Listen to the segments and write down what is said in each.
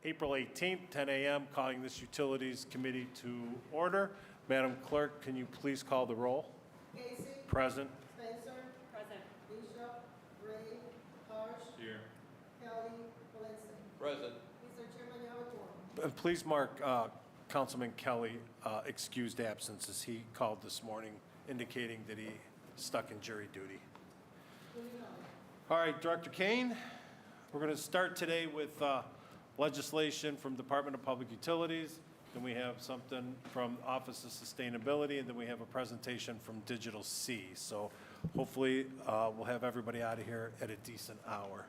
April 18th, 10 a.m., calling this Utilities Committee to order. Madam Clerk, can you please call the roll? Casey. Present. Spencer. Present. Bishop. Ray. Harsh. Here. Kelly. Valencia. Present. Mr. Chairman, you have a quorum. And please mark Councilman Kelly excused absence as he called this morning, indicating that he stuck in jury duty. All right, Director Kane, we're going to start today with legislation from Department of Public Utilities. Then we have something from Office of Sustainability, and then we have a presentation from Digital C. So hopefully we'll have everybody out of here at a decent hour.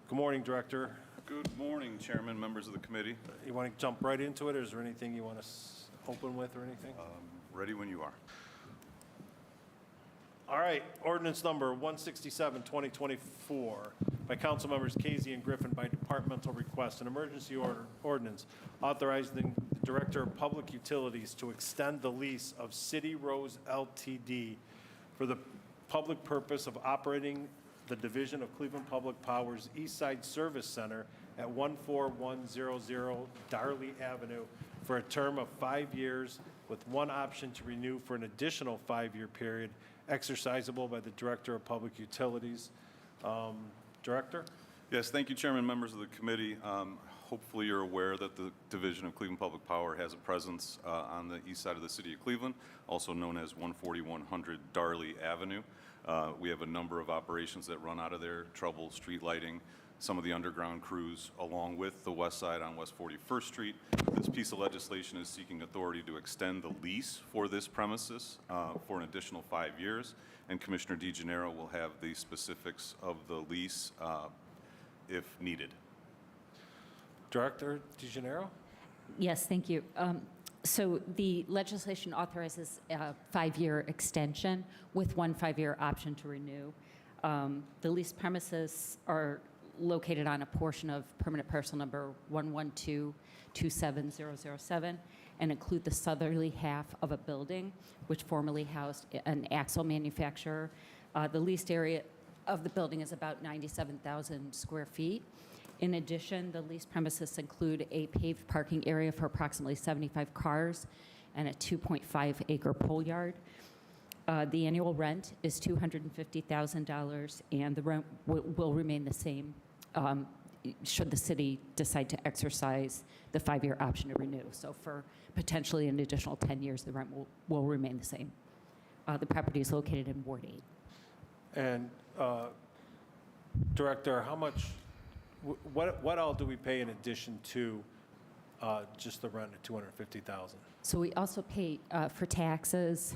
Good morning, Director. Good morning, Chairman, members of the committee. You want to jump right into it, or is there anything you want to open with or anything? Ready when you are. All right, ordinance number 167, 2024, by council members Casey and Griffin by departmental request, an emergency ordinance authorizing the Director of Public Utilities to extend the lease of City Rose LTD for the public purpose of operating the Division of Cleveland Public Power's East Side Service Center at 14100 Darley Avenue for a term of 5 years with one option to renew for an additional 5-year period exercisable by the Director of Public Utilities. Director? Yes, thank you, Chairman, members of the committee. Hopefully you're aware that the Division of Cleveland Public Power has a presence on the east side of the city of Cleveland, also known as 14100 Darley Avenue. We have a number of operations that run out of there, trouble street lighting, some of the underground crews, along with the west side on West 41st Street. This piece of legislation is seeking authority to extend the lease for this premises for an additional 5 years, and Commissioner DeGennaro will have the specifics of the lease if needed. Director DeGennaro? Yes, thank you. So the legislation authorizes a 5-year extension with one 5-year option to renew. The lease premises are located on a portion of permanent parcel number 112-27007 and include the southerly half of a building which formerly housed an axle manufacturer. The leased area of the building is about 97,000 square feet. In addition, the leased premises include a paved parking area for approximately 75 cars and a 2.5-acre pole yard. The annual rent is $250,000, and the rent will remain the same should the city decide to exercise the 5-year option to renew. So for potentially an additional 10 years, the rent will remain the same. The property is located in Ward 8. And Director, how much, what all do we pay in addition to just the rent of $250,000? So we also pay for taxes,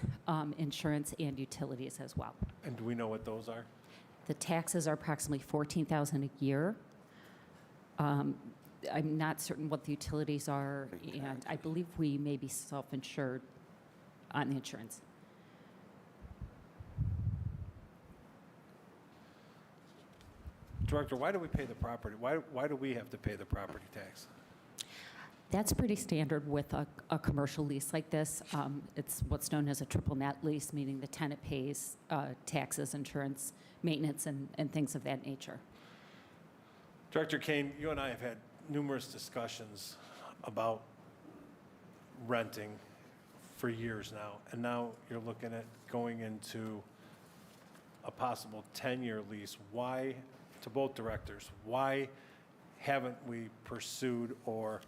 insurance, and utilities as well. And do we know what those are? The taxes are approximately $14,000 a year. I'm not certain what the utilities are, and I believe we may be self-insured on the insurance. Director, why do we pay the property? Why do we have to pay the property tax? That's pretty standard with a commercial lease like this. It's what's known as a triple net lease, meaning the tenant pays taxes, insurance, maintenance, and things of that nature. Director Kane, you and I have had numerous discussions about renting for years now, and now you're looking at going into a possible 10-year lease. Why, to both directors, why haven't we pursued or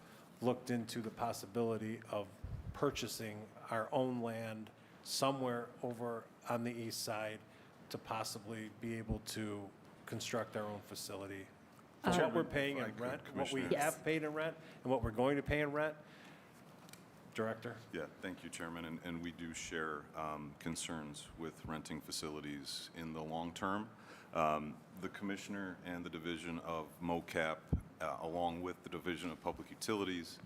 looked into the possibility of purchasing our own land somewhere over on the east side to possibly be able to construct our own facility? For what we're paying in rent, what we have paid in rent, and what we're going to pay in rent? Director? Yeah, thank you, Chairman. And we do share concerns with renting facilities in the long term. The Commissioner and the Division of MOCAP, along with the Division of Public Utilities,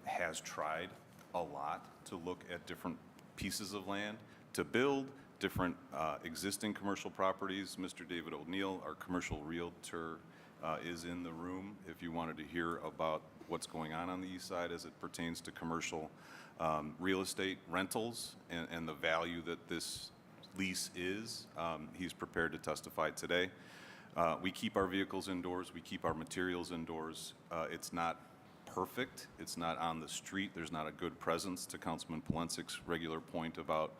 has tried a lot to look at different pieces of land to build different existing commercial properties. Mr. David O'Neill, our commercial realtor, is in the room if you wanted to hear about what's going on the east side as it pertains to commercial real estate rentals and the value that this lease is. He's prepared to testify today. We keep our vehicles indoors, we keep our materials indoors. It's not perfect, it's not on the street, there's not a good presence, to Councilman Polensik's regular point about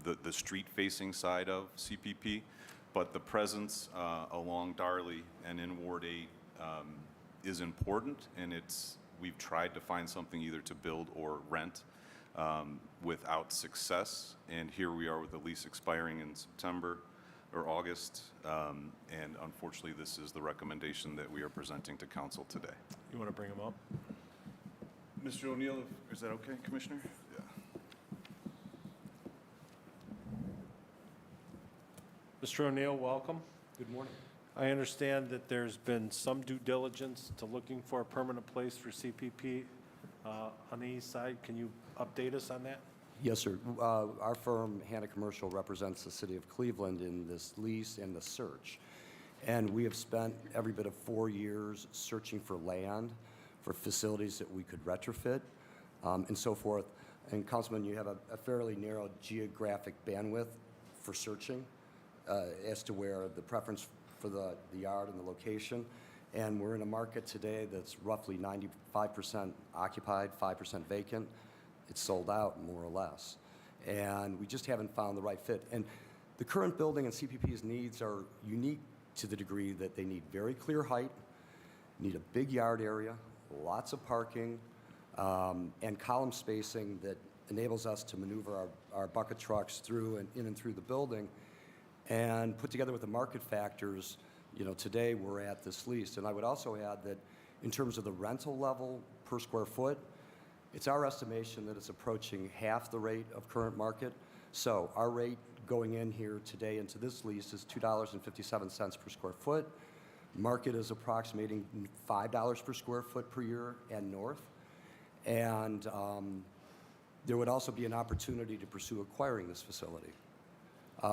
the street-facing side of CPP, but the presence along Darley and in Ward 8 is important, and we've tried to find something either to build or rent without success, and here we are with the lease expiring in September or August, and unfortunately this is the recommendation that we are presenting to council today. You want to bring them up? Mr. O'Neill, is that okay, Commissioner? Yeah. Mr. O'Neill, welcome. Good morning. I understand that there's been some due diligence to looking for a permanent place for CPP on the east side. Can you update us on that? Yes, sir. Our firm, Hanna Commercial, represents the city of Cleveland in this lease and the search. And we have spent every bit of 4 years searching for land, for facilities that we could retrofit, and so forth. And Councilman, you have a fairly narrow geographic bandwidth for searching as to where the preference for the yard and the location. And we're in a market today that's roughly 95% occupied, 5% vacant. It's sold out, more or less. And we just haven't found the right fit. And the current building and CPP's needs are unique to the degree that they need very clear height, need a big yard area, lots of parking, and column spacing that enables us to maneuver our bucket trucks through and in and through the building, and put together with the market factors. Today we're at this lease. And I would also add that in terms of the rental level per square foot, it's our estimation that it's approaching half the rate of current market. So our rate going in here today into this lease is $2.57 per square foot. Market is approximating $5 per square foot per year and north. And there would also be an opportunity to pursue acquiring this facility.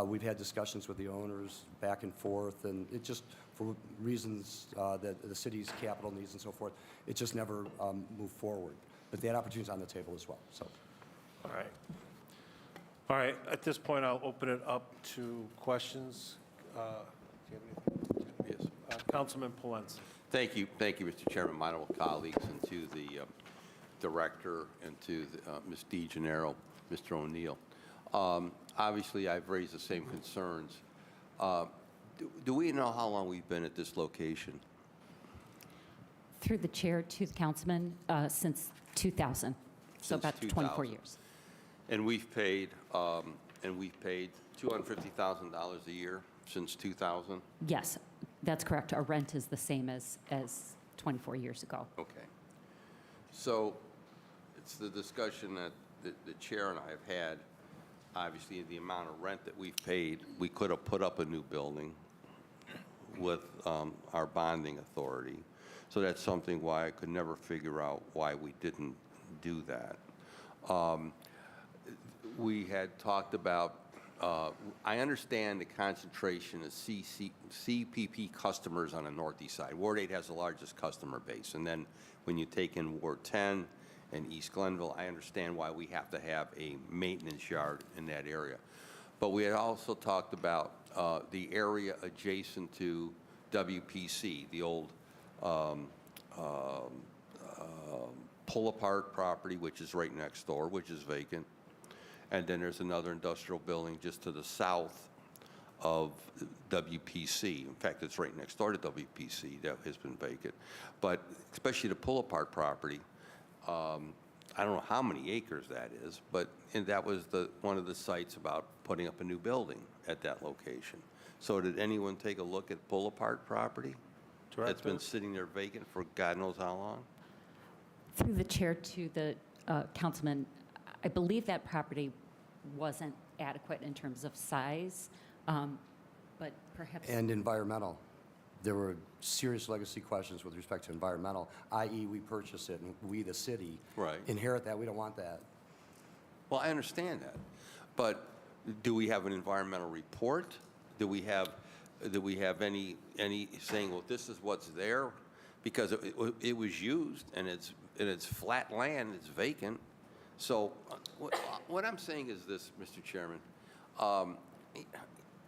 We've had discussions with the owners back and forth, and it just, for reasons that the city's capital needs and so forth, it just never moved forward. But that opportunity is on the table as well. So, All right. All right, at this point, I'll open it up to questions. Do you have anything? Yes. Councilman Polensky. Thank you, Mr. Chairman, my honorable colleagues, and to the director, and to Ms. DeGennaro, Mr. O'Neill. Obviously, I've raised the same concerns. Do we know how long we've been at this location? Through the chair to the councilman, since 2000, so Since about 24 2000. years. And we've paid $250,000 a year since 2000? Yes, that's correct. Our rent is the same as 24 years ago. Okay. So it's the discussion that the chair and I have had. Obviously, the amount of rent that we've paid, we could have put up a new building with our bonding authority. So that's something why I could never figure out why we didn't do that. We had talked about, I understand the concentration of CPP customers on the northeast side. Ward 8 has the largest customer base. And then when you take in Ward 10 and East Glenville, I understand why we have to have a maintenance yard in that area. But we had also talked about the area adjacent to WPC, the old pull-apart property, which is right next door, which is vacant. And then there's another industrial building just to the south of WPC. In fact, it's right next door to WPC that has been vacant. But especially the pull-apart property, I don't know how many acres that is, but that was one of the sites about putting up a new building at that location. So did anyone take a look at pull-apart property? That's been sitting there vacant for God knows how long? Through the chair to the councilman, I believe that property wasn't adequate in terms of size, but perhaps... and environmental. There were serious legacy questions with respect to environmental, i.e. we purchase it and we, the city, Right. inherit that. We don't want that. Well, I understand that. But do we have an environmental report? Do we have any saying, well, this is what's there? Because it was used, and it's flat land, it's vacant. So what I'm saying is this, Mr. Chairman.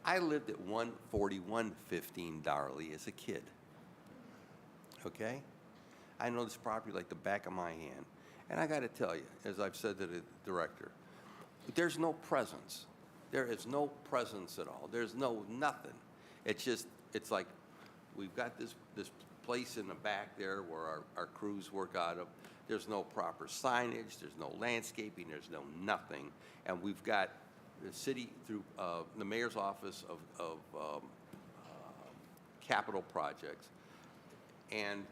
I lived at 14115 Darley as a kid. Okay? I know this property like the back of my hand. And I got to tell you, as I've said to the director, there's no presence. There is no presence at all. There's no nothing. It's like we've got this place in the back there where our crews work out of. There's no proper signage. There's no landscaping. There's no nothing. And we've got the city through the mayor's office of capital projects and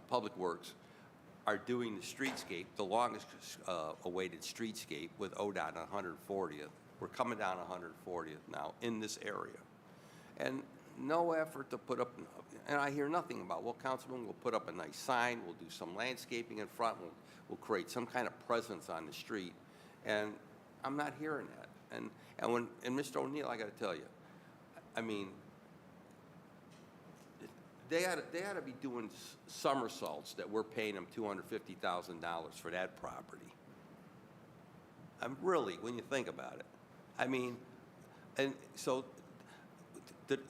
Public Works are doing the streetscape, the longest awaited streetscape with ODOT on 140th. We're coming down 140th now in this area. And no effort to put up, and I hear nothing about, well, Councilman, we'll put up a nice sign, we'll do some landscaping in front, we'll create some kind of presence on the street. And I'm not hearing that. And Mr. O'Neill, I got to tell you, I mean, they ought to be doing somersaults that we're paying them $250,000 for that property. I'm really, when you think about it. I mean, and so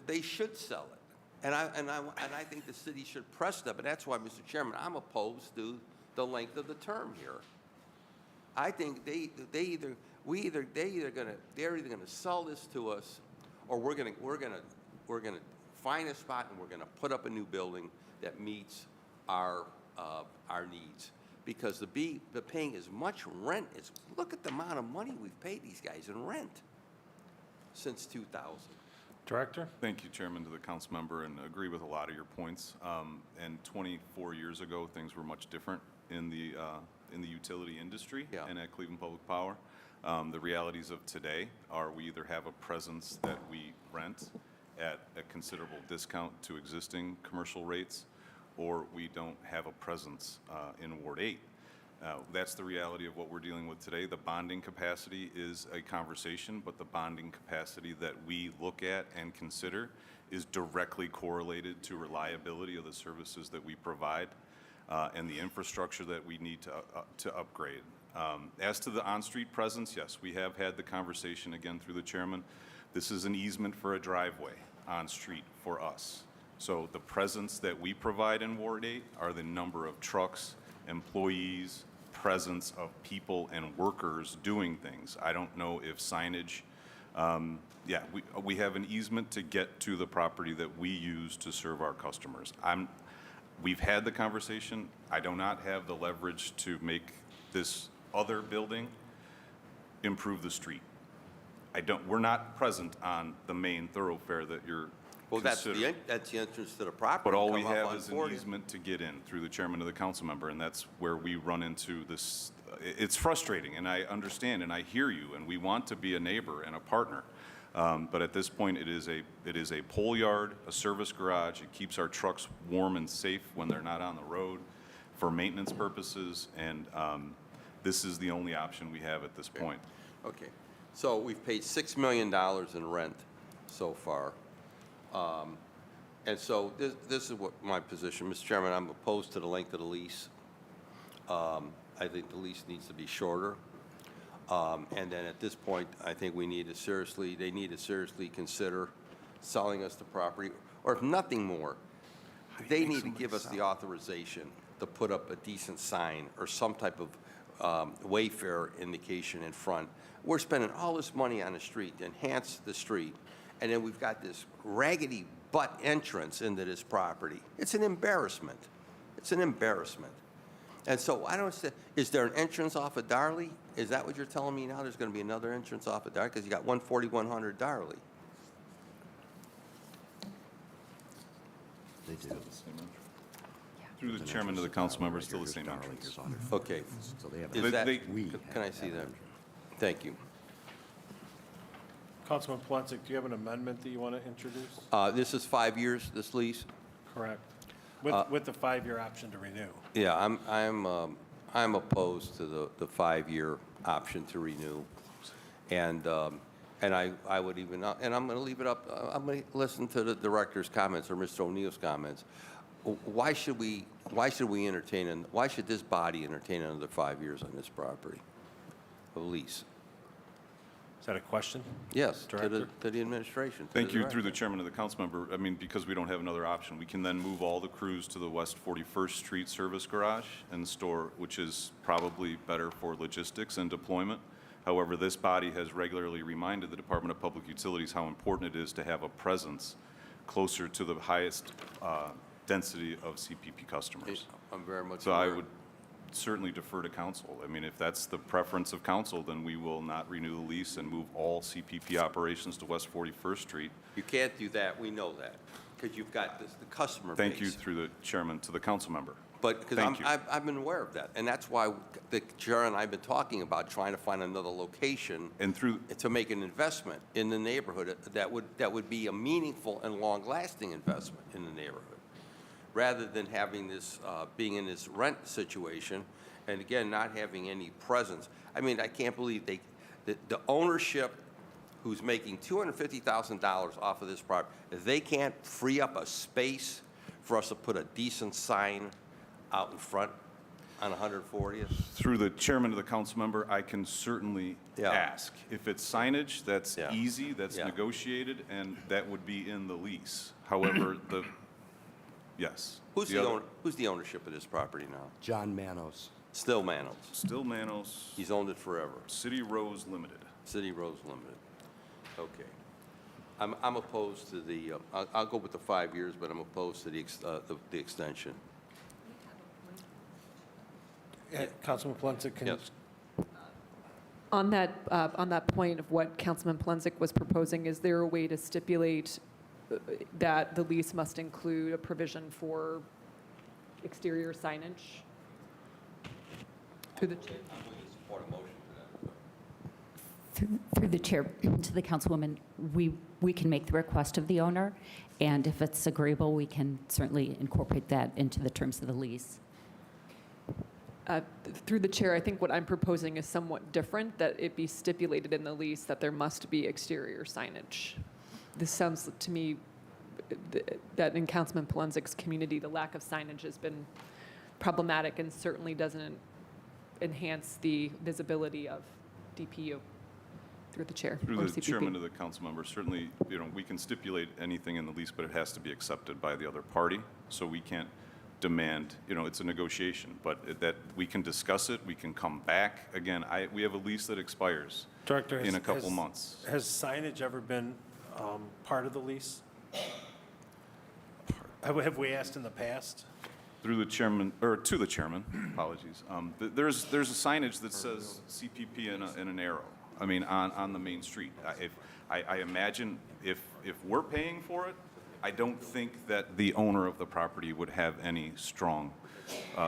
they should sell it. And I think the city should press them. And that's why, Mr. Chairman, I'm opposed to the length of the term here. I think they're either gonna sell this to us, or we're gonna find a spot and we're gonna put up a new building that meets our needs. Because the paying as much rent as, look at the amount of money we've paid these guys in rent since 2000. Director? Thank you, Chairman, to the council member, and agree with a lot of your points. And 24 years ago, things were much different in the utility industry Yeah. and at Cleveland Public Power. The realities of today are we either have a presence that we rent at a considerable discount to existing commercial rates, or we don't have a presence in Ward 8. That's the reality of what we're dealing with today. The bonding capacity is a conversation, but the bonding capacity that we look at and consider is directly correlated to reliability of the services that we provide and the infrastructure that we need to upgrade. As to the on-street presence, yes, we have had the conversation again through the chairman. This is an easement for a driveway on-street for us. So the presence that we provide in Ward 8 are the number of trucks, employees, presence of people and workers doing things. I don't know if signage, we have an easement to get to the property that we use to serve our customers. We've had the conversation. I do not have the leverage to make this other building improve the street. We're not present on the main thoroughfare that you're Well, that's considering. the entrance to the property. But all we Come up have on is an 40th. easement to get in through the chairman of the council member, and that's where we run into this. It's frustrating, and I understand, and I hear you, and we want to be a neighbor and a partner. But at this point, it is a pole yard, a service garage. It keeps our trucks warm and safe when they're not on the road for maintenance purposes, and this is the only option we have at this point. Okay, so we've paid $6 million in rent so far. And so this is what my position, Mr. Chairman, I'm opposed to the length of the lease. I think the lease needs to be shorter. And then at this point, I think they need to seriously consider selling us the property, or if nothing more, they need to give us the authorization to put up a decent sign or some type of wayfarer indication in front. We're spending all this money on the street to enhance the street, and then we've got this raggedy butt entrance into this property. It's an embarrassment. It's an embarrassment. And so I don't understand, is there an entrance off of Darley? Is that what you're telling me now? There's going to be another entrance off of Darley? Because you got 14100 Darley. They do. Through the chairman of the council member, still the same entrance. Okay. So they have. Is that, We can I have see that? entrance. Thank you. Councilman Polensek, do you have an amendment that you want to introduce? This is 5 years, this lease? Correct. With the 5-year option to renew. Yeah, I'm opposed to the 5-year option to renew, and I would even, and I'm going to leave it up. I'm going to listen to the director's comments or Mr. O'Neill's comments. Why should we entertain, and why should this body entertain another 5 years on this property of lease? Is that a question? Yes, Director? to the administration. to Thank the you, through the director. chairman of the council member. I mean, because we don't have another option, we can then move all the crews to the West 41st Street service garage and store, which is probably better for logistics and deployment. However, this body has regularly reminded the Department of Public Utilities how important it is to have a presence closer to the highest density of CPP customers. I'm very much So I aware. would certainly defer to council. I mean, if that's the preference of council, then we will not renew the lease and move all CPP operations to West 41st Street. You can't do that, we know that, because you've got the customer base. Thank you, through the chairman, to the council member. But, because Thank you. I've been aware of that, and that's why the chair and I have been talking about trying to find another location And through, to make an investment in the neighborhood that would be a meaningful and long-lasting investment in the neighborhood, rather than having this, being in this rent situation, and again, not having any presence. I mean, I can't believe the ownership who's making $250,000 off of this property, if they can't free up a space for us to put a decent sign out in front on 140th? through the chairman of the council member, I can certainly Yeah. ask. If it's signage, that's Yeah. easy, that's Yeah. negotiated, and that would be in the lease. However, yes. Who's The the other- owner, who's the ownership of this property now? John Manos. Still Manos. Still Manos, He's owned it forever. City Rose Limited. City Rose Limited. Okay. I'm opposed to the, I'll go with the 5 years, but I'm opposed to the extension. Councilman Plansky, can you? Yes. On that point of what Councilman Plansky was proposing, is there a way to stipulate that the lease must include a provision for exterior signage? Through the chair. I'm going to support a motion for that. Through the chair, to the councilwoman, we can make the request of the owner, and if it's agreeable, we can certainly incorporate that into the terms of the lease. Through the chair, I think what I'm proposing is somewhat different, that it be stipulated in the lease that there must be exterior signage. This sounds to me that in Councilman Plansky's community, the lack of signage has been problematic and certainly doesn't enhance the visibility of DPU. Through the chair. Through or the CPP. chairman of the council member, certainly, we can stipulate anything in the lease, but it has to be accepted by the other party. So we can't demand, it's a negotiation, but that we can discuss it, we can come back. Again, we have a lease that expires Director, in a couple months. Has signage ever been part of the lease? Have we asked in the past? Through the chairman, or to the chairman, apologies. There's a signage that says CPP in an arrow. I mean, on the main street. I imagine if we're paying for it, I don't think that the owner of the property would have any strong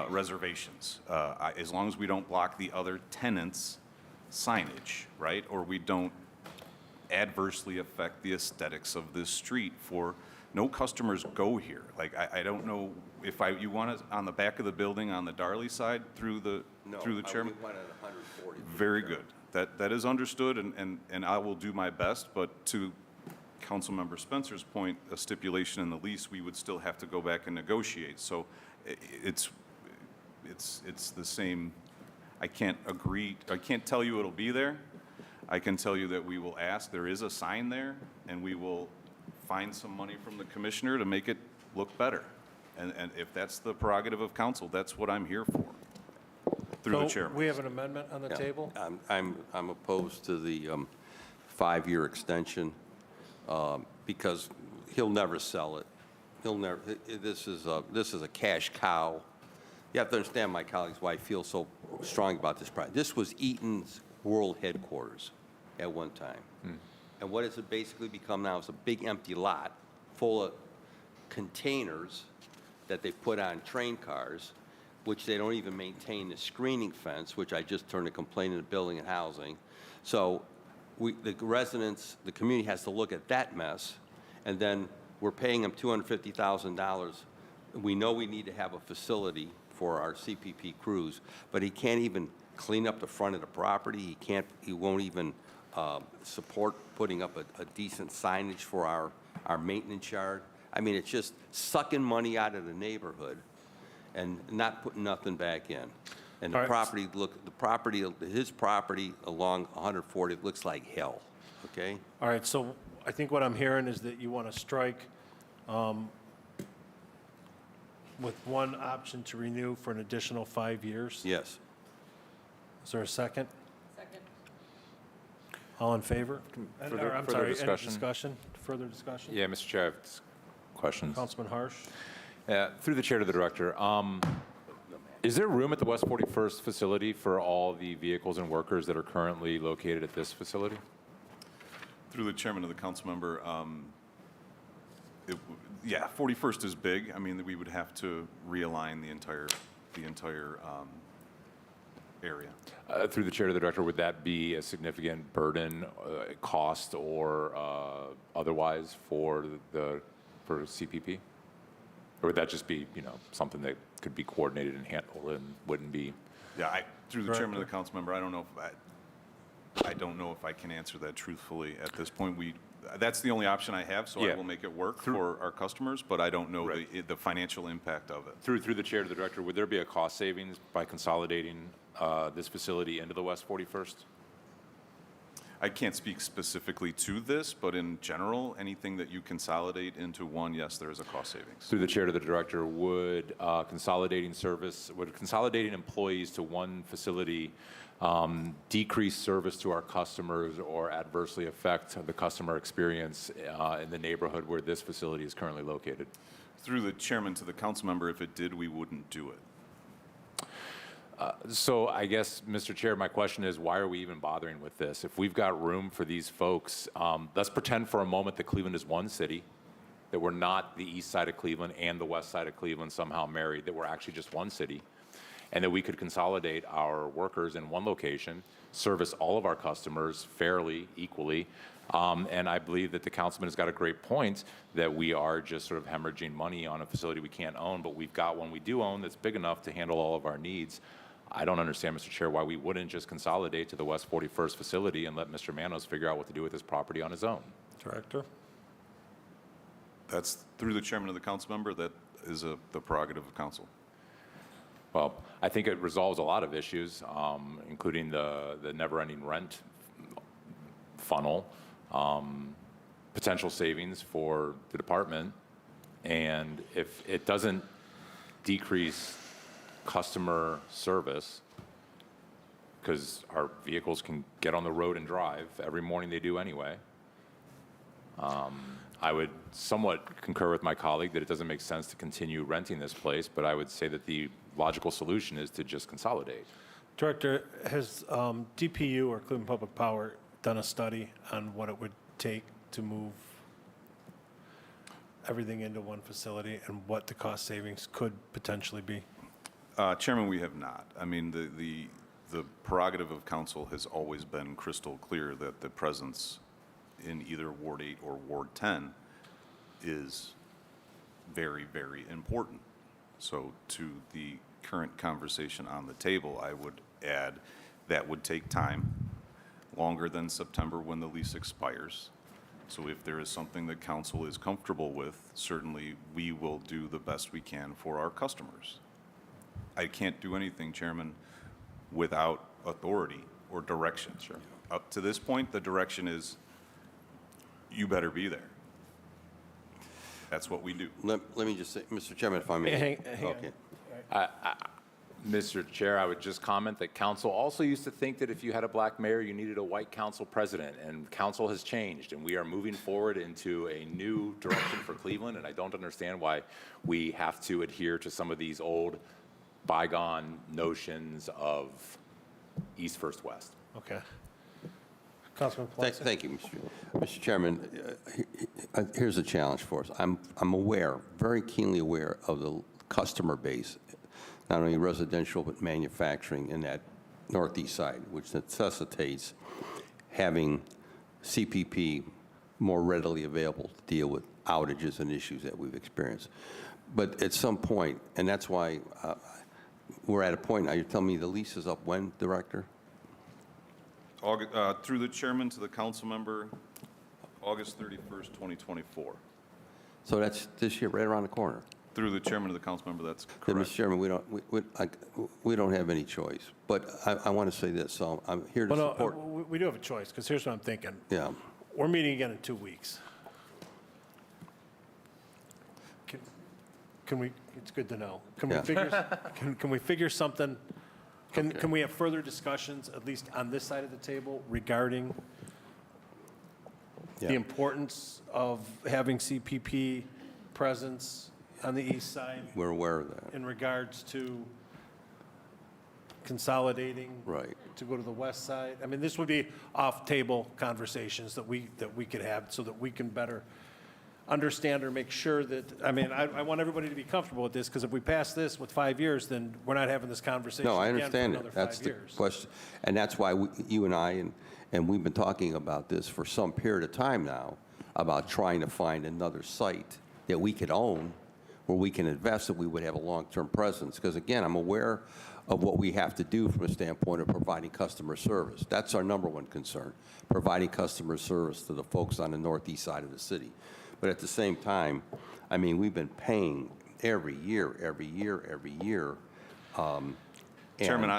reservations. As long as we don't block the other tenants' signage, right? Or we don't adversely affect the aesthetics of this street for, no customers go here. Like, I don't know if you want it on the back of the building on the Darley side through the chairman? We went at 140. Very good. That is understood, and I will do my best, but to Councilmember Spencer's point, a stipulation in the lease, we would still have to go back and negotiate. So it's the same, I can't tell you it'll be there. I can tell you that we will ask, there is a sign there, and we will find some money from the commissioner to make it look better. And if that's the prerogative of council, that's what I'm here for, through the So chairman. we have an amendment on the Yeah. table? I'm opposed to the 5-year extension because he'll never sell it. He'll never, this is a cash cow. You have to understand, my colleagues, why I feel so strong about this project. This was Eaton's world headquarters at one time. And what has it basically become now is a big empty lot full of containers that they put on train cars, which they don't even maintain the screening fence, which I just turned a complaint into Building and Housing. So the residents, the community has to look at that mess, and then we're paying them $250,000. We know we need to have a facility for our CPP crews, but he can't even clean up the front of the property. He won't even support putting up a decent signage for our maintenance yard. I mean, it's just sucking money out of the neighborhood and not putting nothing back in. And All the right. property, his property along 140 looks like hell, okay? All right, so I think what I'm hearing is that you want to strike with one option to renew for an additional 5 years. Yes. Is there a second? Second. All in favor? Further- Or, I'm further sorry, any discussion? discussion? Further discussion? Yeah, Mr. Chair, I have questions. Councilman Harsh? Through the chair to the director, is there room at the West 41st facility for all the vehicles and workers that are currently located at this facility? Through the chairman of the council member, yeah, 41st is big. I mean, we would have to realign the entire area. Through the chair to the director, would that be a significant burden, cost, or otherwise for CPP? Or would that just be, something that could be coordinated and handled and wouldn't be? Yeah, through the chairman of the Director? council member, I don't know if I can answer that truthfully at this point. That's the only option I have, so I Yeah. will make it work for our customers, but I don't know Right. the financial impact of it. Through the chair to the director, would there be a cost savings by consolidating this facility into the West 41st? I can't speak specifically to this, but in general, anything that you consolidate into one, yes, there is a cost savings. Through the chair to the director, would consolidating employees to one facility decrease service to our customers or adversely affect the customer experience in the neighborhood where this facility is currently located? Through the chairman to the council member, if it did, we wouldn't do it. So I guess, Mr. Chair, my question is, why are we even bothering with this? If we've got room for these folks, let's pretend for a moment that Cleveland is one city, that we're not the east side of Cleveland and the west side of Cleveland somehow married, that we're actually just one city, and that we could consolidate our workers in one location, service all of our customers fairly, equally. And I believe that the councilman has got a great point that we are just sort of hemorrhaging money on a facility we can't own, but we've got one we do own that's big enough to handle all of our needs. I don't understand, Mr. Chair, why we wouldn't just consolidate to the West 41st facility and let Mr. Manos figure out what to do with his property on his own. Director? That's through the chairman of the council member. That is the prerogative of council. Well, I think it resolves a lot of issues, including the never-ending rent funnel, potential savings for the department, and if it doesn't decrease customer service, because our vehicles can get on the road and drive every morning, they do anyway. I would somewhat concur with my colleague that it doesn't make sense to continue renting this place, but I would say that the logical solution is to just consolidate. Director, has DPU or Cleveland Public Power done a study on what it would take to move everything into one facility and what the cost savings could potentially be? Chairman, we have not. I mean, the prerogative of council has always been crystal clear that the presence in either Ward 8 or Ward 10 is very, very important. So to the current conversation on the table, I would add that would take time, longer than September when the lease expires. So if there is something that council is comfortable with, certainly we will do the best we can for our customers. I can't do anything, Chairman, without authority or direction. Sure. Up to this point, the direction is you better be there. That's what we do. Let me just say, Mr. Chairman, if I may. Hang on. Okay. Mr. Chair, I would just comment that council also used to think that if you had a black mayor, you needed a white council president, and council has changed, and we are moving forward into a new direction for Cleveland, and I don't understand why we have to adhere to some of these old bygone notions of East First West. Okay. Councilman Palense? Thank you, Mr. Chairman. Here's a challenge for us. I'm aware, very keenly aware of the customer base, not only residential but manufacturing in that northeast side, which necessitates having CPP more readily available to deal with outages and issues that we've experienced. But at some point, and that's why we're at a point now, you're telling me the lease is up when, Director? Through the chairman to the council member, August 31st, 2024. So that's this year, right around the corner. Through the chairman of the council member, that's Then, correct. Mr. Chairman, we don't have any choice. But I want to say this, so I'm here to Well, support. no, we do have a choice, because here's what I'm thinking. Yeah. We're meeting again in 2 weeks. Can we, it's good to know. Can we Yeah. figure, can we figure something? Can we have further discussions, at least on this side of the table, regarding the Yeah. importance of having CPP presence on the east side We're aware of that. in regards to consolidating? Right. To go to the west side? I mean, this would be off-table conversations that we could have so that we can better understand or make sure that, I mean, I want everybody to be comfortable with this, because if we pass this with 5 years, then we're not having this conversation No, I again for understand another it. That's 5 the years. question. And that's why you and I, and we've been talking about this for some period of time now, about trying to find another site that we could own, where we can invest, that we would have a long-term presence. Because again, I'm aware of what we have to do from a standpoint of providing customer service. That's our number one concern, providing customer service to the folks on the northeast side of the city. But at the same time, I mean, we've been paying every year. Chairman,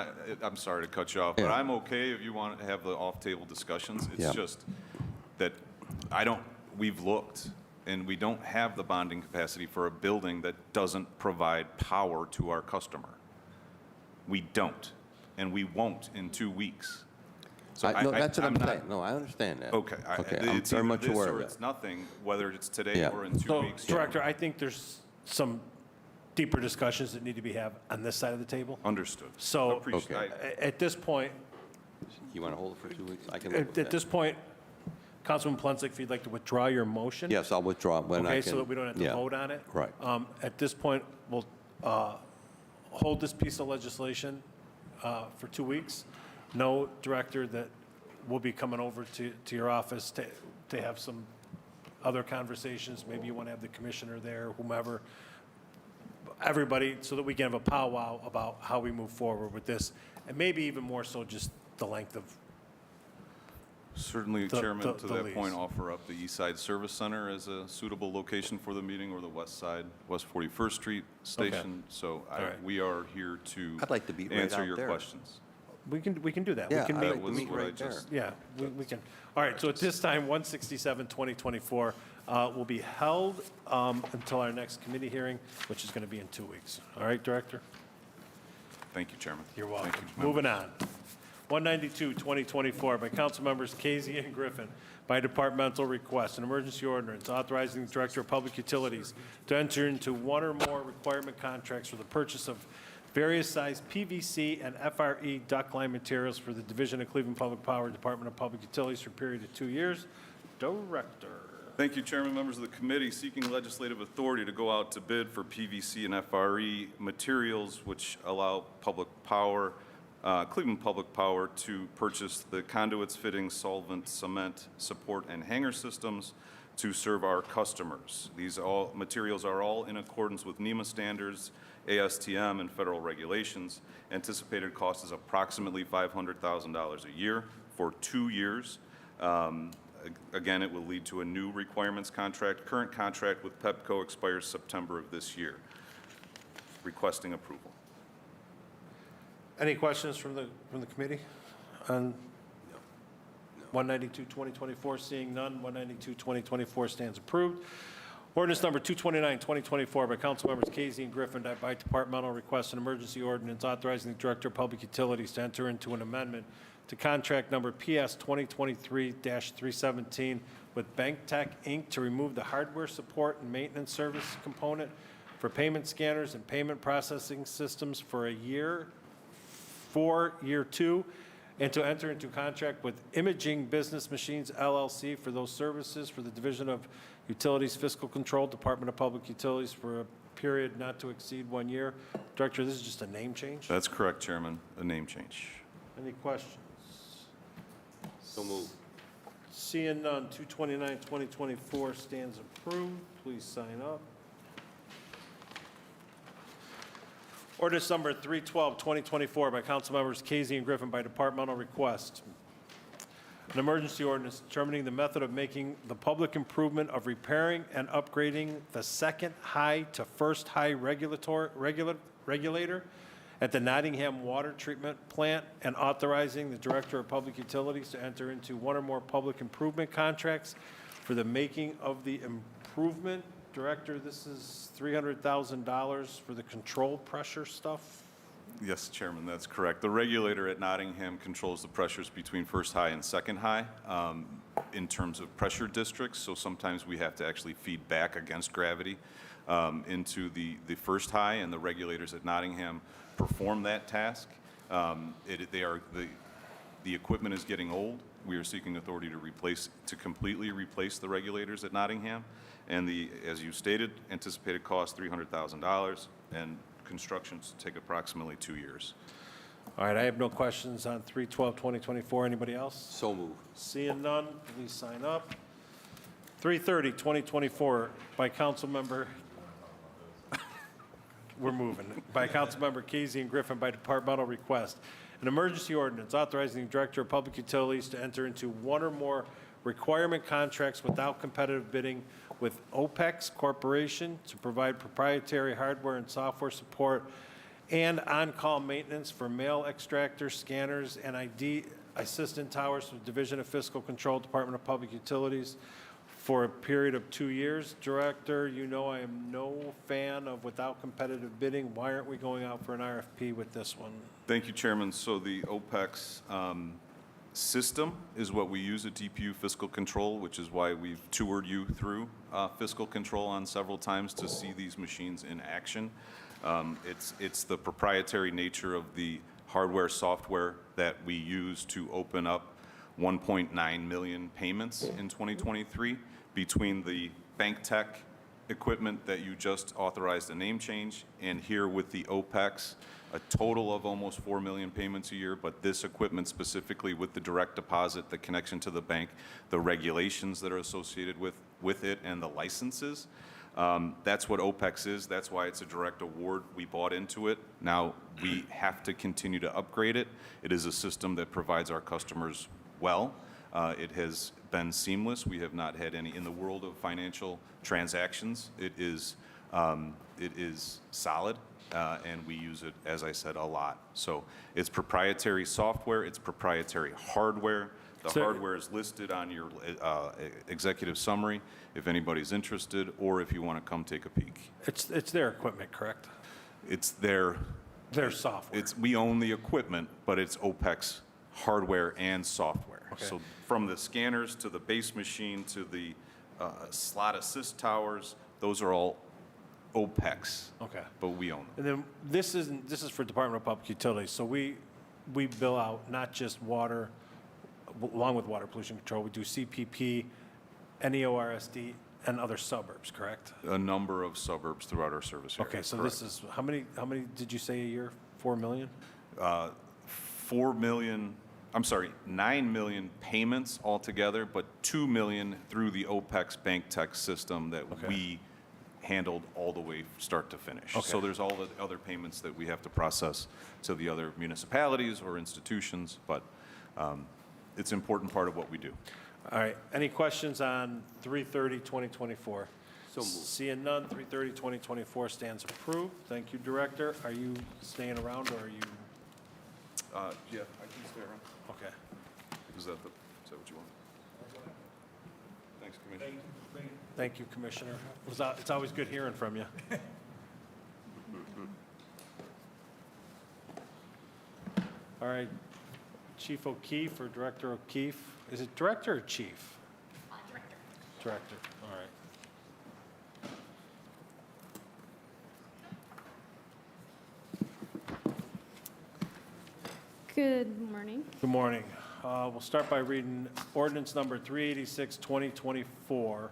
I'm sorry to cut you off, but Yeah. I'm okay if you want to have the off-table discussions. Yeah. It's just that we've looked, and we don't have the bonding capacity for a building that doesn't provide power to our customer. We don't, and we won't in 2 weeks. So No, that's what I'm I'm not- saying. No, I understand that. Okay. Okay, I'm It's very either much this aware or of it's that. nothing, whether it's today Yeah. or in 2 So, weeks. Director, I think there's some deeper discussions that need to be had on this side of the table. Understood. So, Appreciate- Okay. At this point, You want to hold it for 2 weeks? I can live with at that. this point, Councilman Plensik, if you'd like to withdraw your motion? Yes, I'll withdraw it when I Okay, can. so that we don't have to yeah. vote on it? Right. At this point, we'll hold this piece of legislation for 2 weeks. No, Director, that we'll be coming over to your office to have some other conversations. Maybe you want to have the commissioner there, whomever, everybody, so that we can have a powwow about how we move forward with this. And maybe even more so just the length of, Certainly, the- Chairman, to the that point, lease. offer up the East Side Service Center as a suitable location for the meeting, or the West Side, West 41st Street Station. So All right. we are here to I'd like to be right answer out your there. questions. we can do that. We Yeah, can I'd meet like to was meet what I right there. just- Yeah, we can. All right, so at this time, 167-2024 will be held until our next committee hearing, which is going to be in 2 weeks. All right, Director? Thank you, Chairman. You're Thank welcome. you, Moving on. 192-2024 by council members Casey and Griffin by departmental request, an emergency ordinance authorizing the Director of Public Utilities to enter into one or more requirement contracts for the purchase of various size PVC and FRE duct line materials for the Division of Cleveland Public Power, Department of Public Utilities for a period of 2 years. Director. Thank you, Chairman, members of the committee. Seeking legislative authority to go out to bid for PVC and FRE materials, which allow public power, Cleveland Public Power, to purchase the conduits, fittings, solvent, cement, support, and hanger systems to serve our customers. These materials are all in accordance with NEMA standards, ASTM, and federal regulations. Anticipated cost is approximately $500,000 a year for 2 years. Again, it will lead to a new requirements contract. Current contract with Pepco expires September of this year. Requesting approval. Any questions from the committee on 192-2024? Seeing none, 192-2024 stands approved. Ordinance number 229-2024 by council members Casey and Griffin by departmental request, an emergency ordinance authorizing the Director of Public Utilities to enter into an amendment to contract number PS 2023-317 with Bank Tech, Inc. to remove the hardware support and maintenance service component for payment scanners and payment processing systems for a year, for year 2, and to enter into contract with Imaging Business Machines LLC for those services for the Division of Utilities Fiscal Control, Department of Public Utilities for a period not to exceed 1 year. Director, this is just a name change? That's correct, Chairman, a name change. Any questions? So moved. Seeing none, 229-2024 stands approved. Please sign up. Ordinance number 312-2024 by council members Casey and Griffin by departmental request. An emergency ordinance determining the method of making the public improvement of repairing and upgrading the second high to first high regulator at the Nottingham Water Treatment Plant and authorizing the Director of Public Utilities to enter into one or more public improvement contracts for the making of the improvement. Director, this is $300,000 for the control pressure stuff? Yes, Chairman, that's correct. The regulator at Nottingham controls the pressures between first high and second high in terms of pressure districts. So sometimes we have to actually feed back against gravity into the first high, and the regulators at Nottingham perform that task. The equipment is getting old. We are seeking authority to completely replace the regulators at Nottingham. And as you stated, anticipated cost $300,000, and construction to take approximately 2 years. All right, I have no questions on 3/12/2024. Anybody else? So moved. Seeing none, please sign up. 3/30/2024 by Councilmember, we're moving, by Councilmember Casey and Griffin by departmental request. An emergency ordinance authorizing the Director of Public Utilities to enter into one or more requirement contracts without competitive bidding with OPEX Corporation to provide proprietary hardware and software support and on-call maintenance for mail extractor scanners and ID assistant towers for the Division of Fiscal Control, Department of Public Utilities for a period of 2 years. Director, you know I am no fan of without competitive bidding. Why aren't we going out for an RFP with this one? Thank you, Chairman. So the OPEX system is what we use at DPU Fiscal Control, which is why we've toured you through Fiscal Control on several times to see these machines in action. It's the proprietary nature of the hardware, software that we use to open up 1.9 million payments in 2023 between the bank tech equipment that you just authorized a name change, and here with the OPEX, a total of almost 4 million payments a year, but this equipment specifically with the direct deposit, the connection to the bank, the regulations that are associated with it, and the licenses. That's what OPEX is. That's why it's a direct award. We bought into it. Now we have to continue to upgrade it. It is a system that provides our customers well. It has been seamless. We have not had any, in the world of financial transactions, it is solid. And we use it, as I said, a lot. So it's proprietary software, it's proprietary hardware. The hardware is listed on your executive summary if anybody's interested, or if you want to come take a peek. It's their equipment, correct? It's their software. We own the equipment, but it's OPEX hardware and software. Okay. So from the scanners to the base machine to the slot assist towers, those are all OPEX. Okay. But we own them. And then this is for Department of Public Utilities. So we bill out not just water, along with water pollution control, we do CPP, NEORSD, and other suburbs, correct? A number of suburbs throughout our service area. Okay, so correct. this is, how many did you say a year? 4 million? 4 million, I'm sorry, 9 million payments altogether, but 2 million through the OPEX bank tech system that Okay. we handled all the way start to finish. Okay. So there's all the other payments that we have to process to the other municipalities or institutions, but it's an important part of what we do. All right, any questions on 3/30/2024? So moved. Seeing none, 3/30/2024 stands approved. Thank you, Director. Are you staying around, or are you, Yeah, I can stay around. okay. Is that what you want? Thanks, Commissioner. Thank you, Commissioner. It's always good hearing from you. All right, Chief O'Keefe or Director O'Keefe? Is it Director or Chief? Director. Director, all right. Good morning. Good morning. We'll start by reading ordinance number 386, 2024,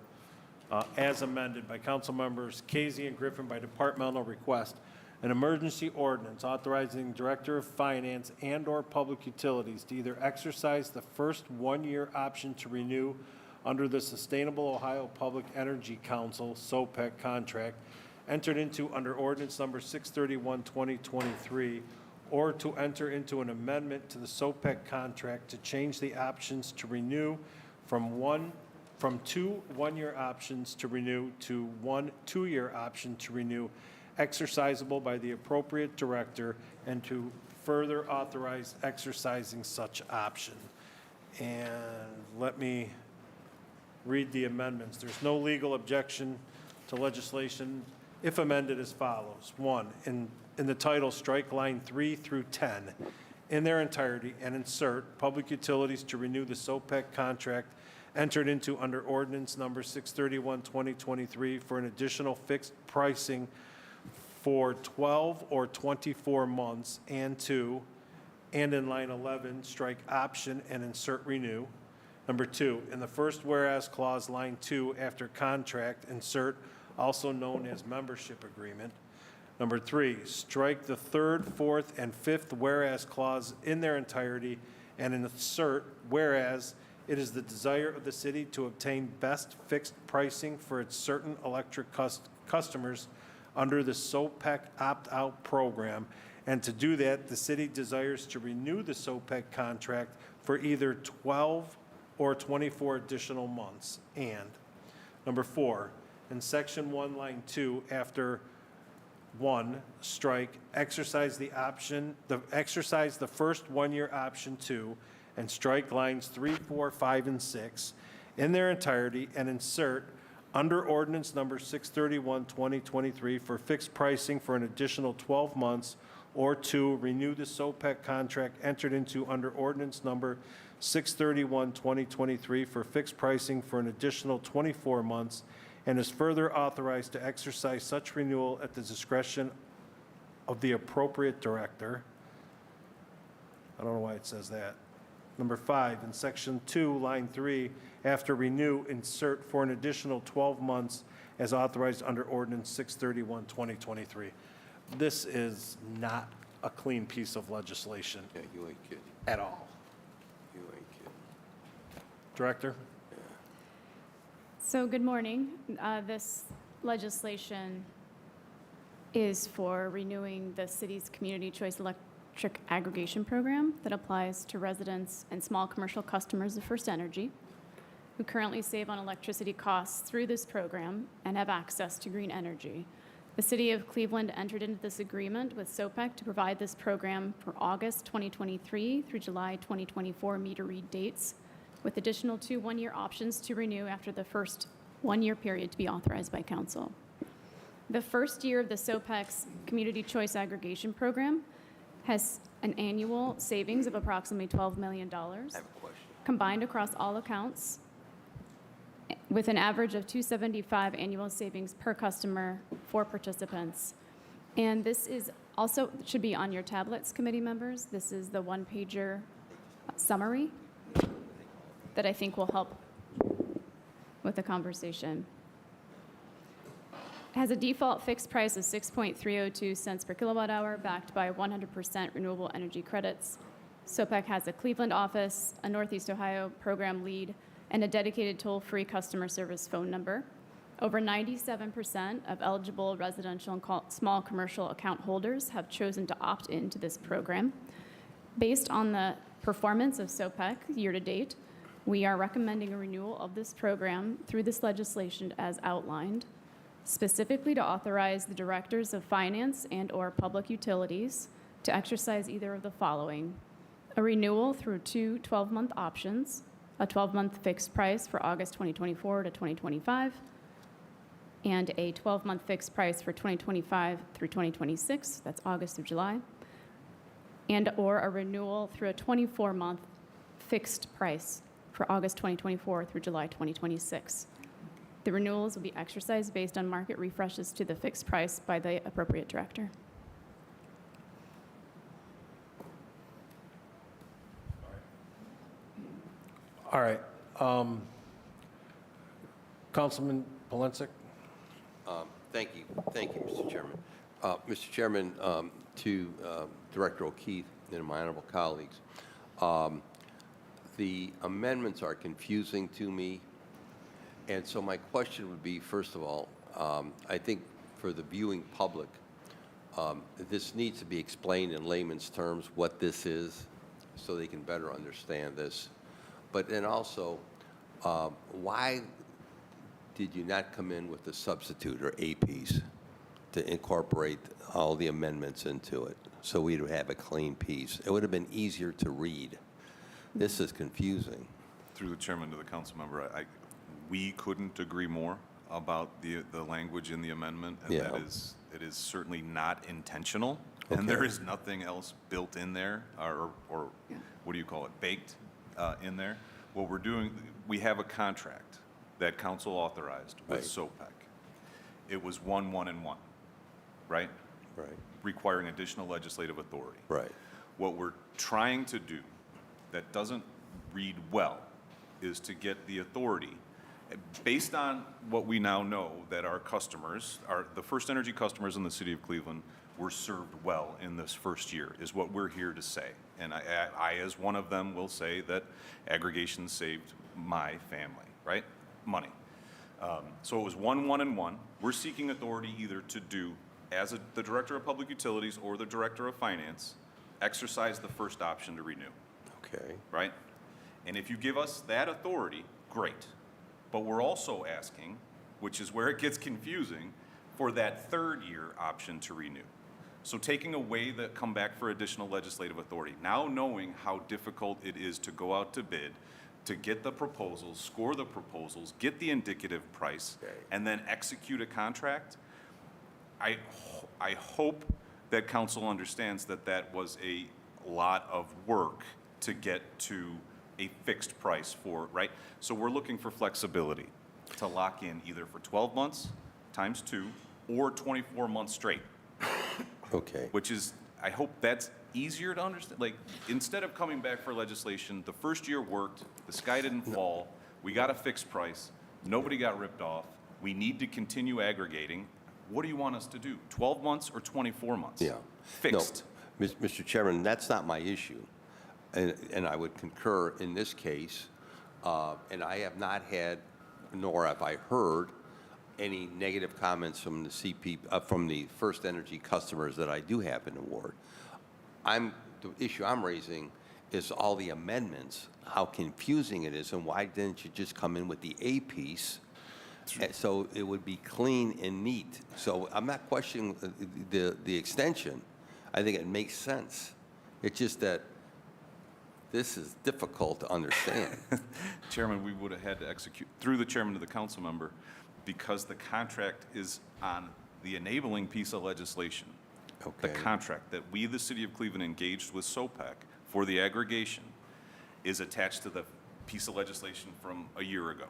as amended by council members Casey and Griffin by departmental request. An emergency ordinance authorizing Director of Finance and/or Public Utilities to either exercise the first one-year option to renew under the Sustainable Ohio Public Energy Council, SOPEC contract, entered into under ordinance number 631, 2023, or to enter into an amendment to the SOPEC contract to change the options to renew from two one-year options to renew to one two-year option to renew, exercisable by the appropriate director, and to further authorize exercising such option. And let me read the amendments. There's no legal objection to legislation if amended as follows. 1, in the title, strike line 3 through 10 in their entirety and insert public utilities to renew the SOPEC contract entered into under ordinance number 631-2023 for an additional fixed pricing for 12 or 24 months, and 2, and in line 11, strike option and insert renew. Number 2, in the first whereas clause, line 2, after contract, insert also known as membership agreement. Number 3, strike the third, fourth, and fifth whereas clause in their entirety and insert whereas it is the desire of the city to obtain best fixed pricing for its certain electric customers under the SOPEC opt-out program, and to do that, the city desires to renew the SOPEC contract for either 12 or 24 additional months. And number 4, in section 1, line 2, after 1, strike exercise the first one-year option 2, and strike lines 3, 4, 5, and 6 in their entirety and insert under ordinance number 631-2023 for fixed pricing for an additional 12 months, or 2, renew the SOPEC contract entered into under ordinance number 631-2023 for fixed pricing for an additional 24 months, and is further authorized to exercise such renewal at the discretion of the appropriate director. I don't know why it says that. Number 5, in section 2, line 3, after renew, insert for an additional 12 months as authorized under ordinance 631-2023. This is not a clean piece of legislation Yeah, you ain't kidding. at all. You ain't kidding. Director? So, good morning. This legislation is for renewing the city's community choice electric aggregation program that applies to residents and small commercial customers of First Energy who currently save on electricity costs through this program and have access to green energy. The City of Cleveland entered into this agreement with SOPEC to provide this program for August 2023 through July 2024 meter read dates, with additional 2 one-year options to renew after the first one-year period to be authorized by council. The first year of the SOPEC's Community Choice Aggregation Program has an annual savings of approximately $12 million, I have a question. combined across all accounts, with an average of $275 annual savings per customer for participants. And this is also, should be on your tablets, committee members. This is the one-pager summary that I think will help with the conversation. It has a default fixed price of 6.302 cents per kilowatt hour, backed by 100% renewable energy credits. SOPEC has a Cleveland office, a Northeast Ohio program lead, and a dedicated toll-free customer service phone number. Over 97% of eligible residential and small commercial account holders have chosen to opt into this program. Based on the performance of SOPEC year-to-date, we are recommending a renewal of this program through this legislation as outlined, specifically to authorize the directors of finance and/or public utilities to exercise either of the following: a renewal through 2 12-month options, a 12-month fixed price for August 2024 to 2025, and a 12-month fixed price for 2025 through 2026, that's August through July, and/or a renewal through a 24-month fixed price for August 2024 through July 2026. The renewals will be exercised based on market refreshes to the fixed price by the appropriate director. All right. Councilman Polensek? Thank you, Mr. Chairman. Mr. Chairman, to Director O'Keefe and my honorable colleagues, the amendments are confusing to me, and so my question would be, first of all, I think for the viewing public, This needs to be explained in layman's terms what this is, so they can better understand this. But then also, why did you not come in with a substitute or a piece to incorporate all the amendments into it, so we'd have a clean piece? It would have been easier to read. This is confusing. Through the chairman to the council member, we couldn't agree more about the language in the amendment, and Yeah. it is certainly not intentional, and there is nothing else built in there, or what do you call it, baked in there. What we're doing, we have a contract that council authorized with Right. SOPEC. It was 1-1-1, right? Right. Requiring additional legislative authority. Right. What we're trying to do that doesn't read well is to get the authority, based on what we now know, that our customers, the First Energy customers in the city of Cleveland, were served well in this first year, is what we're here to say. And I, as one of them, will say that aggregation saved my family, right? Money. So it was 1-1-1. We're seeking authority either to do, as the Director of Public Utilities or the Director of Finance, exercise the first option to renew, Okay. right? And if you give us that authority, great. But we're also asking, which is where it gets confusing, for that third year option to renew. So taking away the come back for additional legislative authority, now knowing how difficult it is to go out to bid, to get the proposals, score the proposals, get the indicative price, and then execute a contract, I hope that council understands that that was a lot of work to get to a fixed price for, right? So we're looking for flexibility to lock in either for 12 months times 2 or 24 months straight, Okay. which is, I hope that's easier to understand. Like, instead of coming back for legislation, the first year worked, the sky didn't fall, we got a fixed price, nobody got ripped off, we need to continue aggregating. What do you want us to do? 12 months or 24 months? Yeah. Fixed. No, Mr. Chairman, that's not my issue. And I would concur in this case, and I have not had, nor have I heard, any negative comments from from the First Energy customers that I do have in the ward. The issue I'm raising is all the amendments, how confusing it is, and why didn't you just come in with the A piece? So it would be clean and neat. So I'm not questioning the extension. I think it makes sense. It's just that this is difficult to understand. Chairman, we would have had to execute, through the chairman to the council member, because the contract is on the enabling piece of legislation. The Okay. contract that we, the city of Cleveland, engaged with SOPEC for the aggregation is attached to the piece of legislation from a year ago,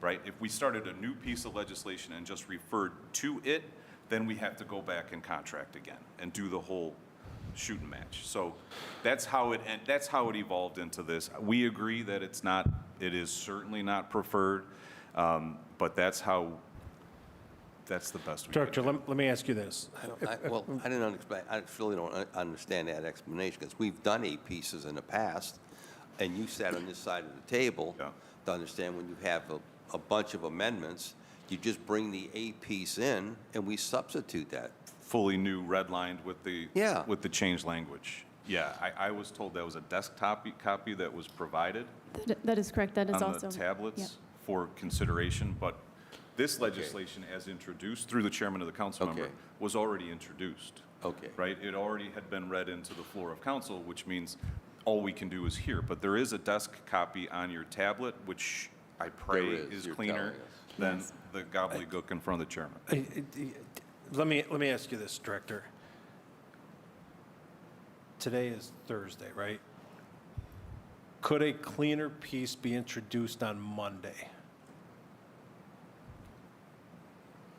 right? If we started a new piece of legislation and just referred to it, then we have to go back and contract again and do the whole shoot and match. So that's how it evolved into this. We agree that it is certainly not preferred, but that's the best we can Director, do. let me ask you this. I really don't understand that explanation, because we've done A pieces in the past, and you sat on this side of the table Yeah. to understand when you have a bunch of amendments, you just bring the A piece in, and we substitute that. Fully new redlined with Yeah. the changed language. Yeah, I was told that was a desktop copy that was provided That is correct. That is on also. the tablets for consideration, but this legislation, as introduced through the chairman of the council member, Okay. was already introduced. Okay. Right? It already had been read into the floor of council, which means all we can do is hear. But there is a desk copy on your tablet, which I pray There is, is you're cleaner telling us. than Yes. the gobbledygook in front of the chairman. Let me ask you this, Director. Today is Thursday, right? Could a cleaner piece be introduced on Monday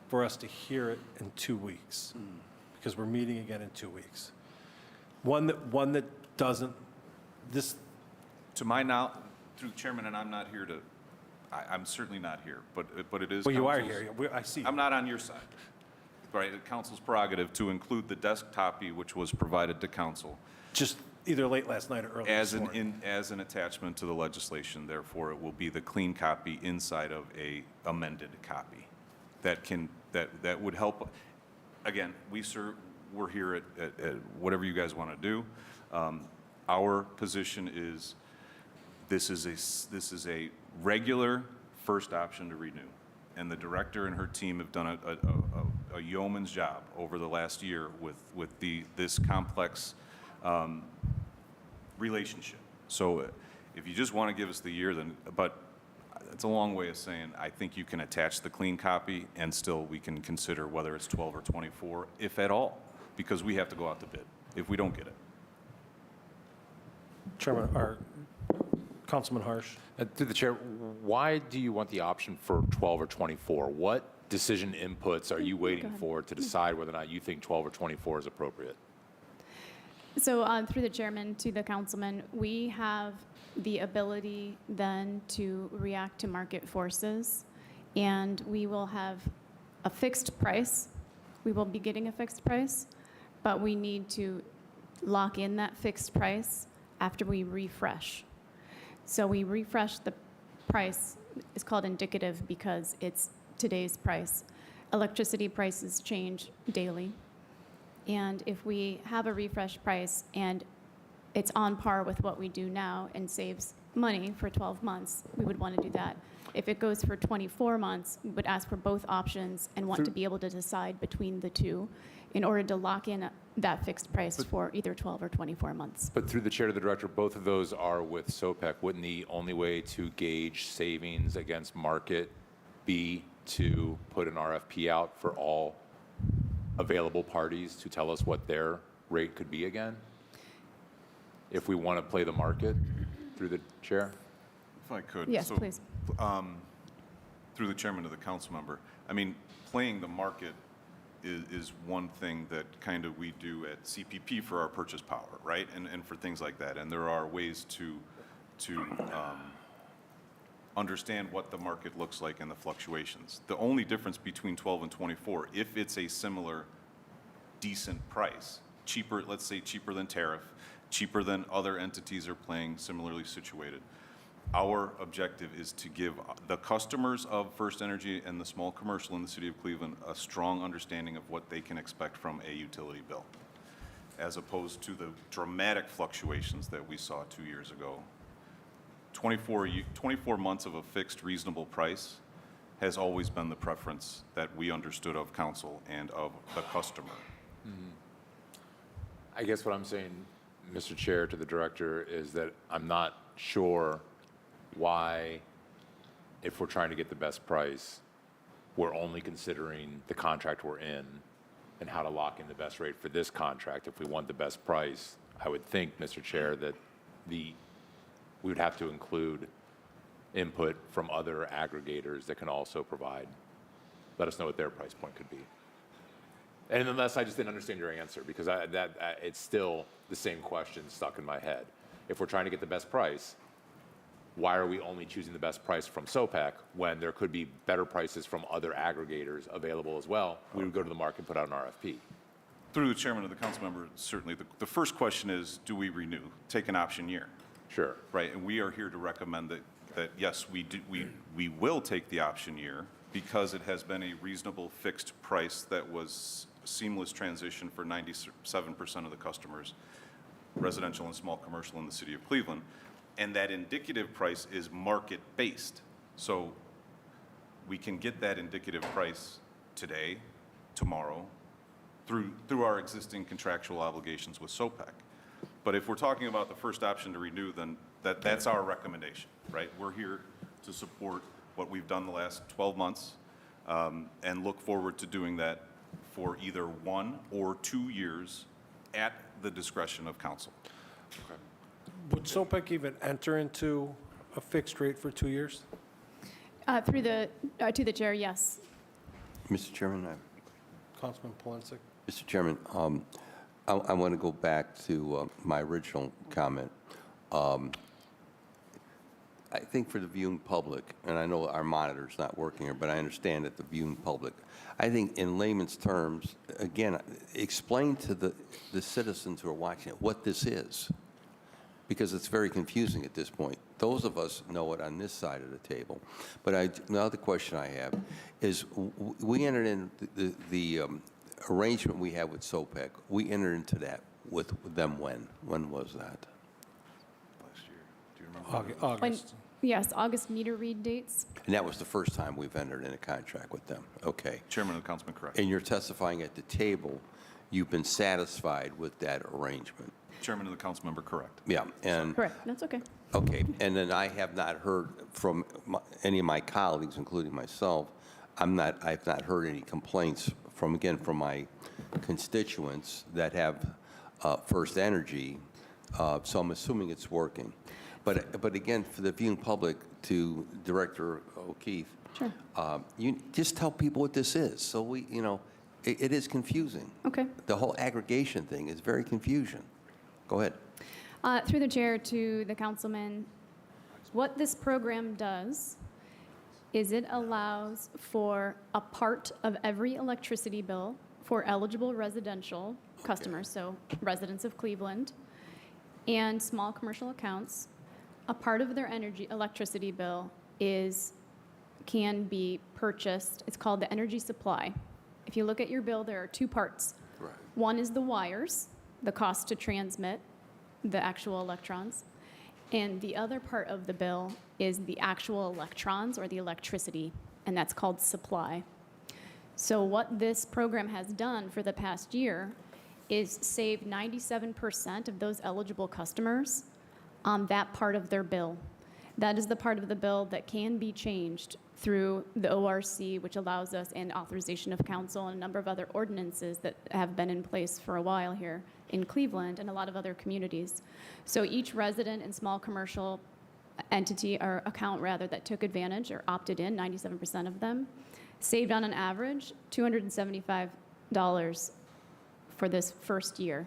for us to hear it in 2 weeks? Because we're meeting again in 2 weeks. One that doesn't, this, To my knowledge, through the chairman, and I'm not here to, I'm certainly not here, but it is. well, you are council's- here. I see. I'm not on your side. Right, the council's prerogative to include the desk copy which was provided to council Just either late last night or early as this morning. as an attachment to the legislation. Therefore, it will be the clean copy inside of a amended copy. That would help. Again, we're here at whatever you guys want to do. Our position is this is a regular first option to renew. And the director and her team have done a yeoman's job over the last year with this complex relationship. So if you just want to give us the year, then, but it's a long way of saying, I think you can attach the clean copy and still we can consider whether it's 12 or 24, if at all, because we have to go out to bid if we don't get it. Chairman, or Councilman Harsh. Through the chair, why do you want the option for 12 or 24? What decision inputs are you waiting for to decide whether or not you think 12 or 24 is appropriate? So through the chairman to the councilman, we have the ability then to react to market forces, and we will have a fixed price. We will be getting a fixed price, but we need to lock in that fixed price after we refresh. So we refresh the price. It's called indicative because it's today's price. Electricity prices change daily. And if we have a refresh price and it's on par with what we do now and saves money for 12 months, we would want to do that. If it goes for 24 months, we would ask for both options and want to be able to decide between the two in order to lock in that fixed price for either 12 or 24 months. But through the chair to the director, both of those are with SOPEC. Wouldn't the only way to gauge savings against market be to put an RFP out for all available parties to tell us what their rate could be again? If we want to play the market, through the chair? If I could. Yes, So, please. through the chairman to the council member, I mean, playing the market is one thing that kind of we do at CPP for our purchase power, right? And for things like that. And there are ways to understand what the market looks like and the fluctuations. The only difference between 12 and 24, if it's a similar decent price, cheaper, let's say cheaper than tariff, cheaper than other entities are playing similarly situated, our objective is to give the customers of First Energy and the small commercial in the city of Cleveland a strong understanding of what they can expect from a utility bill, as opposed to the dramatic fluctuations that we saw 2 years ago. 24 months of a fixed reasonable price has always been the preference that we understood of council and of the customer. I guess what I'm saying, Mr. Chair, to the director, is that I'm not sure why, if we're trying to get the best price, we're only considering the contract we're in and how to lock in the best rate for this contract. If we want the best price, I would think, Mr. Chair, that we would have to include input from other aggregators that can also provide, let us know what their price point could be. And unless I just didn't understand your answer, because it's still the same question stuck in my head. If we're trying to get the best price, why are we only choosing the best price from SOPEC when there could be better prices from other aggregators available as well? We would go to the market and put out an RFP. Through the chairman of the council member, certainly the first question is, do we renew? Take an option year. Sure. Right, and we are here to recommend that yes, we will take the option year because it has been a reasonable fixed price that was seamless transition for 97% of the customers, residential and small commercial in the city of Cleveland. And that indicative price is market-based. So we can get that indicative price today, tomorrow, through our existing contractual obligations with SOPEC. But if we're talking about the first option to renew, then that's our recommendation, right? We're here to support what we've done the last 12 months and look forward to doing that for either 1 or 2 years at the discretion of council. Okay. Would SOPEC even enter into a fixed rate for 2 years? To the chair, yes. Mr. Chairman, Councilman Polensek? Mr. Chairman, I want to go back to my original comment. I think for the viewing public, and I know our monitor's not working here, but I understand that the viewing public, I think in layman's terms, again, explain to the citizens who are watching it what this is, because it's very confusing at this point. Those of us know it on this side of the table. But the other question I have is, we entered in the arrangement we have with SOPEC, we entered into that with them when? When was that? Last year, do you remember? August. Yes, August meter read dates. And that was the first time we've entered in a contract with them. Okay. Chairman and Councilman, correct. And you're testifying at the table, you've been satisfied with that arrangement. Chairman and the council member, correct. Yeah, and, Correct, that's okay. okay, and then I have not heard from any of my colleagues, including myself, I've not heard any complaints from my constituents that have First Energy, so I'm assuming it's working. But again, for the viewing public, to Director O'Keefe, Sure. you just tell people what this is. So we, it is confusing. Okay. The whole aggregation thing is very confusing. Go ahead. Through the chair to the councilman, what this program does is it allows for a part of every electricity bill for eligible residential customers, so residents of Cleveland, and small commercial accounts. A part of their electricity bill can be purchased. It's called the energy supply. If you look at your bill, there are two parts. Right. One is the wires, the cost to transmit the actual electrons. And the other part of the bill is the actual electrons or the electricity, and that's called supply. So what this program has done for the past year is save 97% of those eligible customers on that part of their bill. That is the part of the bill that can be changed through the ORC, which allows us, and authorization of council, and a number of other ordinances that have been in place for a while here in Cleveland and a lot of other communities. So each resident and small commercial entity, or account rather, that took advantage or opted in, 97% of them, saved on an average $275 for this first year.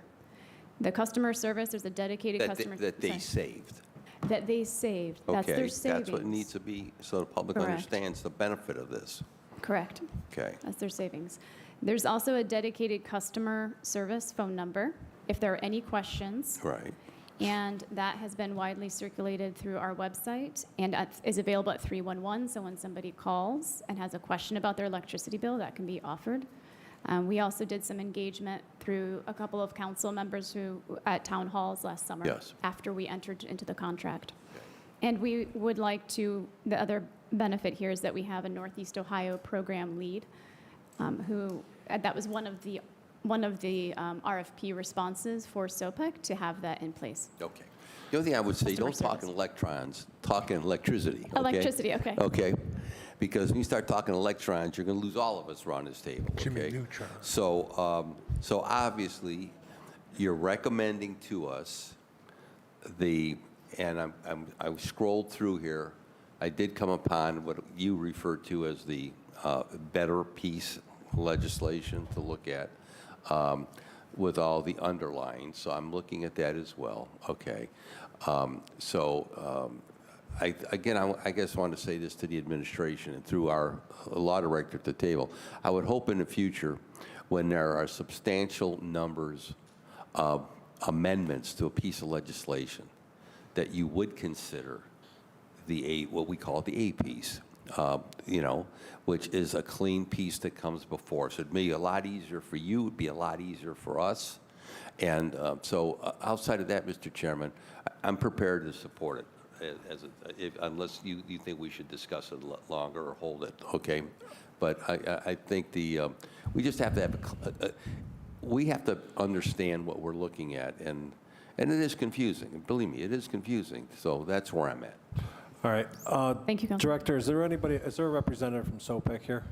The customer service, there's a dedicated customer. That they sorry. saved. That they saved. That's their Okay, savings. that's what needs to be, so the public Correct. understands the benefit of this. Correct. Okay. That's their savings. There's also a dedicated customer service phone number if there are any questions. Right. And that has been widely circulated through our website and is available at 311. So when somebody calls and has a question about their electricity bill, that can be offered. We also did some engagement through a couple of council members at town halls last summer. Yes. After we entered into the contract. And we would like to, the other benefit here is that we have a Northeast Ohio program lead that was one of the RFP responses for SOPEC to have that in place. Okay. The only thing I would say, Customer don't talk in service. electrons, talk in electricity. Okay? Electricity, okay. Okay? Because when you start talking electrons, you're going to lose all of us around this table. Okay? neutrons. So, so obviously, you're recommending to us and I scrolled through here. I did come upon what you referred to as the better piece legislation to look at with all the underlying. So I'm looking at that as well. Okay. I guess I want to say this to the administration and through our law director at the table. I would hope in the future, when there are substantial numbers of amendments to a piece of legislation, that you would consider what we call the A piece, which is a clean piece that comes before. So it'd be a lot easier for you, it'd be a lot easier for us. And so outside of that, Mr. Chairman, I'm prepared to support it. Unless you think we should discuss it longer or hold it, okay? But I think we just have to have we have to understand what we're looking at, and it is confusing. Believe me, it is confusing. So that's where I'm at. All right. Thank you, Councilman. Director, is there a representative from SOPEC here?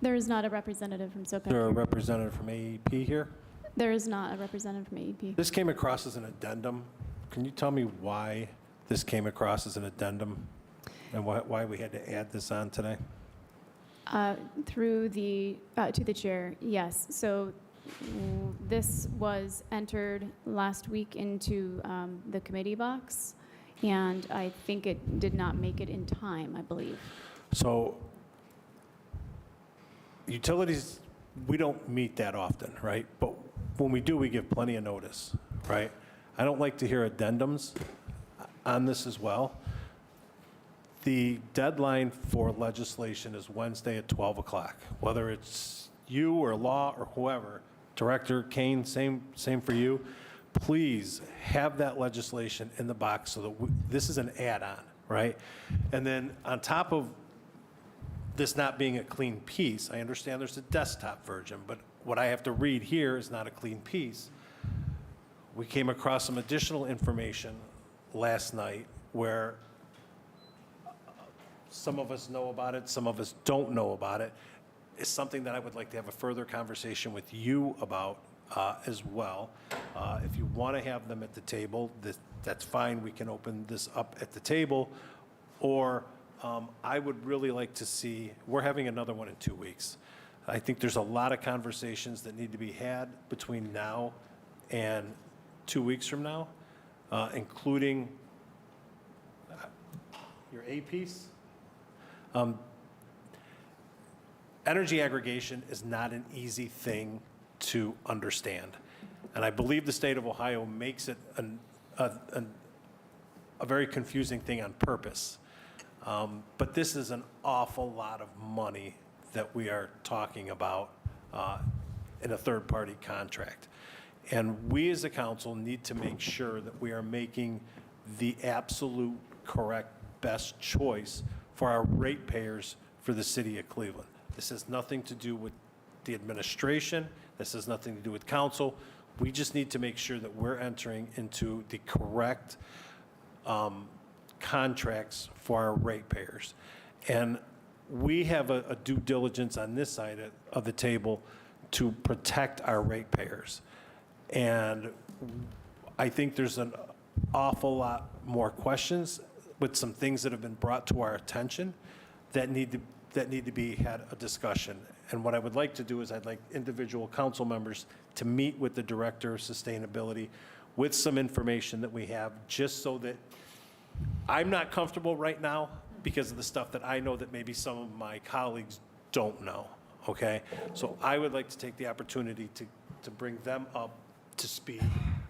There is not a representative from Is there a SOPEC. representative from AEP here? There is not a representative from AEP. This came across as an addendum. Can you tell me why this came across as an addendum and why we had to add this on today? To the chair, yes. So this was entered last week into the committee box, and I think it did not make it in time, I believe. So utilities, we don't meet that often, right? But when we do, we give plenty of notice, right? I don't like to hear addendums on this as well. The deadline for legislation is Wednesday at 12 o'clock. Whether it's you or Law or whoever, Director Kane, same for you, please have that legislation in the box so that this is an add-on, right? And then on top of this not being a clean piece, I understand there's a desktop version, but what I have to read here is not a clean piece. We came across some additional information last night where some of us know about it, some of us don't know about it. It's something that I would like to have a further conversation with you about as well. If you want to have them at the table, that's fine. We can open this up at the table. Or I would really like to see, we're having another one in 2 weeks. I think there's a lot of conversations that need to be had between now and 2 weeks from now, including your A piece. Energy aggregation is not an easy thing to understand. And I believe the state of Ohio makes it a very confusing thing on purpose. But this is an awful lot of money that we are talking about in a third-party contract. And we as a council need to make sure that we are making the absolute correct best choice for our ratepayers for the city of Cleveland. This has nothing to do with the administration. This has nothing to do with council. We just need to make sure that we're entering into the correct contracts for our ratepayers. And we have a due diligence on this side of the table to protect our ratepayers. And I think there's an awful lot more questions with some things that have been brought to our attention that need to be had a discussion. And what I would like to do is I'd like individual council members to meet with the Director of Sustainability with some information that we have, just so that I'm not comfortable right now because of the stuff that I know that maybe some of my colleagues don't know, okay? So I would like to take the opportunity to bring them up to speed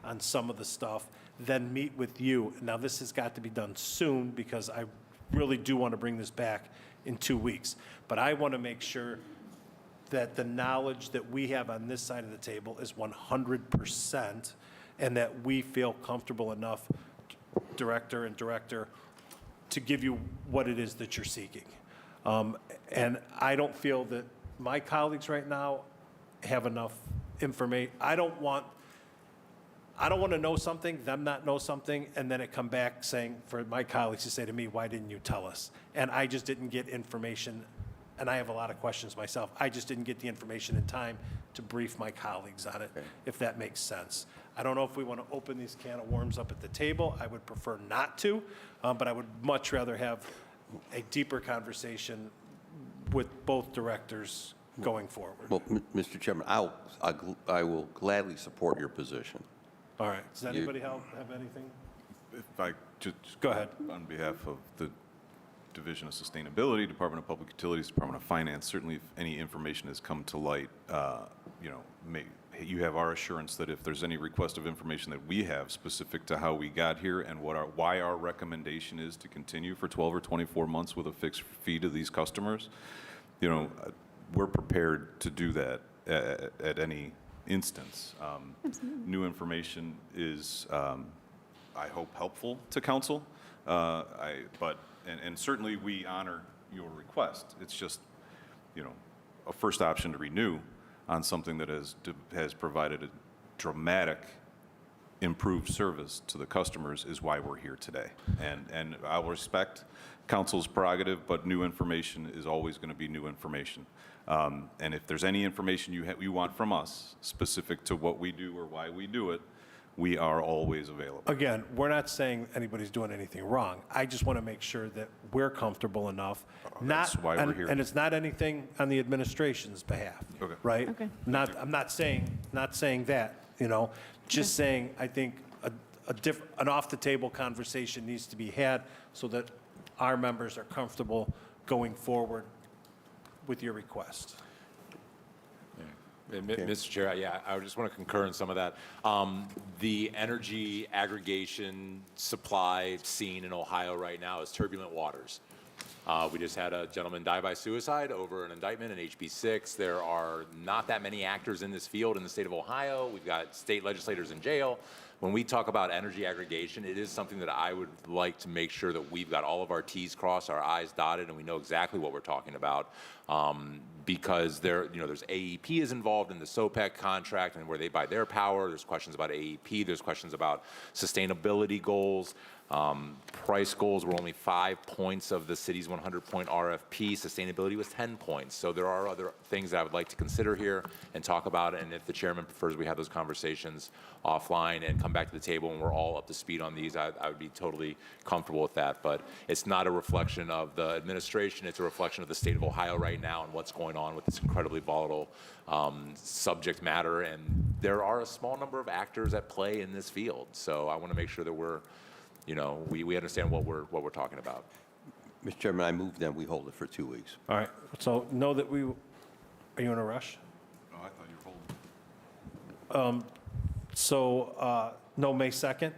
on some of the stuff, then meet with you. Now, this has got to be done soon because I really do want to bring this back in 2 weeks. But I want to make sure that the knowledge that we have on this side of the table is 100%, and that we feel comfortable enough, Director and Director, to give you what it is that you're seeking. And I don't feel that my colleagues right now have enough information. I don't want to know something, them not know something, and then it come back saying, for my colleagues to say to me, why didn't you tell us? And I just didn't get information, and I have a lot of questions myself. I just didn't get the information in time to brief my colleagues on it, if that makes sense. I don't know if we want to open these can of worms up at the table. I would prefer not to, but I would much rather have a deeper conversation with both directors going forward. Well, Mr. Chairman, I will gladly support your position. All right, does anybody have anything? If I just Go ahead. On behalf of the Division of Sustainability, Department of Public Utilities, Department of Finance, certainly if any information has come to light, you have our assurance that if there's any request of information that we have specific to how we got here and why our recommendation is to continue for 12 or 24 months with a fixed fee to these customers, we're prepared to do that at any instance. New information is, I hope, helpful to council, and certainly we honor your request. It's just, a first option to renew on something that has provided a dramatic improved service to the customers is why we're here today. And I'll respect council's prerogative, but new information is always going to be new information. And if there's any information you want from us specific to what we do or why we do it, we are always available. Again, we're not saying anybody's doing anything wrong. I just want to make sure that we're comfortable enough. That's why we're here. And it's not anything on the administration's behalf, Okay. right? Okay. I'm not saying that, just saying I think an off-the-table conversation needs to be had so that our members are comfortable going forward with your request. Mr. Chair, yeah, I just want to concur in some of that. The energy aggregation supply scene in Ohio right now is turbulent waters. We just had a gentleman die by suicide over an indictment in HB 6. There are not that many actors in this field in the state of Ohio. We've got state legislators in jail. When we talk about energy aggregation, it is something that I would like to make sure that we've got all of our T's crossed, our I's dotted, and we know exactly what we're talking about. Because there's AEP is involved in the SOPEC contract and where they buy their power. There's questions about AEP. There's questions about sustainability goals. Price goals were only 5 points of the city's 100-point RFP. Sustainability was 10 points. So there are other things that I would like to consider here and talk about. And if the chairman prefers, we have those conversations offline and come back to the table and we're all up to speed on these. I would be totally comfortable with that. But it's not a reflection of the administration. It's a reflection of the state of Ohio right now and what's going on with this incredibly volatile subject matter. And there are a small number of actors at play in this field. So I want to make sure that we understand what we're talking about. Mr. Chairman, I move that we hold it for 2 weeks. All right, so know that are you in a rush? Oh, I thought you were holding. No, May 2nd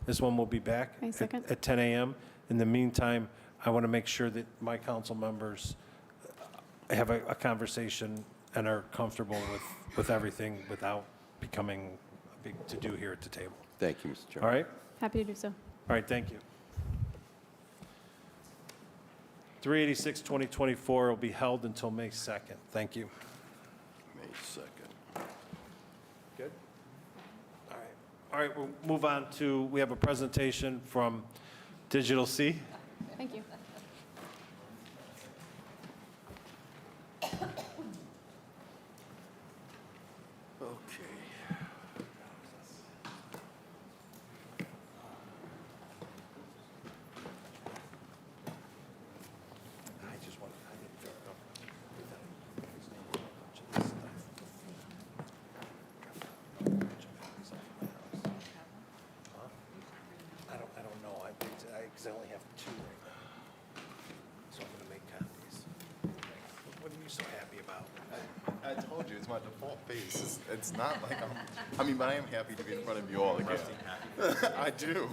is when we'll be back. May 2nd. At 10 a.m. In the meantime, I want to make sure that my council members have a conversation and are comfortable with everything without becoming a big to-do here at the table. Thank you, Mr. All Chairman. right? Happy to do so. All right, thank you. 386, 2024 will be held until May 2nd. Thank you. May 2nd. Good? All right. All right, we'll move on to, we have a presentation from Digital C. Thank you. I don't know, because I only have 2 right now. So I'm going to make copies. What are you so happy about? I told you, it's my default face. It's not like but I am happy to be in front of you all again. I do.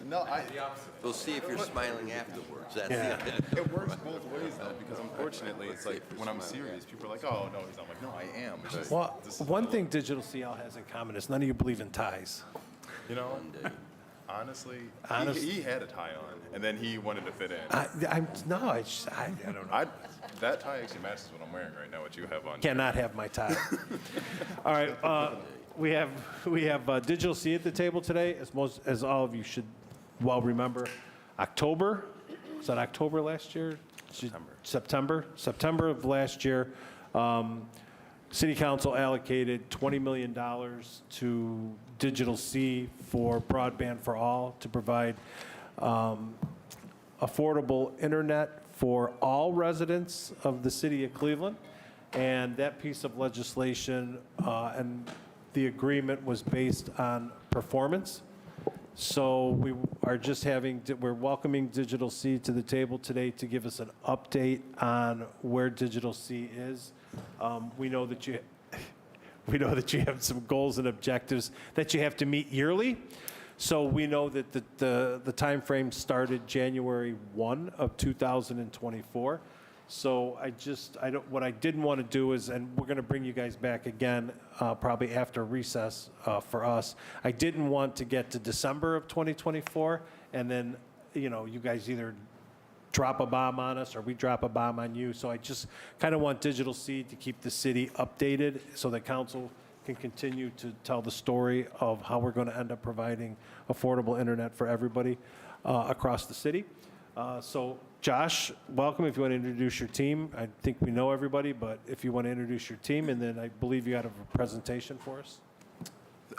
No, We'll see if you're smiling afterwards. That's Yeah. it works both ways though, because unfortunately, it's like when I'm serious, people are like, "Oh no, he's not." I'm like, "No, I am." It's just, Well, this is one thing Digital CL has in common is none of you believe in ties. you know, honestly, Honest- he had a tie on, and then he wanted to fit in. I don't know. That tie actually matches what I'm wearing right now. What you have on? Cannot have my tie. All right, we have Digital C at the table today, as all of you should well remember. October, was that October last year? September of last year. City Council allocated $20 million to Digital C for broadband for all to provide affordable internet for all residents of the city of Cleveland. And that piece of legislation and the agreement was based on performance. So we are just we're welcoming Digital C to the table today to give us an update on where Digital C is. We know that you have some goals and objectives that you have to meet yearly. So we know that the time frame started January 1 of 2024. So what I didn't want to do is, and we're going to bring you guys back again, probably after recess for us. I didn't want to get to December of 2024, and then, you guys either drop a bomb on us or we drop a bomb on you. So I just kind of want Digital C to keep the city updated so that council can continue to tell the story of how we're going to end up providing affordable internet for everybody across the city. So Josh, welcome. If you want to introduce your team, I think we know everybody, but if you want to introduce your team, and then I believe you have a presentation for us.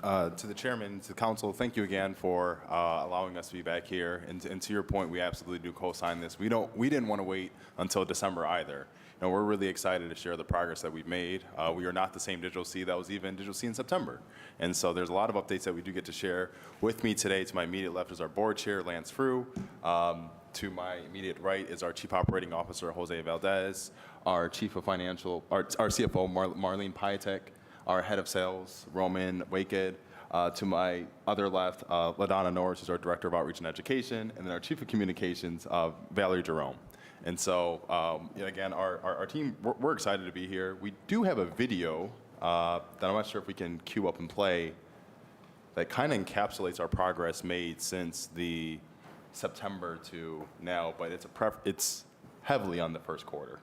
To the chairman, to the council, thank you again for allowing us to be back here. And to your point, we absolutely do co-sign this. We didn't want to wait until December either. We're really excited to share the progress that we've made. We are not the same Digital C that was even Digital C in September. And so there's a lot of updates that we do get to share. With me today, to my immediate left is our board chair, Lance Frew. To my immediate right is our Chief Operating Officer, Jose Valdez, our CFO, Marlene Piatek, our Head of Sales, Roman Waked, To my other left, LaDonna Norris, who's our Director of Outreach and Education, and then our Chief of Communications, Valerie Jerome. And so, again, our team, we're excited to be here. We do have a video that I'm not sure if we can queue up and play that kind of encapsulates our progress made since the September to now, but it's heavily on the first quarter.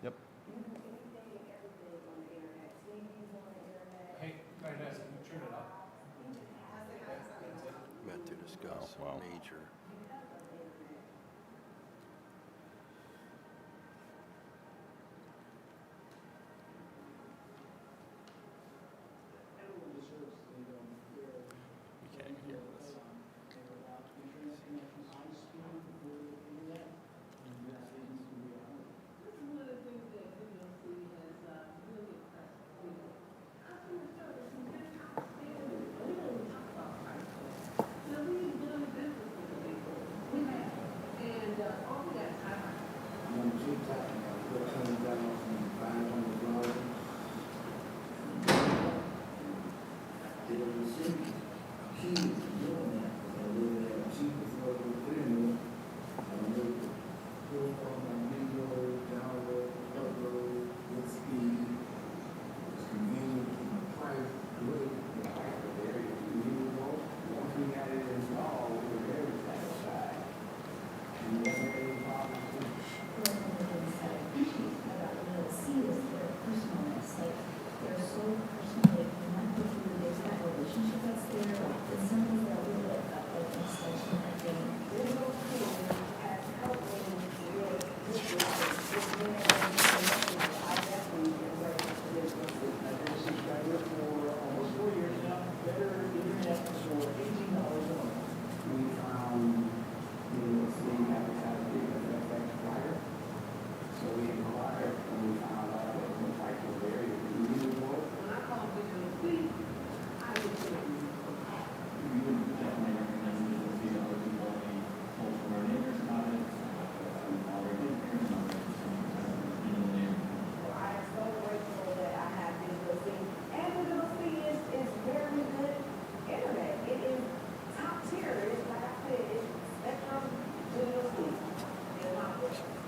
Yep. Hey, turn it up. Meant to discuss Oh, wow. major. We can't hear this.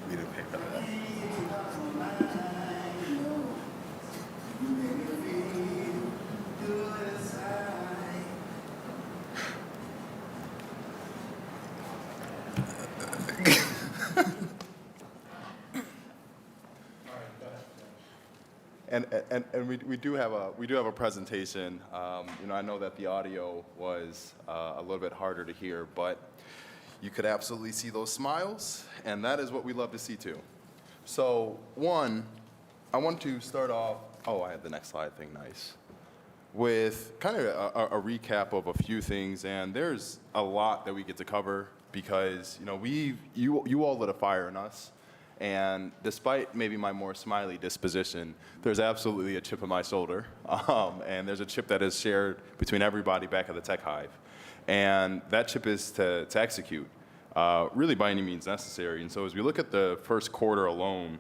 We didn't pay for that. And we do have a presentation. I know that the audio was a little bit harder to hear, but you could absolutely see those smiles, and that is what we love to see too. So one, I want to start off. Oh, I have the next slide thing. Nice. With kind of a recap of a few things, and there's a lot that we get to cover because you all lit a fire in us. And despite maybe my more smiley disposition, there's absolutely a chip on my shoulder. And there's a chip that is shared between everybody back at the Tech Hive. And that chip is to execute, really by any means necessary. And so as we look at the first quarter alone,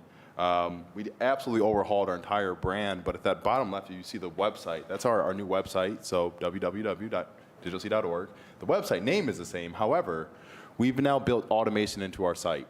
we absolutely overhauled our entire brand. But at that bottom left, you see the website. That's our new website, so www.digitalc.org. The website name is the same. However, we've now built automation into our site,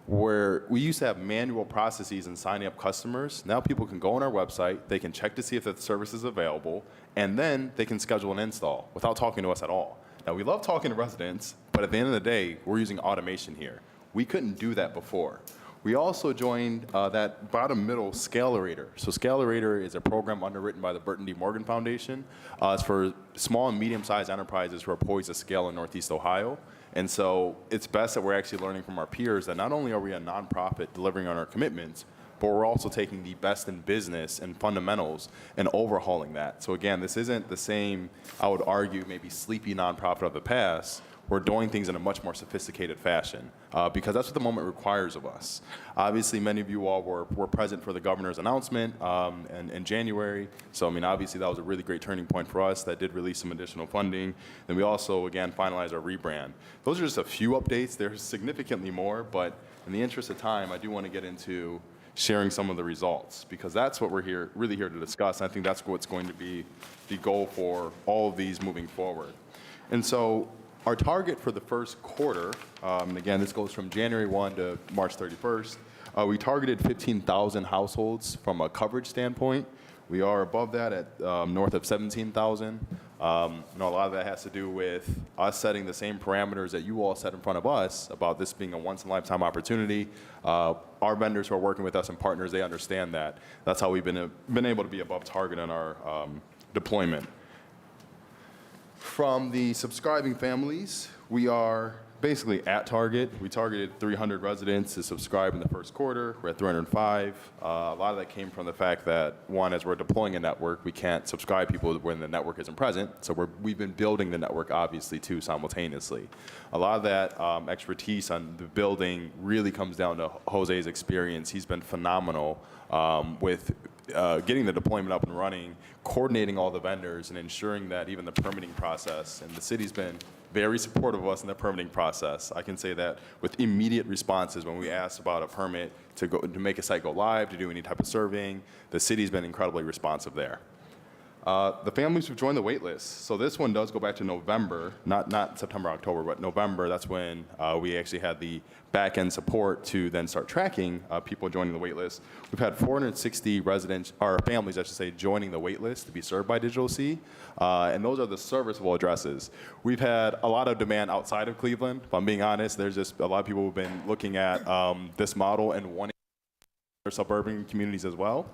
where we used to have manual processes in signing up customers. Now people can go on our website, they can check to see if that service is available, and then they can schedule an install without talking to us at all. Now, we love talking to residents, but at the end of the day, we're using automation here. We couldn't do that before. We also joined that bottom middle Scalerator. So Scalerator is a program underwritten by the Burton D. Morgan Foundation. It's for small and medium-sized enterprises who are poised to scale in Northeast Ohio. And so it's best that we're actually learning from our peers that not only are we a nonprofit delivering on our commitments, but we're also taking the best in business and fundamentals and overhauling that. So again, this isn't the same, I would argue, maybe sleepy nonprofit of the past. We're doing things in a much more sophisticated fashion because that's what the moment requires of us. Obviously, many of you all were present for the governor's announcement in January. So, I mean, obviously, that was a really great turning point for us. That did release some additional funding. And we also, again, finalized our rebrand. Those are just a few updates. There's significantly more, but in the interest of time, I do want to get into sharing some of the results, because that's what we're really here to discuss. And I think that's what's going to be the goal for all of these moving forward. And so our target for the first quarter, and again, this goes from January 1 to March 31st, we targeted 15,000 households from a coverage standpoint. We are above that at north of 17,000. A lot of that has to do with us setting the same parameters that you all set in front of us about this being a once-in-a-lifetime opportunity. Our vendors who are working with us and partners, they understand that. That's how we've been able to be above target on our deployment. From the subscribing families, we are basically at target. We targeted 300 residents to subscribe in the first quarter. We're at 305. A lot of that came from the fact that, one, as we're deploying a network, we can't subscribe people when the network isn't present. So we've been building the network, obviously, too, simultaneously. A lot of that expertise on the building really comes down to Jose's experience. He's been phenomenal with getting the deployment up and running, coordinating all the vendors, and ensuring that even the permitting process, and the city's been very supportive of us in the permitting process. I can say that with immediate responses when we asked about a permit to make a site go live, to do any type of surveying, the city's been incredibly responsive there. The families who've joined the wait list. So this one does go back to November, not September, October, but November. That's when we actually had the back-end support to then start tracking people joining the wait list. We've had 460 residents, or families, I should say, joining the wait list to be served by Digital C. And those are the serviceable addresses. We've had a lot of demand outside of Cleveland. If I'm being honest, there's just a lot of people who've been looking at this model and wanting other suburban communities as well.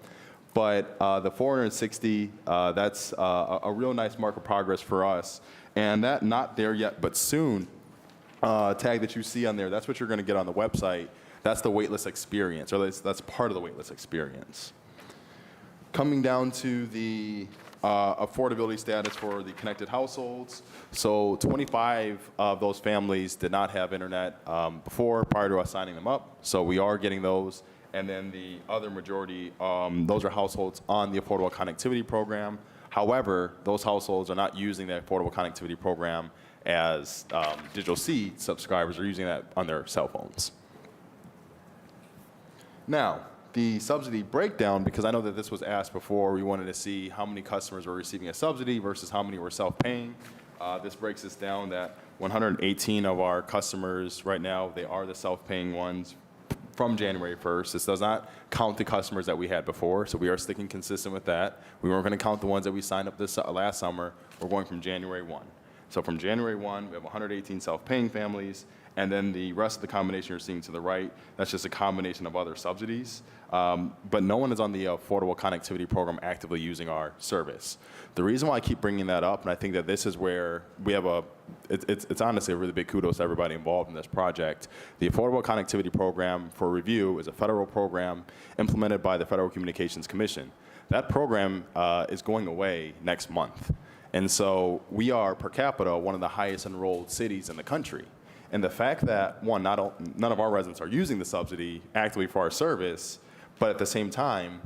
But the 460, that's a real nice mark of progress for us. And that not there yet, but soon tag that you see on there, that's what you're going to get on the website. That's the waitlist experience, or that's part of the waitlist experience. Coming down to the affordability status for the connected households. So 25 of those families did not have internet before, prior to us signing them up. So we are getting those. And then the other majority, those are households on the Affordable Connectivity Program. However, those households are not using the Affordable Connectivity Program as Digital C subscribers are using that on their cell phones. Now, the subsidy breakdown, because I know that this was asked before, we wanted to see how many customers were receiving a subsidy versus how many were self-paying. This breaks us down that 118 of our customers right now, they are the self-paying ones from January 1st. This does not count the customers that we had before, so we are sticking consistent with that. We weren't going to count the ones that we signed up this last summer. We're going from January 1. So from January 1, we have 118 self-paying families, and then the rest of the combination you're seeing to the right, that's just a combination of other subsidies. But no one is on the Affordable Connectivity Program actively using our service. The reason why I keep bringing that up, and I think that this is where we have it's honestly a really big kudos to everybody involved in this project. The Affordable Connectivity Program, for review, is a federal program implemented by the Federal Communications Commission. That program is going away next month. And so we are, per capita, one of the highest enrolled cities in the country. And the fact that, one, none of our residents are using the subsidy actively for our service, but at the same time,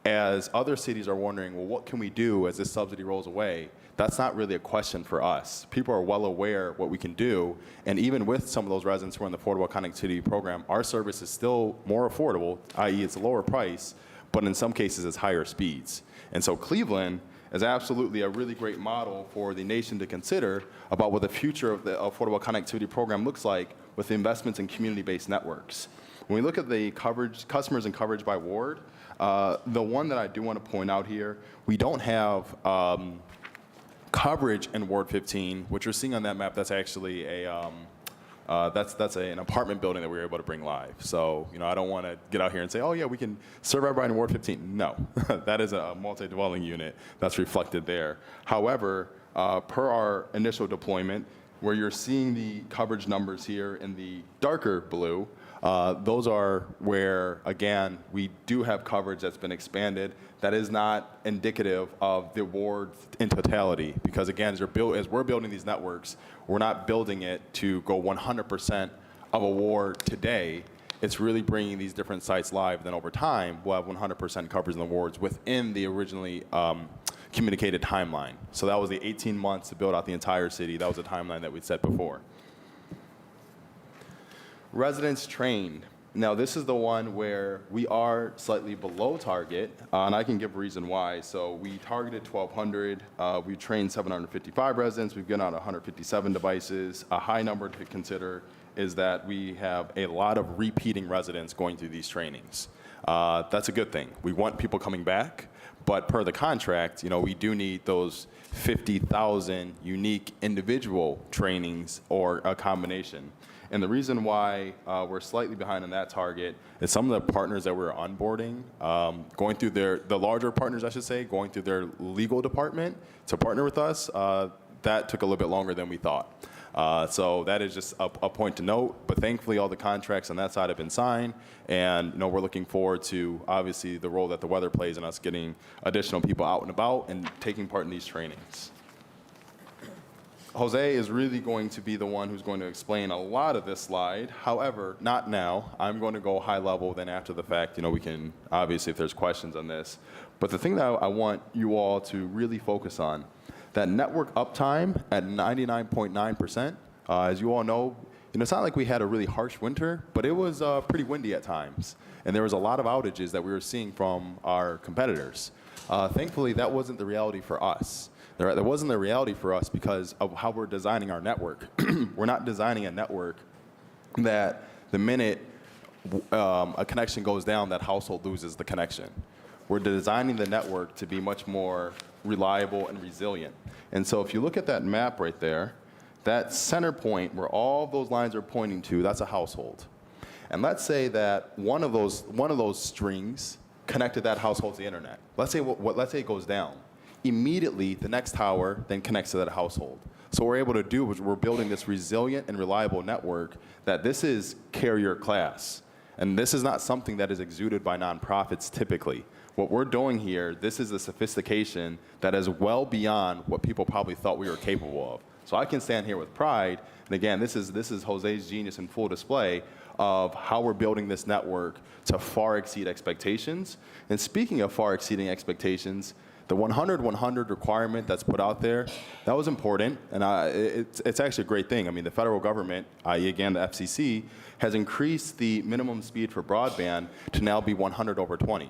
as other cities are wondering, well, what can we do as this subsidy rolls away? That's not really a question for us. People are well aware what we can do, and even with some of those residents who are in the Affordable Connectivity Program, our service is still more affordable, i.e. it's a lower price, but in some cases it's higher speeds. And so Cleveland is absolutely a really great model for the nation to consider about what the future of the Affordable Connectivity Program looks like with investments in community-based networks. When we look at the coverage, customers and coverage by ward, the one that I do want to point out here, we don't have coverage in Ward 15, which you're seeing on that map. That's actually that's an apartment building that we were able to bring live. So, I don't want to get out here and say, oh yeah, we can serve everybody in Ward 15. No, that is a multi-dwelling unit that's reflected there. However, per our initial deployment, where you're seeing the coverage numbers here in the darker blue, those are where, again, we do have coverage that's been expanded. That is not indicative of the ward in totality, because again, as we're building these networks, we're not building it to go 100% of a ward today. It's really bringing these different sites live. Then over time, we'll have 100% coverage in the wards within the originally communicated timeline. So that was the 18 months to build out the entire city. That was the timeline that we'd set before. Residents trained. Now, this is the one where we are slightly below target, and I can give a reason why. So we targeted 1,200. We've trained 755 residents. We've given out 157 devices. A high number to consider is that we have a lot of repeating residents going through these trainings. That's a good thing. We want people coming back, but per the contract, we do need those 50,000 unique individual trainings or a combination. And the reason why we're slightly behind on that target is some of the partners that we're onboarding, going through the larger partners, I should say, going through their legal department to partner with us, that took a little bit longer than we thought. So that is just a point to note. But thankfully, all the contracts on that side have been signed. And we're looking forward to, obviously, the role that the weather plays in us getting additional people out and about and taking part in these trainings. Jose is really going to be the one who's going to explain a lot of this slide. However, not now. I'm going to go high level, then after the fact, we can, obviously, if there's questions on this. But the thing that I want you all to really focus on, that network uptime at 99.9%, as you all know, it's not like we had a really harsh winter, but it was pretty windy at times. And there was a lot of outages that we were seeing from our competitors. Thankfully, that wasn't the reality for us. That wasn't the reality for us because of how we're designing our network. We're not designing a network that the minute a connection goes down, that household loses the connection. We're designing the network to be much more reliable and resilient. And so if you look at that map right there, that center point where all those lines are pointing to, that's a household. And let's say that one of those strings connected that household to the internet. Let's say it goes down. Immediately, the next tower then connects to that household. So what we're able to do is we're building this resilient and reliable network that this is carrier class. And this is not something that is exuded by nonprofits typically. What we're doing here, this is a sophistication that is well beyond what people probably thought we were capable of. So I can stand here with pride, and again, this is Jose's genius in full display of how we're building this network to far exceed expectations. And speaking of far exceeding expectations, the 100-100 requirement that's put out there, that was important, and it's actually a great thing. I mean, the federal government, i.e. again the FCC, has increased the minimum speed for broadband to now be 100 over 20.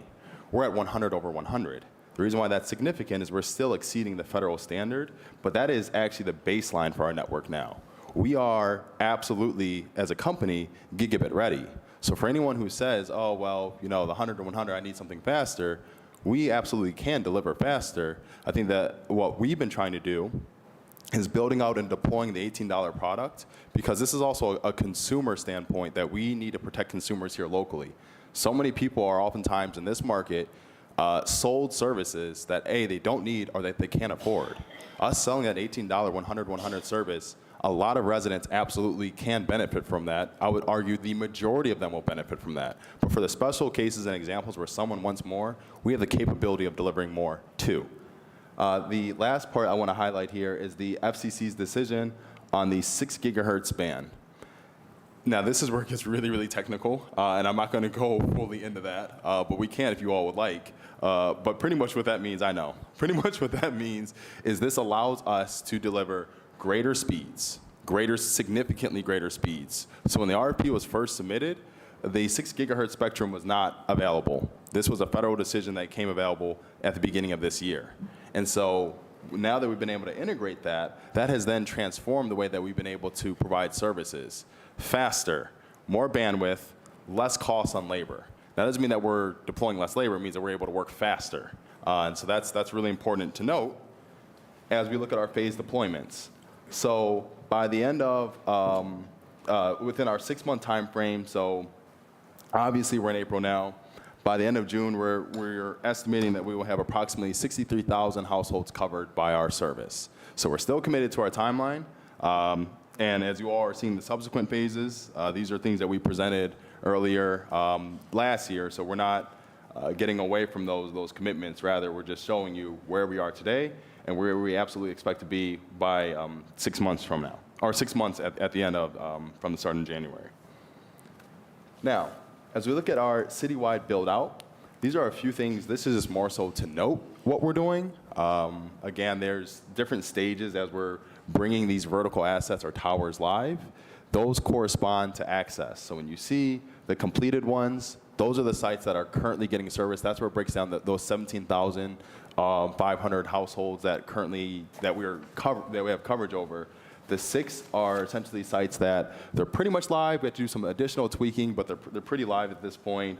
We're at 100 over 100. The reason why that's significant is we're still exceeding the federal standard, but that is actually the baseline for our network now. We are absolutely, as a company, gigabit ready. So for anyone who says, oh, well, the 100 to 100, I need something faster, we absolutely can deliver faster. I think that what we've been trying to do is building out and deploying the $18 product, because this is also a consumer standpoint that we need to protect consumers here locally. So many people are oftentimes in this market sold services that A, they don't need or that they can't afford. Us selling that $18 100-100 service, a lot of residents absolutely can benefit from that. I would argue the majority of them will benefit from that. But for the special cases and examples where someone wants more, we have the capability of delivering more too. The last part I want to highlight here is the FCC's decision on the 6 gigahertz band. Now, this is where it gets really, really technical, and I'm not going to go fully into that, but we can if you all would like. But pretty much what that means, I know. Pretty much what that means is this allows us to deliver greater speeds, significantly greater speeds. So when the RFP was first submitted, the 6 gigahertz spectrum was not available. This was a federal decision that came available at the beginning of this year. And so now that we've been able to integrate that, that has then transformed the way that we've been able to provide services. Faster, more bandwidth, less costs on labor. That doesn't mean that we're deploying less labor. It means that we're able to work faster. And so that's really important to note as we look at our phased deployments. So by the end of, within our 6-month time frame, so obviously we're in April now, by the end of June, we're estimating that we will have approximately 63,000 households covered by our service. So we're still committed to our timeline. And as you all are seeing the subsequent phases, these are things that we presented earlier last year. So we're not getting away from those commitments. Rather, we're just showing you where we are today and where we absolutely expect to be by 6 months from now, or 6 months at the end of, from the start in January. Now, as we look at our citywide build out, these are a few things. This is just more so to note what we're doing. Again, there's different stages as we're bringing these vertical assets or towers live. those correspond to access. So when you see the completed ones, those are the sites that are currently getting service. That's where it breaks down those 17,500 households that we have coverage over. The 6 are essentially sites that they're pretty much live. We have to do some additional tweaking, but they're pretty live at this point.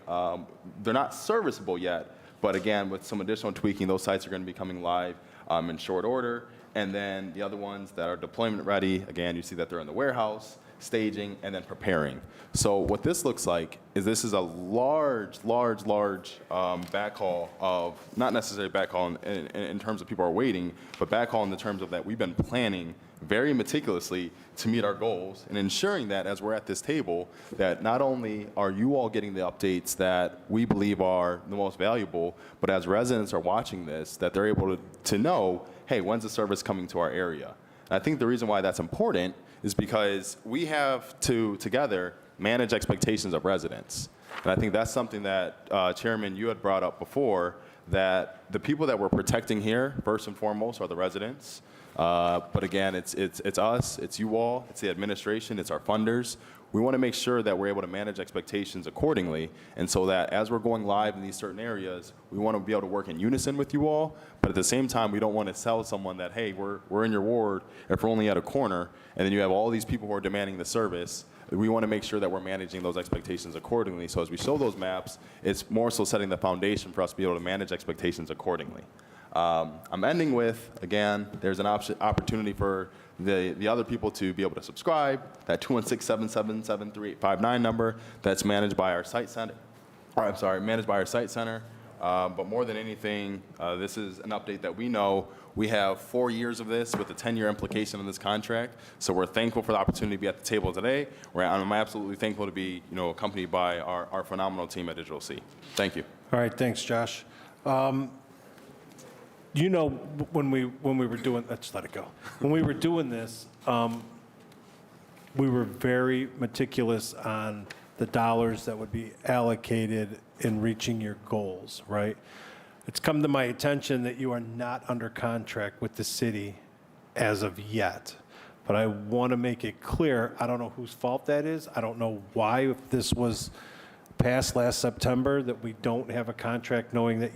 They're not serviceable yet, but again, with some additional tweaking, those sites are going to be coming live in short order. And then the other ones that are deployment ready, again, you see that they're in the warehouse, staging, and then preparing. So what this looks like is this is a large backhaul of, not necessarily backhaul in terms of people are waiting, but backhaul in the terms of that we've been planning very meticulously to meet our goals and ensuring that as we're at this table, that not only are you all getting the updates that we believe are the most valuable, but as residents are watching this, that they're able to know, hey, when's the service coming to our area? And I think the reason why that's important is because we have to, together, manage expectations of residents. And I think that's something that, Chairman, you had brought up before, that the people that we're protecting here, first and foremost, are the residents. But again, it's us, it's you all, it's the administration, it's our funders. We want to make sure that we're able to manage expectations accordingly, and so that as we're going live in these certain areas, we want to be able to work in unison with you all, but at the same time, we don't want to tell someone that, hey, we're in your ward if we're only at a corner, and then you have all these people who are demanding the service. We want to make sure that we're managing those expectations accordingly. So as we show those maps, it's more so setting the foundation for us to be able to manage expectations accordingly. I'm ending with, again, there's an opportunity for the other people to be able to subscribe, that 216-777-3859 number that's managed by our site center, but more than anything, this is an update that we know we have 4 years of this with a 10-year implication on this contract. So we're thankful for the opportunity to be at the table today. I'm absolutely thankful to be, accompanied by our phenomenal team at Digital C. Thank you. All right, thanks, Josh. When we were doing, let's let it go. When we were doing this, we were very meticulous on the dollars that would be allocated in reaching your goals, right? It's come to my attention that you are not under contract with the city as of yet. But I want to make it clear, I don't know whose fault that is. I don't know why, if this was passed last September, that we don't have a contract, knowing that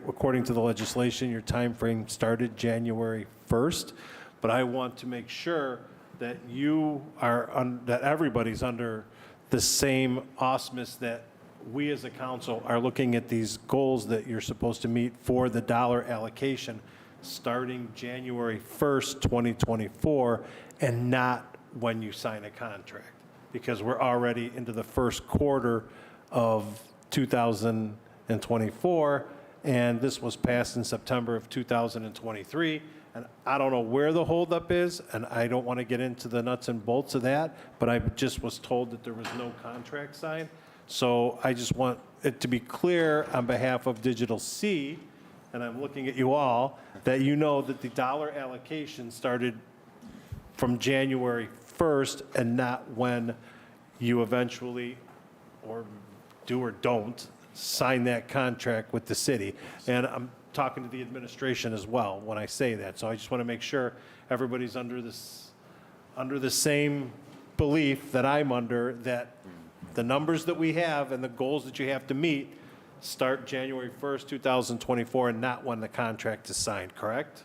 according to the legislation, your time frame started January 1st. But I want to make sure that that everybody's under the same auspice, that we as a council are looking at these goals that you're supposed to meet for the dollar allocation starting January 1st, 2024, and not when you sign a contract, because we're already into the first quarter of 2024, and this was passed in September of 2023. And I don't know where the holdup is, and I don't want to get into the nuts and bolts of that, but I just was told that there was no contract signed. So I just want it to be clear on behalf of Digital C, and I'm looking at you all, that you know that the dollar allocation started from January 1st and not when you eventually, or do or don't, sign that contract with the city. And I'm talking to the administration as well when I say that. So I just want to make sure everybody's under the same belief that I'm under, that the numbers that we have and the goals that you have to meet start January 1st, 2024, and not when the contract is signed, correct?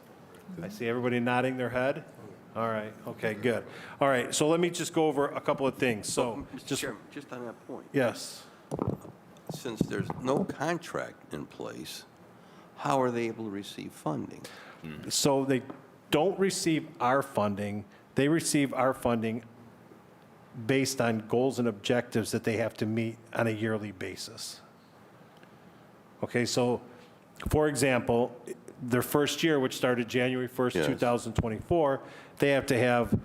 I see everybody nodding their head. All right, okay, good. All right, so let me just go over a couple of things. So, Mr. Chairman, just on that point, yes. since there's no contract in place, how are they able to receive funding? So they don't receive our funding. They receive our funding based on goals and objectives that they have to meet on a yearly basis. Okay, so for example, their first year, which started January 1st, Yes. 2024, they have to have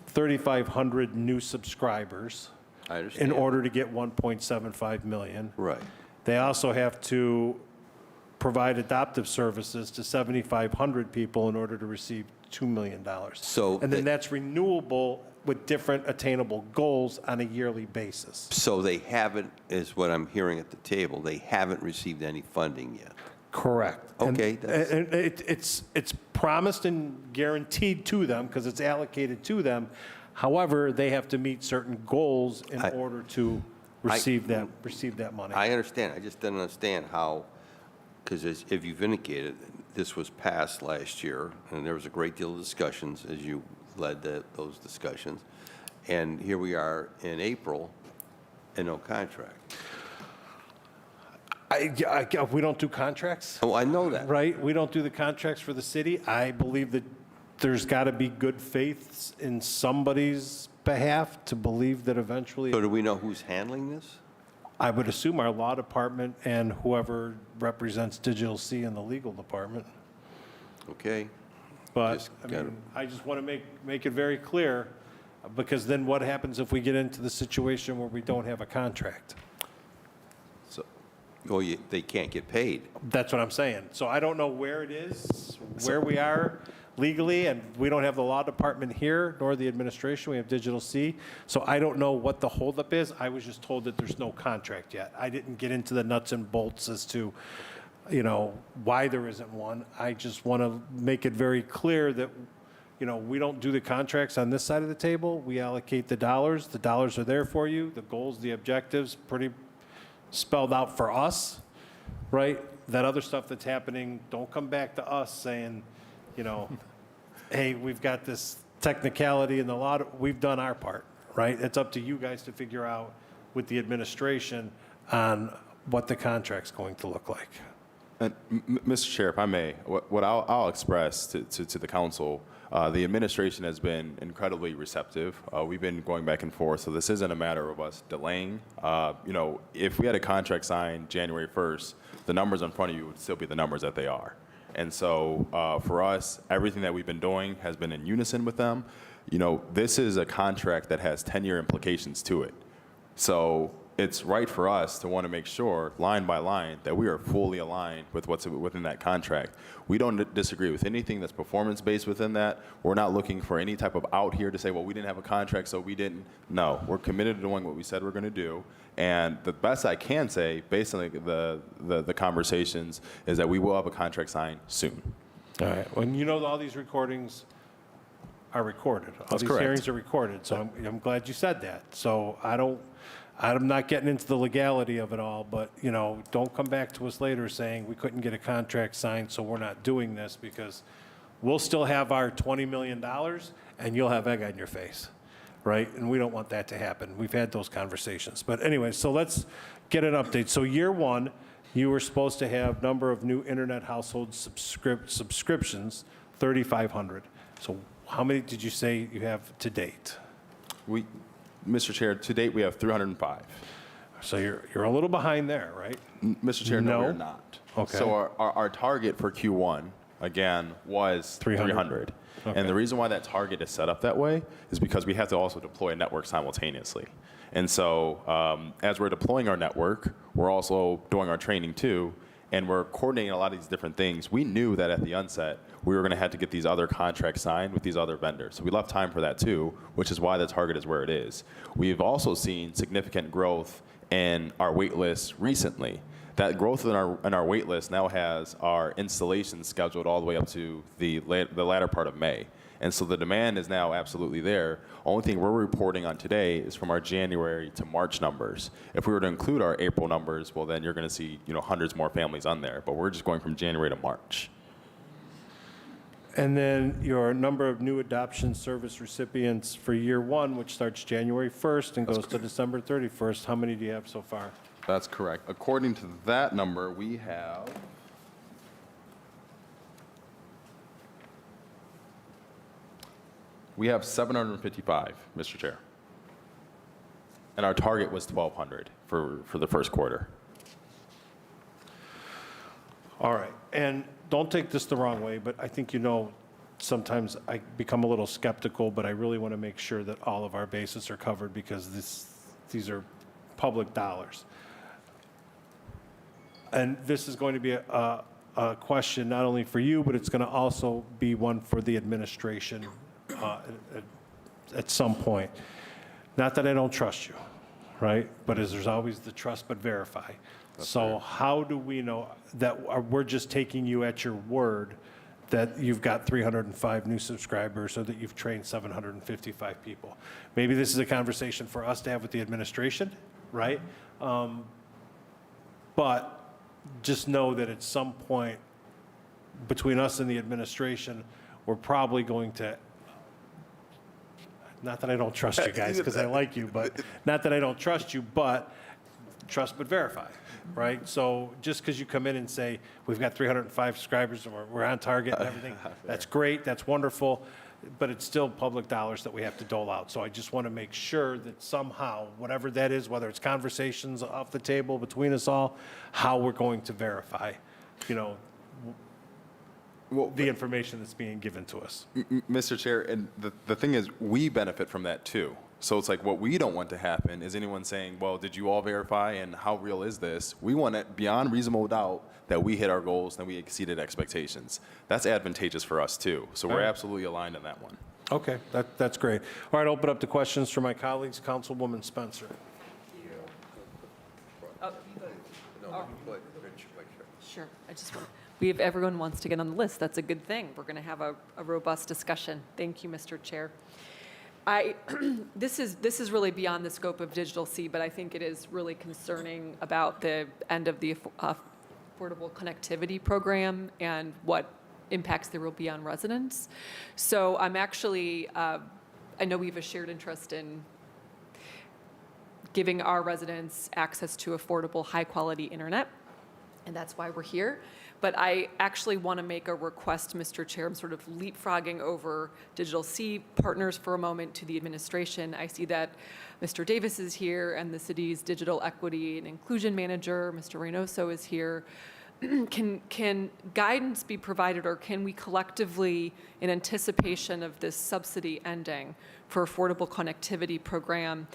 3,500 new subscribers I understand. in order to get 1.75 million. Right. They also have to provide adoptive services to 7,500 people in order to receive $2 million. So And then they- that's renewable with different attainable goals on a yearly basis. So they haven't, is what I'm hearing at the table, they haven't received any funding yet. Correct. Okay, that's- And it's promised and guaranteed to them because it's allocated to them. However, they have to meet certain goals in I- order to receive that money. I understand, I just didn't understand how, because if you've indicated, this was passed last year, and there was a great deal of discussions as you led those discussions, and here we are in April, and no contract. We don't do contracts, Oh, I know that. right? We don't do the contracts for the city. I believe that there's got to be good faith in somebody's behalf to believe that eventually, So do we know who's handling this? I would assume our law department and whoever represents Digital C in the legal department. Okay, But, Just I gotta- mean, I just want to make it very clear, because then what happens if we get into the situation where we don't have a contract? so, well, they can't get paid. That's what I'm saying. So I don't know where it is, where we are legally, and we don't have the law department here, nor the administration. We have Digital C. So I don't know what the holdup is. I was just told that there's no contract yet. I didn't get into the nuts and bolts as to, why there isn't one. I just want to make it very clear that, we don't do the contracts on this side of the table. We allocate the dollars. The dollars are there for you. The goals, the objectives, pretty spelled out for us, right? That other stuff that's happening, don't come back to us saying, hey, we've got this technicality in the law. We've done our part, right? It's up to you guys to figure out with the administration on what the contract's going to look like. And, Mr. Chair, if I may, what I'll express to the council, the administration has been incredibly receptive. We've been going back and forth, so this isn't a matter of us delaying. If we had a contract signed January 1st, the numbers in front of you would still be the numbers that they are. And so for us, everything that we've been doing has been in unison with them. This is a contract that has 10-year implications to it. So it's right for us to want to make sure, line by line, that we are fully aligned with what's within that contract. We don't disagree with anything that's performance-based within that. We're not looking for any type of out here to say, well, we didn't have a contract, so we didn't. No, we're committed to doing what we said we're going to do. And the best I can say, based on the conversations, is that we will have a contract signed soon. All right. Well, all these recordings are recorded. All That's these correct. hearings are recorded, so I'm glad you said that. So I'm not getting into the legality of it all, but, don't come back to us later saying we couldn't get a contract signed, so we're not doing this, because we'll still have our $20 million and you'll have egg on your face, right? And we don't want that to happen. We've had those conversations. But anyway, so let's get an update. So year one, you were supposed to have number of new internet household subscriptions, 3,500. So how many did you say you have to date? Mr. Chair, to date, we have 305. So you're a little behind there, right? Mr. Chair, no, No? we're not. Okay. So our target for Q1, again, was 300. 300. Okay. And the reason why that target is set up that way is because we have to also deploy a network simultaneously. And so as we're deploying our network, we're also doing our training too, and we're coordinating a lot of these different things. We knew that at the onset, we were going to have to get these other contracts signed with these other vendors. So we left time for that too, which is why the target is where it is. We've also seen significant growth in our wait list recently. That growth in our wait list now has our installation scheduled all the way up to the latter part of May. And so the demand is now absolutely there. Only thing we're reporting on today is from our January to March numbers. If we were to include our April numbers, well, then you're going to see hundreds more families on there. But we're just going from January to March. And then your number of new adoption service recipients for year one, which starts January 1st and goes to December 31st, how many do you have so far? That's correct. According to that number, we have 755, Mr. Chair. And our target was 1,200 for the first quarter. All right, and don't take this the wrong way, but I think sometimes I become a little skeptical, but I really want to make sure that all of our bases are covered, because these are public dollars. And this is going to be a question not only for you, but it's going to also be one for the administration at some point. Not that I don't trust you, right? But there's always the trust but verify. So how do we know that we're just taking you at your word that you've got 305 new subscribers or that you've trained 755 people. Maybe this is a conversation for us to have with the administration, right? But just know that at some point, between us and the administration, we're probably going to, not that I don't trust you guys, because I like you, but not that I don't trust you, but trust but verify, right? So just because you come in and say, we've got 305 subscribers and we're on target and everything, that's great, that's wonderful, but it's still public dollars that we have to dole out. So I just want to make sure that somehow, whatever that is, whether it's conversations off the table between us all, how we're going to verify, the information that's being given to us. Mr. Chair, and the thing is, we benefit from that too. So it's like what we don't want to happen is anyone saying, well, did you all verify and how real is this? We want it beyond reasonable doubt that we hit our goals and we exceeded expectations. That's advantageous for us too. So we're absolutely aligned on that one. Okay, that's great. All right, open up the questions for my colleagues. Councilwoman Spencer. Sure. Everyone wants to get on the list. That's a good thing. We're going to have a robust discussion. Thank you, Mr. Chair. This is really beyond the scope of Digital C, but I think it is really concerning about the end of the Affordable Connectivity Program and what impacts there will be on residents. So I'm actually, I know we have a shared interest in giving our residents access to affordable, high-quality internet, and that's why we're here. But I actually want to make a request, Mr. Chair. I'm sort of leapfrogging over Digital C partners for a moment to the administration. I see that Mr. Davis is here and the city's digital equity and inclusion manager, Mr. Reynoso, is here. Can guidance be provided, or can we collectively, in anticipation of this subsidy ending for affordable connectivity program,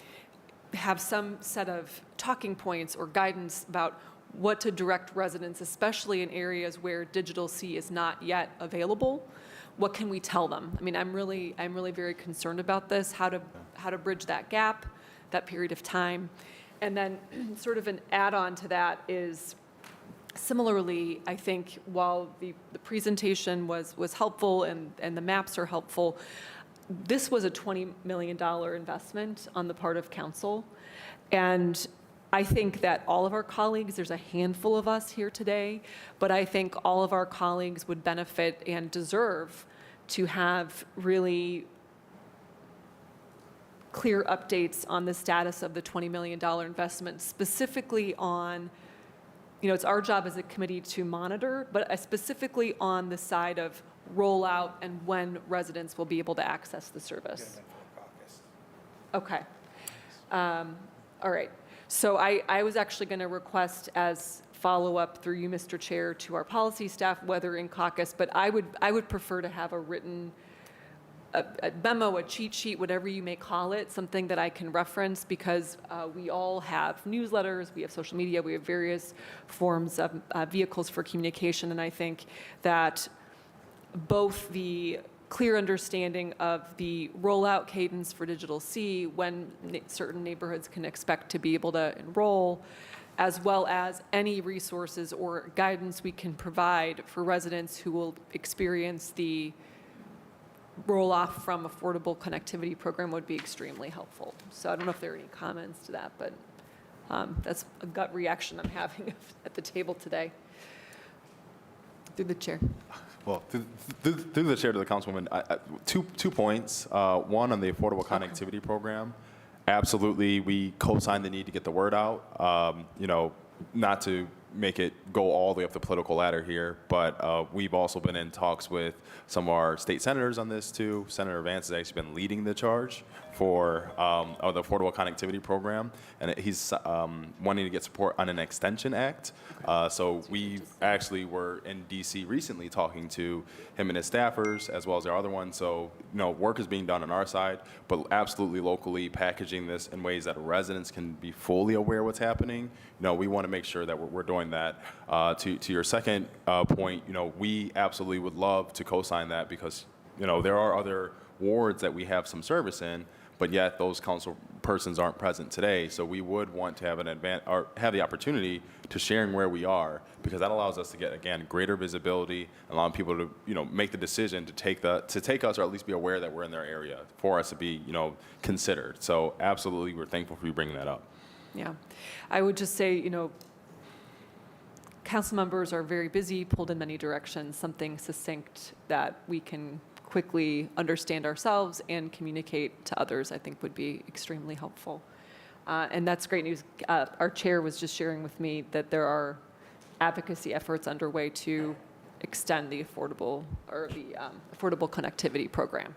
have some set of talking points or guidance about what to direct residents, especially in areas where Digital C is not yet available? What can we tell them? I mean, I'm really very concerned about this, how to bridge that gap, that period of time. And then sort of an add-on to that is, similarly, I think while the presentation was helpful and the maps are helpful, this was a $20 million investment on the part of council. And I think that all of our colleagues, there's a handful of us here today, but I think all of our colleagues would benefit and deserve to have really clear updates on the status of the $20 million investment, specifically on, it's our job as a committee to monitor, but specifically on the side of rollout and when residents will be able to access the service. Okay. All right. So I was actually going to request as follow-up through you, Mr. Chair, to our policy staff, whether in caucus, but I would prefer to have a written a memo, a cheat sheet, whatever you may call it, something that I can reference, because we all have newsletters, we have social media, we have various forms of vehicles for communication, and I think that both the clear understanding of the rollout cadence for Digital C, when certain neighborhoods can expect to be able to enroll, as well as any resources or guidance we can provide for residents who will experience the roll-off from affordable connectivity program would be extremely helpful. So I don't know if there are any comments to that, but that's a gut reaction I'm having at the table today. Through the chair. Well, through the chair to the councilwoman, two points. One, on the Affordable Connectivity Program, absolutely, we co-sign the need to get the word out. Not to make it go all the way up the political ladder here, but we've also been in talks with some of our state senators on this too. Senator Vance has actually been leading the charge for the Affordable Connectivity Program, and he's wanting to get support on an extension act. So we actually were in DC recently talking to him and his staffers, as well as our other ones. So work is being done on our side, but absolutely locally packaging this in ways that residents can be fully aware of what's happening. We want to make sure that we're doing that. To your second point, we absolutely would love to co-sign that, because there are other wards that we have some service in, but yet those council persons aren't present today. So we would want to have or have the opportunity to sharing where we are, because that allows us to get, again, greater visibility, allowing people to, make the decision to take us, or at least be aware that we're in their area for us to be, considered. So absolutely, we're thankful for you bringing that up. Yeah. I would just say, council members are very busy, pulled in many directions. Something succinct that we can quickly understand ourselves and communicate to others, I think would be extremely helpful. And that's great news. Our chair was just sharing with me that there are advocacy efforts underway to extend the affordable connectivity program.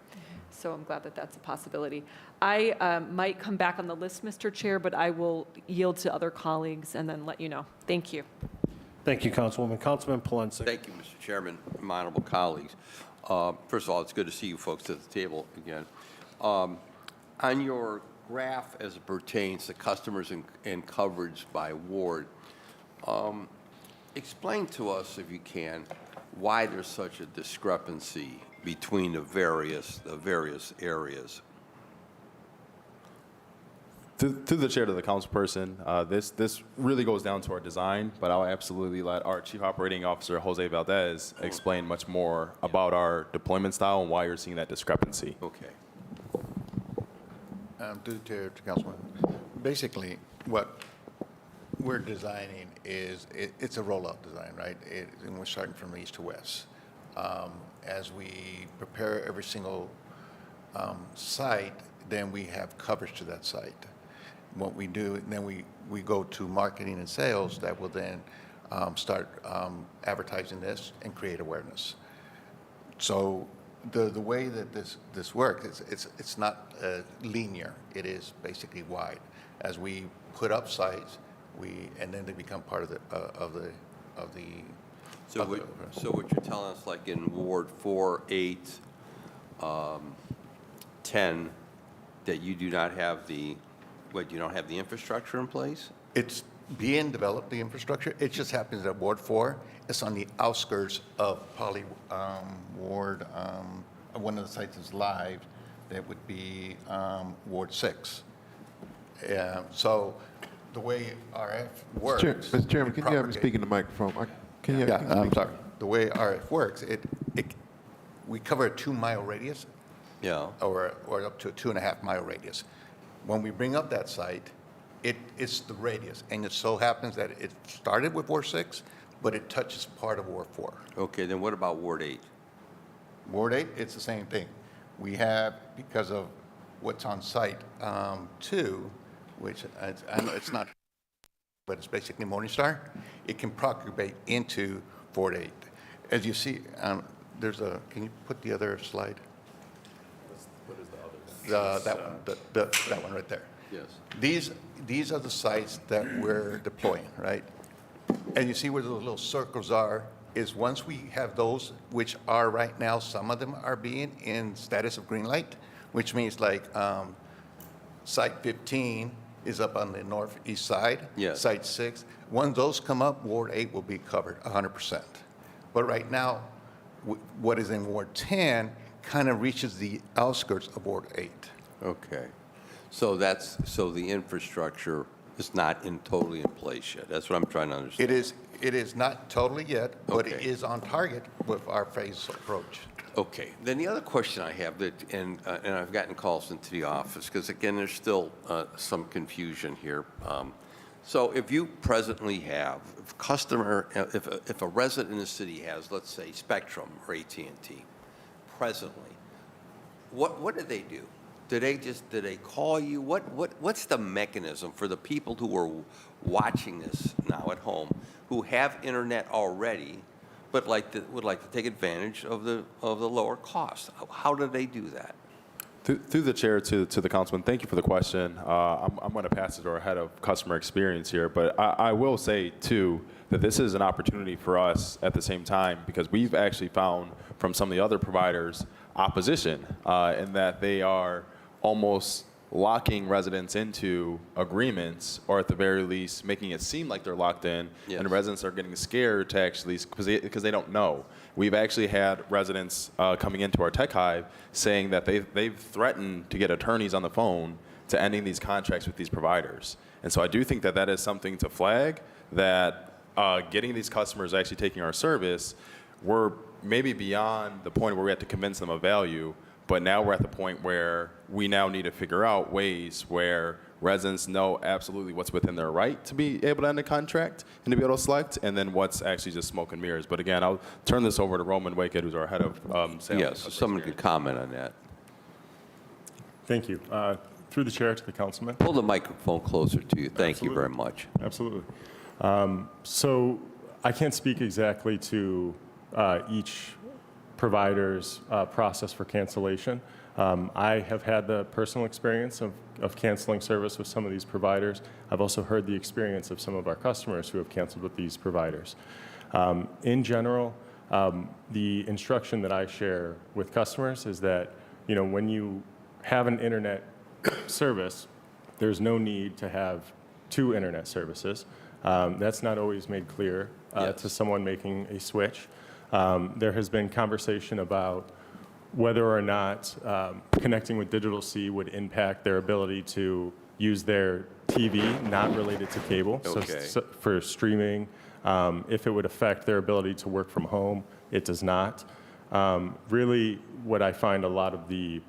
So I'm glad that that's a possibility. I might come back on the list, Mr. Chair, but I will yield to other colleagues and then let you know. Thank you. Thank you, Councilwoman. Councilman Polensek. Thank you, Mr. Chairman, my honorable colleagues. First of all, it's good to see you folks at the table again. On your graph as it pertains to customers and coverage by ward, explain to us, if you can, why there's such a discrepancy between the various areas. Through the chair to the council person, this really goes down to our design, but I'll absolutely let our Chief Operating Officer, Jose Valdez, explain much more about our deployment style and why you're seeing that discrepancy. Okay. Through the chair to Councilman. Basically, what we're designing is, it's a rollout design, right? And we're starting from east to west. As we prepare every single site, then we have coverage to that site. What we do, then we go to marketing and sales that will then start advertising this and create awareness. So the way that this works, it's not linear. It is basically wide. As we put up sites, and then they become part of the. So what you're telling us, like in Ward 4, 8, 10, that you do not have you don't have the infrastructure in place? It's being developed, the infrastructure. It just happens that Ward 4 is on the outskirts of Ward. One of the sites is live. That would be Ward 6. So the way RF works. Mr. Chairman, can you have me speak in the microphone? I'm sorry. The way RF works, we cover a 2-mile radius. Yeah. Or up to a 2.5-mile radius. When we bring up that site, it's the radius, and it so happens that it started with Ward 6, but it touches part of Ward 4. Okay, then what about Ward 8? Ward 8, it's the same thing. We have, because of what's on site 2, which I know it's not, but it's basically Morningstar, it can propagate into Ward 8. As you see, can you put the other slide? That one right there. Yes. These are the sites that we're deploying, right? And you see where the little circles are, is once we have those, which are right now, some of them are being in status of green light, which means like site 15 is up on the northeast side. Yes. Site 6. When those come up, Ward 8 will be covered 100%. But right now, what is in Ward 10 kind of reaches the outskirts of Ward 8. Okay. So the infrastructure is not totally in place yet. That's what I'm trying to understand. It is not totally yet, but it Okay. is on target with our phased approach. Okay. Then the other question I have, and I've gotten calls into the office, because again, there's still some confusion here. So if you presently have, if a resident in the city has, let's say, Spectrum or AT&T, presently, what do they do? Do they call you? What's the mechanism for the people who are watching this now at home, who have internet already, but would like to take advantage of the lower cost? How do they do that? Through the chair to the councilman, thank you for the question. I'm going to pass it to our head of customer experience here, but I will say too that this is an opportunity for us at the same time, because we've actually found from some of the other providers opposition in that they are almost locking residents into agreements, or at the very least making it seem like they're locked in, Yes. and residents are getting scared to actually, because they don't know. We've actually had residents coming into our tech hive saying that they've threatened to get attorneys on the phone to ending these contracts with these providers. And so I do think that that is something to flag, that getting these customers actually taking our service, we're maybe beyond the point where we have to convince them of value, but now we're at the point where we now need to figure out ways where residents know absolutely what's within their right to be able to end a contract and to be able to select, and then what's actually just smoke and mirrors. But again, I'll turn this over to Roman Wakehead, who's our head of sales. Yes, someone could comment on that. Thank you. Through the chair to the councilman. Pull the microphone closer to you. Thank you very Absolutely. much. Absolutely. So I can't speak exactly to each provider's process for cancellation. I have had the personal experience of canceling service with some of these providers. I've also heard the experience of some of our customers who have canceled with these providers. In general, the instruction that I share with customers is that, you know, when you have an internet service, there's no need to have two internet services. That's not always made clear Yes. to someone making a switch. There has been conversation about whether or not connecting with Digital C would impact their ability to use their TV, not related to cable. Okay. So for streaming, if it would affect their ability to work from home, it does not. Really, what I find a lot of the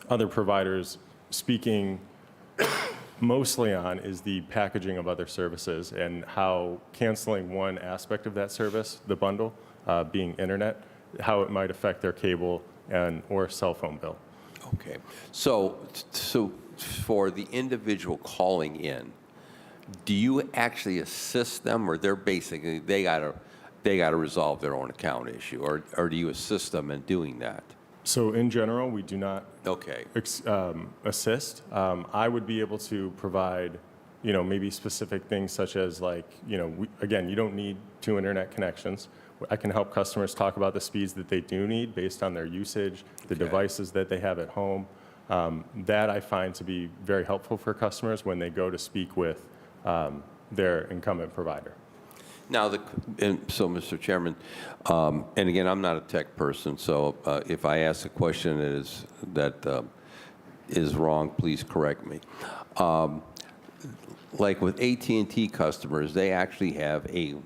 other providers speaking mostly on is the packaging of other services and how canceling one aspect of that service, the bundle, being internet, how it might affect their cable and or cell phone bill. Okay. So for the individual calling in, do you actually assist them, or they're basically, they gotta resolve their own account issue, or do you assist them in doing that? So in general, we do not Okay. assist. I would be able to provide, you know, maybe specific things such as like, you know, again, you don't need two internet connections. I can help customers talk about the speeds that they do need based on their usage, the Okay. devices that they have at home. That I find to be very helpful for customers when they go to speak with their incumbent provider. Now, so, Mr. Chairman, and again, I'm not a tech person, so if I ask a question that is wrong, please correct me. Like with AT&T customers, they actually have a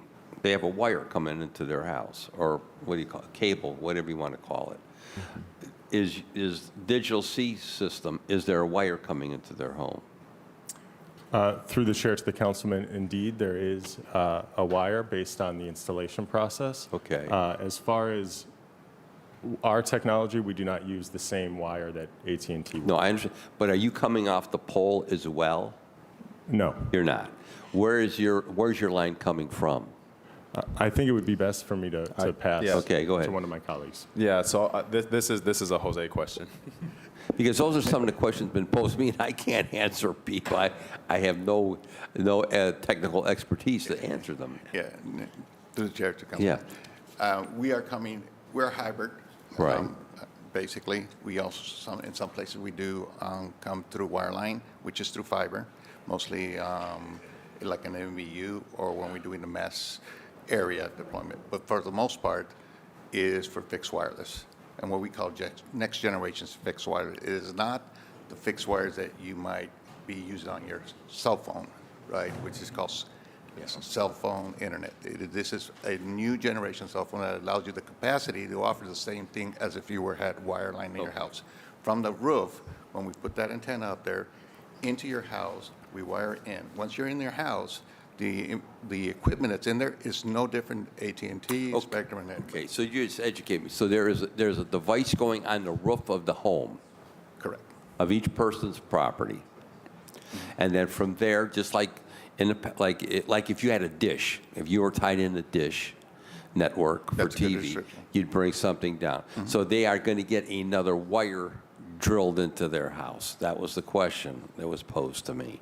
wire coming into their house, or what do you call it, cable, whatever you want to call it. Is Digital C system, is there a wire coming into their home? Through the chair to the councilman, indeed, there is a wire based on the installation process. Okay. As far as our technology, we do not use the same wire that AT&T would. No, I understand, but are you coming off the pole as well? No. You're not. Where's your line coming from? I think it would be best for me to pass yeah. Okay, go ahead. to one of my colleagues. Yeah, so this is a Jose question. Because those are some of the questions been posed to me, and I can't answer people. I have no technical expertise to answer them. Yeah, through the chair to come. Yeah. We're hybrid. Right. Basically, we also, in some places, we do come through wireline, which is through fiber, mostly like an MVU, or when we're doing the mass area deployment. But for the most part, is for fixed wireless, and what we call next generation fixed wireless. It is not the fixed wires that you might be using on your cell phone, right, which is called cell phone internet. This is a new generation cell phone that allows you the capacity to offer the same thing as if you had wireline in your house. From the roof, when we put that antenna up there, into your house, we wire in. Once you're in your house, the equipment that's in there is no different AT&T, Spectrum, and that. Okay, so you just educate me. So there's a device going on the roof of the home Correct. of each person's property, and then from there, just like like if you had a dish, if you were tied in a dish network for That's a good TV, description. you'd bring something down. So they are going to get another wire drilled into their house. That was the question that was posed to me.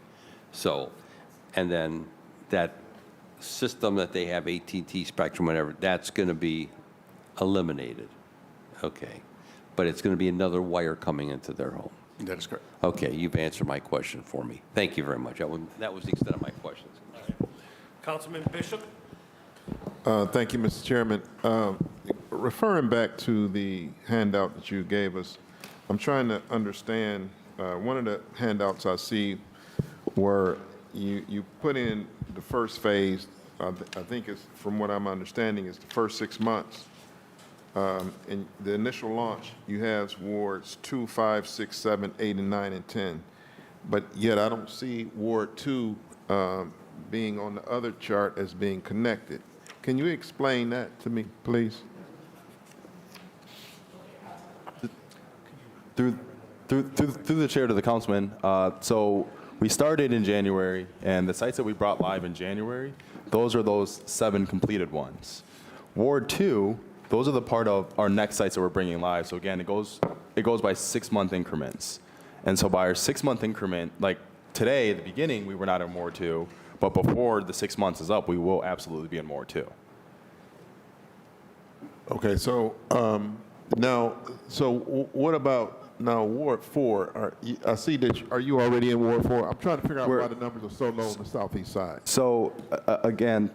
So, and then that system that they have, AT&T, Spectrum, whatever, that's going to be eliminated. Okay. But it's going to be another wire coming into their home. That is correct. Okay, you've answered my question for me. Thank you very much. That was the extent of my questions. Councilman Bishop? Thank you, Mr. Chairman. Referring back to the handout that you gave us, I'm trying to understand, one of the handouts I see where you put in the first phase, I think it's, from what I'm understanding, is the first 6 months. In the initial launch, you have wards 2, 5, 6, 7, 8, and 9, and 10. But yet I don't see Ward 2 being on the other chart as being connected. Can you explain that to me, please? Through the chair to the councilman, so we started in January, and the sites that we brought live in January, those are those 7 completed ones. Ward 2, those are the part of our next sites that we're bringing live. So again, it goes by 6-month increments. And so by our 6-month increment, like today, at the beginning, we were not in Ward 2, but before the 6 months is up, we will absolutely be in Ward 2. Okay, so now, so what about now Ward 4? I see that, are you already in Ward 4? I'm trying to figure out why the numbers are so low on the southeast side. So again,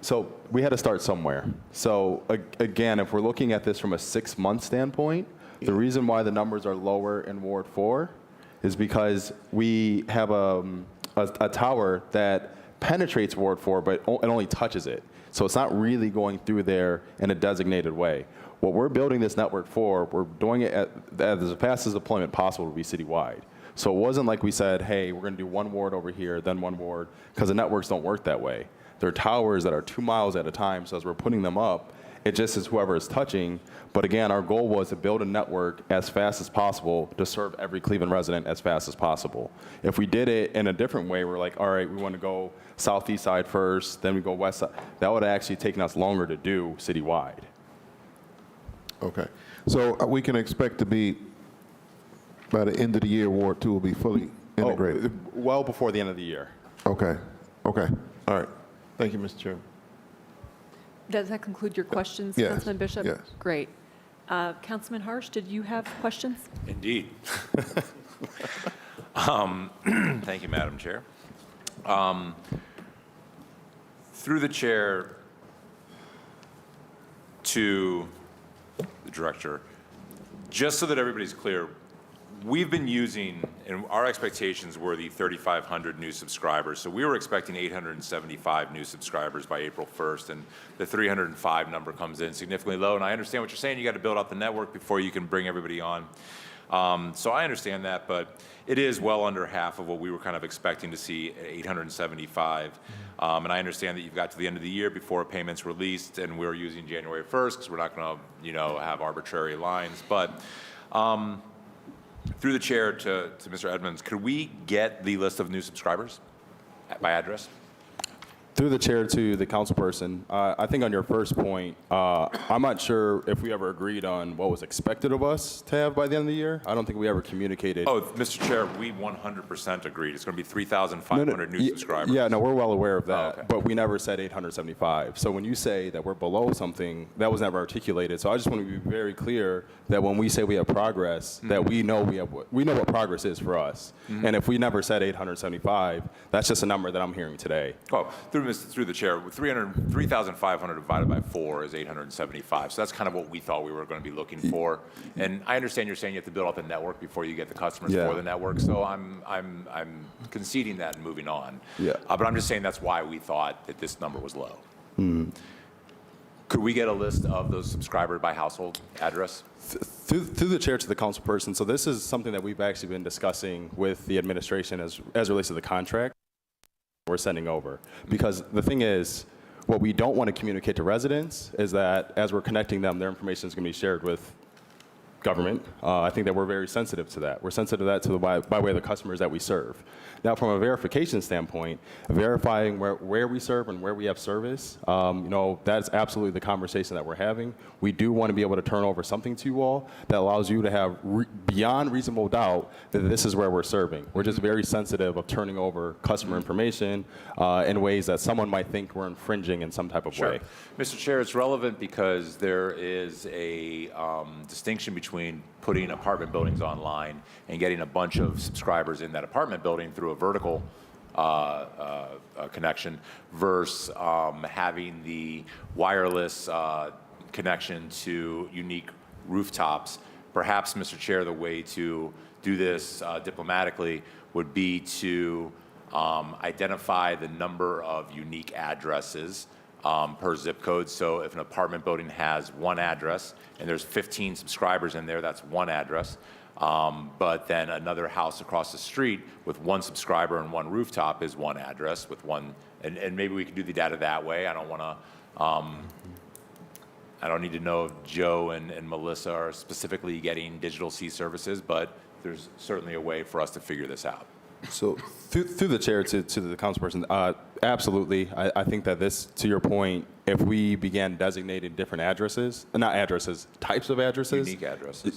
so we had to start somewhere. So again, if we're looking at this from a 6-month standpoint, the reason why the numbers are lower in Ward 4 is because we have a tower that penetrates Ward 4, but it only touches it. So it's not really going through there in a designated way. What we're building this network for, we're doing it at as fast as deployment possible to be citywide. So it wasn't like we said, hey, we're going to do one ward over here, then one ward, because the networks don't work that way. There are towers that are 2 miles at a time, so as we're putting them up, it just is whoever is touching. But again, our goal was to build a network as fast as possible to serve every Cleveland resident as fast as possible. If we did it in a different way, we're like, all right, we want to go southeast side first, then we go west side. That would have actually taken us longer to do citywide. Okay, so we can expect to be, by the end of the year, Ward 2 will be fully integrated? Well before the end of the year. Okay, okay, all right. Thank you, Mr. Chairman. Does that conclude your questions, Yes, Councilman Bishop? yes. Great. Councilman Harsh, did you have questions? Indeed. Thank you, Madam Chair. Through the chair to the director, just so that everybody's clear, we've been using, and our expectations were the 3,500 new subscribers. So we were expecting 875 new subscribers by April 1st, and the 305 number comes in significantly low. And I understand what you're saying. You got to build out the network before you can bring everybody on. So I understand that, but it is well under half of what we were kind of expecting to see at 875. And I understand that you've got to the end of the year before payments released, and we're using January 1st because we're not going to, have arbitrary lines. But through the chair to Mr. Edmonds, could we get the list of new subscribers by address? Through the chair to the councilperson, I think on your first point, I'm not sure if we ever agreed on what was expected of us to have by the end of the year. I don't think we ever communicated. Oh, Mr. Chair, we 100% agreed. It's going to be 3,500 new subscribers. Yeah, no, we're well aware of that, okay. but we never said 875. So when you say that we're below something, that was never articulated. So I just want to be very clear that when we say we have progress, that we know what progress is for us. And if we never said 875, that's just a number that I'm hearing today. Oh, through the chair, 3,500 divided by 4 is 875. So that's kind of what we thought we were going to be looking for. And I understand you're saying you have to build out the network before you get the customers for the network. So I'm conceding that and moving on. Yeah. But I'm just saying that's why we thought that this number was low. Could we get a list of those subscribers by household address? Through the chair to the councilperson, so this is something that we've actually been discussing with the administration as it relates to the contract we're sending over. Because the thing is, what we don't want to communicate to residents is that as we're connecting them, their information is going to be shared with government. I think that we're very sensitive to that. We're sensitive to that by way of the customers that we serve. Now, from a verification standpoint, verifying where we serve and where we have service, that's absolutely the conversation that we're having. We do want to be able to turn over something to you all that allows you to have beyond reasonable doubt that this is where we're serving. We're just very sensitive of turning over customer information in ways that someone might think we're infringing in some type of way. Mr. Chair, it's relevant because there is a distinction between between putting apartment buildings online and getting a bunch of subscribers in that apartment building through a vertical connection versus having the wireless connection to unique rooftops. Perhaps, Mr. Chair, the way to do this diplomatically would be to identify the number of unique addresses per zip code. So if an apartment building has one address and there's 15 subscribers in there, that's one address. But then another house across the street with one subscriber and one rooftop is one address with one, and maybe we can do the data that way. I don't want to, I don't need to know if Joe and Melissa are specifically getting digital C services, but there's certainly a way for us to figure this out. So through the chair to the councilperson, absolutely. I think that this, to your point, if we began designating different addresses, not addresses, types of addresses.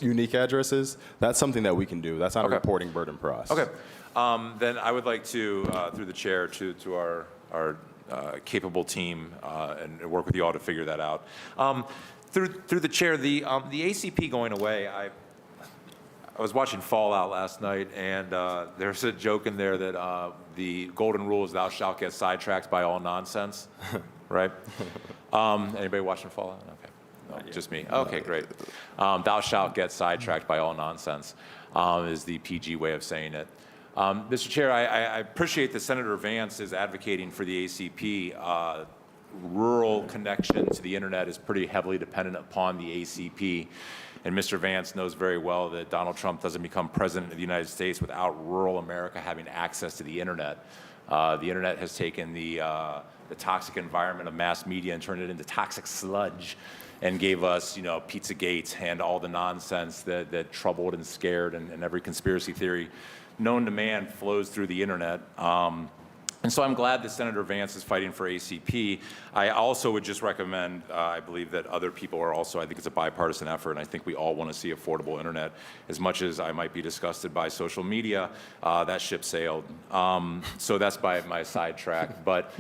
Unique addresses, that's something that we can do. That's not a reporting burden for us. Okay. Then I would like to, through the chair, to our capable team and work with you all to figure that out. Through the chair, the ACP going away, I was watching Fallout last night, and there's a joke in there that the golden rule is thou shalt get sidetracked by all nonsense, right? Anybody watching Fallout? Okay. No, just me. Okay, great. Thou shalt get sidetracked by all nonsense is the PG way of saying it. Mr. Chair, I appreciate that Senator Vance is advocating for the ACP. Rural connection to the internet is pretty heavily dependent upon the ACP. And Mr. Vance knows very well that Donald Trump doesn't become president of the United States without rural America having access to the internet. The internet has taken the toxic environment of mass media and turned it into toxic sludge and gave us, Pizzagate and all the nonsense that troubled and scared and every conspiracy theory known to man flows through the internet. And so I'm glad that Senator Vance is fighting for ACP. I also would just recommend, I believe that other people are also, I think it's a bipartisan effort, and I think we all want to see affordable internet. As much as I might be disgusted by social media, that ship sailed. So that's my sidetrack. But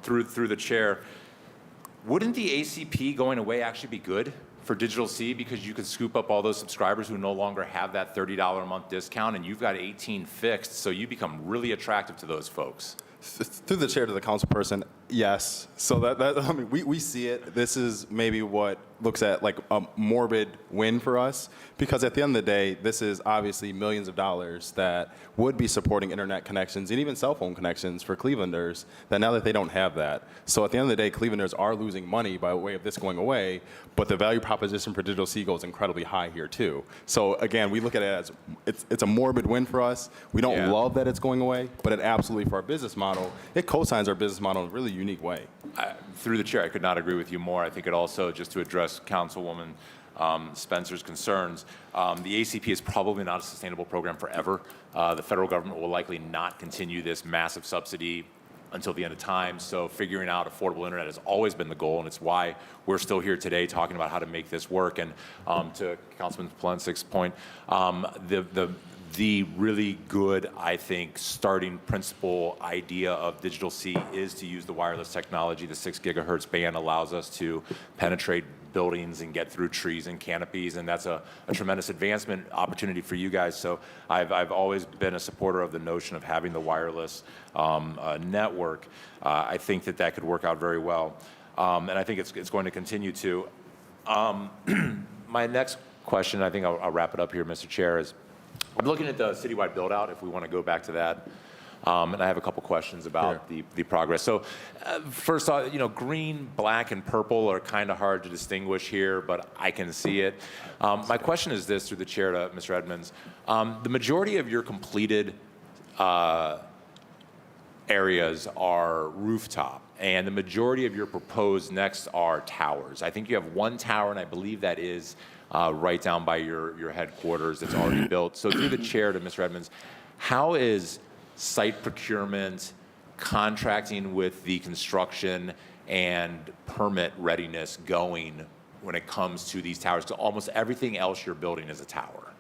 through the chair, wouldn't the ACP going away actually be good for Digital C, because you could scoop up all those subscribers who no longer have that $30 a month discount, and you've got 18 fixed, so you become really attractive to those folks? Through the chair to the councilperson, yes. So I mean, we see it. This is maybe what looks at like a morbid win for us, because at the end of the day, this is obviously millions of dollars that would be supporting internet connections and even cell phone connections for Clevelanders that now that they don't have that. So at the end of the day, Clevelanders are losing money by way of this going away, but the value proposition for Digital C goes incredibly high here too. So again, we look at it as it's a morbid win for us. We don't love that it's going away, but it absolutely, for our business model, it co-signs our business model in a really unique way. Through the chair, I could not agree with you more. I think it also, just to address Councilwoman Spencer's concerns, the ACP is probably not a sustainable program forever. The federal government will likely not continue this massive subsidy until the end of time. So figuring out affordable internet has always been the goal, and it's why we're still here today talking about how to make this work. And to Councilman Polensic's point, the really good, I think, starting principle idea of Digital C is to use the wireless technology. The 6 gigahertz band allows us to penetrate buildings and get through trees and canopies, and that's a tremendous advancement opportunity for you guys. So I've always been a supporter of the notion of having the wireless network. I think that could work out very well, and I think it's going to continue to. My next question, I think I'll wrap it up here, Mr. Chair, is I'm looking at the citywide build-out, if we want to go back to that. And I have a couple questions about the progress. So first off, green, black, and purple are kind of hard to distinguish here, but I can see it. My question is this, through the chair to Mr. Edmonds. The majority of your completed areas are rooftop, and the majority of your proposed next are towers. I think you have one tower, and I believe that is right down by your headquarters that's already built. So through the chair to Mr. Edmonds, how is site procurement, contracting with the construction, and permit readiness going when it comes to these towers? Because almost everything else you're building is a tower.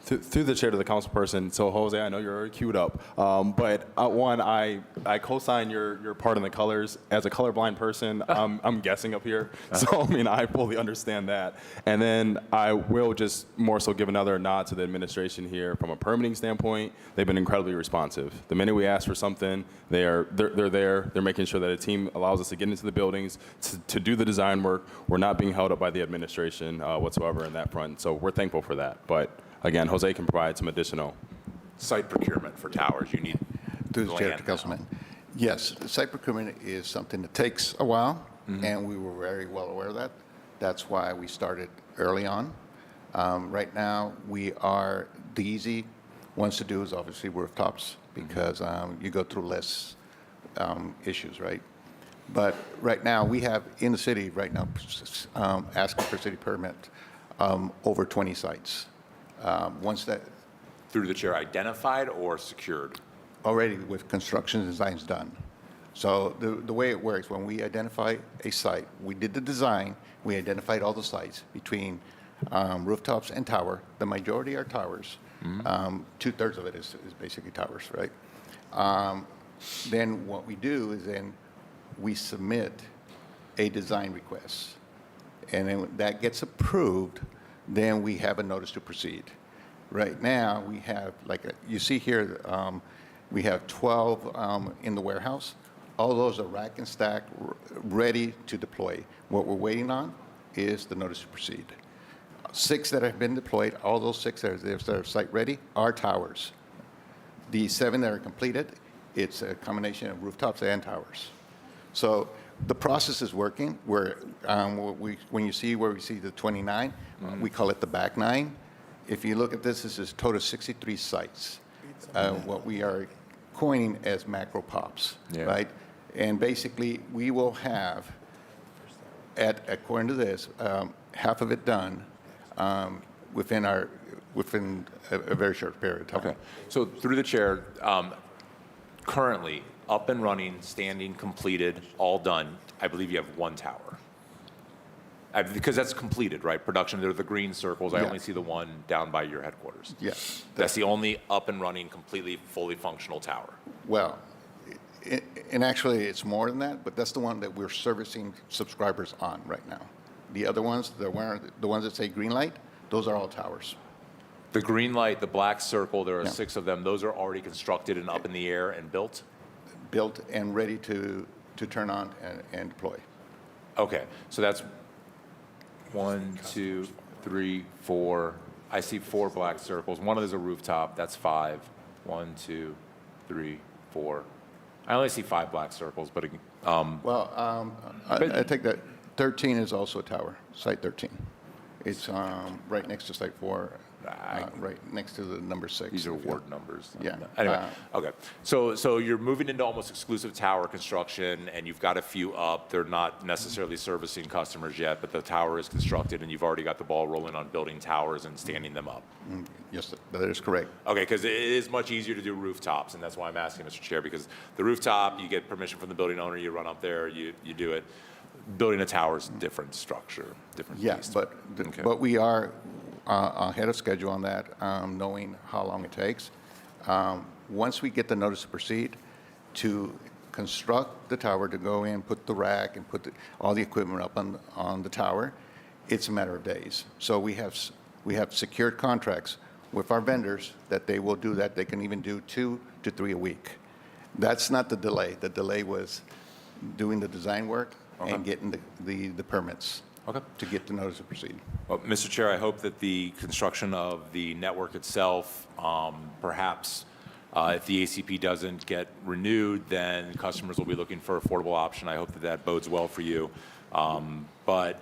Through the chair to the council person, so Jose, I know you're already queued up, but one, I co-sign your part in the colors. As a colorblind person, I'm guessing up here, so I mean, I fully understand that. And then I will just more so give another nod to the administration here. From a permitting standpoint, they've been incredibly responsive. The minute we ask for something, they're there. They're making sure that a team allows us to get into the buildings, to do the design work. We're not being held up by the administration whatsoever in that front, so we're thankful for that. But again, Jose can provide some additional. Site procurement for towers, you need Through the chair land to now. Councilman. Yes, site procurement is something that takes a while, and we were very well aware of that. That's why we started early on. Right now, the easy ones to do is obviously rooftops, because you go through less issues, right? But right now, we have in the city right now asking for city permit over 20 sites. Once that Through the chair, identified or secured? already with construction designs done. So the way it works, when we identify a site, we did the design, we identified all the sites between rooftops and tower. The majority are towers. 2/3 of it is basically towers, right? Then what we do is then we submit a design request. And then when that gets approved, then we have a notice to proceed. Right now, we have, you see here, we have 12 in the warehouse. All those are rack and stack, ready to deploy. What we're waiting on is the notice to proceed. 6 that have been deployed, all those 6 that are site ready are towers. The 7 that are completed, it's a combination of rooftops and towers. So the process is working. When you see where we see the 29, we call it the back 9. If you look at this is a total of 63 sites. What we are coining as macro pops, right? And basically, we will have, according to this, half of it done within a very short period of time. Okay. So through the chair, currently up and running, standing, completed, all done, I believe you have 1 tower. Because that's completed, right? Production, they're the green circles. I Yeah. only see the one down by your headquarters. Yes. That's the only up and running, completely, fully functional tower. Well, and actually, it's more than that, but that's the one that we're servicing subscribers on right now. The other ones, the ones that say green light, those are all towers. The green light, the black circle, there are Yeah. 6 of them. Those are already constructed and up in the air and built? Built and ready to turn on and deploy. Okay, so that's 1, 2, 3, 4. I see 4 black circles. One of those is a rooftop. That's 5. 1, 2, 3, 4. I only see 5 black circles, but Well, I take that 13 is also a tower, site 13. It's right next to site 4, right next to the number 6. these are ward numbers. Yeah. Anyway, okay. So you're moving into almost exclusive tower construction, and you've got a few up. They're not necessarily servicing customers yet, but the tower is constructed, and you've already got the ball rolling on building towers and standing them up. Yes, that is correct. Okay, because it is much easier to do rooftops, and that's why I'm asking, Mr. Chair, because the rooftop, you get permission from the building owner, you run up there, you do it. Building a tower is different structure, different Yeah, beast. Okay. but we are ahead of schedule on that, knowing how long it takes. Once we get the notice to proceed, to construct the tower, to go in, put the rack, and put all the equipment up on the tower, it's a matter of days. So we have secured contracts with our vendors that they will do that. They can even do 2 to 3 a week. That's not the delay. The delay was doing the design work and getting the permits to get the notice to proceed. Well, Mr. Chair, I hope that the construction of the network itself, perhaps if the ACP doesn't get renewed, then customers will be looking for affordable option. I hope that that bodes well for you. But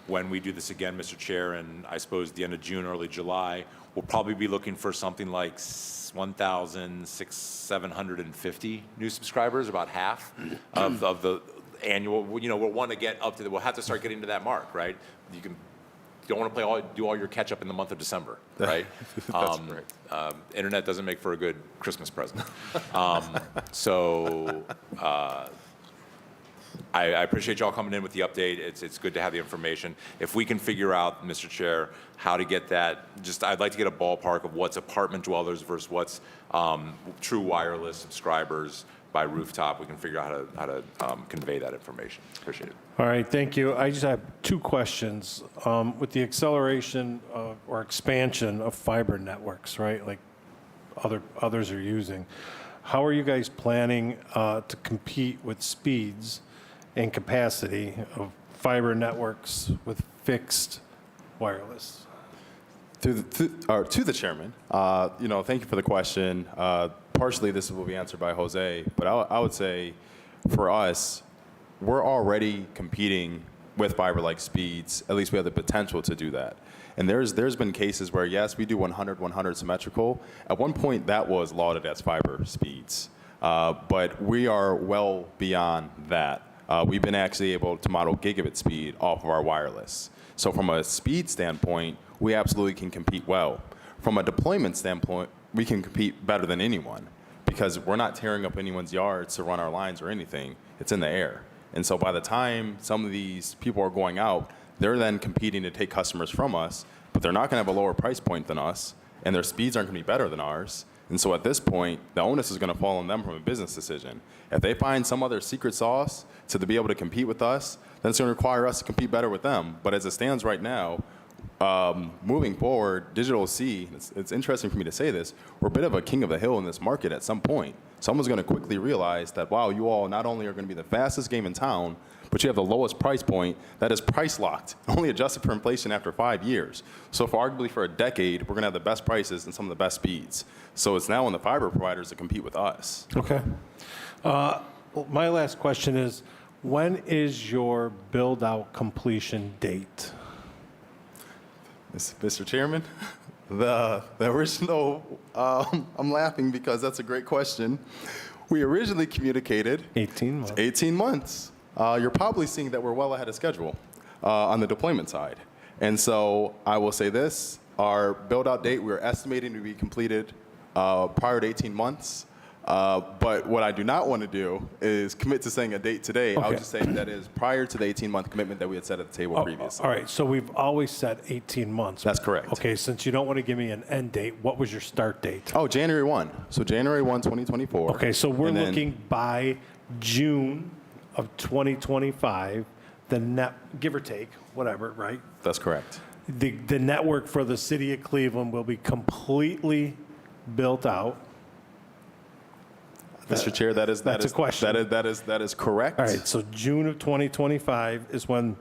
when we do this again, Mr. Chair, and I suppose the end of June, early July, we'll probably be looking for something like 1,750 new subscribers, about half of the annual. We'll want to get up to we'll have to start getting to that mark, right? You don't want to do all your catch up in the month of December, right? That's right. Internet doesn't make for a good Christmas present. I appreciate y'all coming in with the update. It's good to have the information. If we can figure out, Mr. Chair, how to get that, I'd like to get a ballpark of what's apartment dwellers versus what's true wireless subscribers by rooftop. We can figure out how to convey that information. Appreciate it. All right, thank you. I just have two questions. With the acceleration or expansion of fiber networks, right, like others are using, how are you guys planning to compete with speeds and capacity of fiber networks with fixed wireless? To the chairman, thank you for the question. Partially, this will be answered by Jose, but I would say for us, we're already competing with fiber-like speeds. At least we have the potential to do that. And there's been cases where, yes, we do 100 symmetrical. At one point, that was lauded as fiber speeds. But we are well beyond that. We've been actually able to model gigabit speed off of our wireless. So from a speed standpoint, we absolutely can compete well. From a deployment standpoint, we can compete better than anyone because we're not tearing up anyone's yards to run our lines or anything. It's in the air. And so by the time some of these people are going out, they're then competing to take customers from us, but they're not going to have a lower price point than us, and their speeds aren't going to be better than ours. And so at this point, the onus is going to fall on them from a business decision. If they find some other secret sauce to be able to compete with us, then it's going to require us to compete better with them. But as it stands right now, moving forward, Digital C, it's interesting for me to say this, we're a bit of a king of the hill in this market at some point. Someone's going to quickly realize that, wow, you all not only are going to be the fastest game in town, but you have the lowest price point that is price locked, only adjusted for inflation after 5 years. So arguably for a decade, we're going to have the best prices and some of the best speeds. So it's now on the fiber providers to compete with us. Okay. My last question is, when is your build-out completion date? Mr. Chairman, the original, I'm laughing because that's a great question. We originally communicated 18 months. 18 months. You're probably seeing that we're well ahead of schedule on the deployment side. And so I will say this, our build-out date, we're estimating to be completed prior to 18 months. But what I do not want to do is commit to saying a date today. Okay. I'll just say that is prior to the 18-month commitment that we had set at the table previously. All right, so we've always said 18 months. That's correct. Okay, since you don't want to give me an end date, what was your start date? Oh, January 1. So January 1, 2024. Okay, so we're And then- looking by June of 2025, give or take, whatever, right? That's correct. The network for the city of Cleveland will be completely built out. Mr. Chair, that's a question. That is correct. All right, so June of 2025 is when,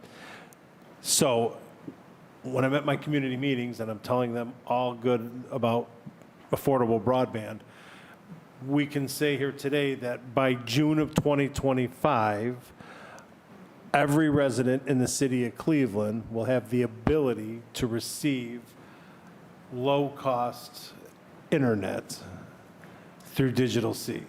so when I'm at my community meetings and I'm telling them all good about affordable broadband, we can say here today that by June of 2025, every resident in the city of Cleveland will have the ability to receive low-cost internet through Digital C.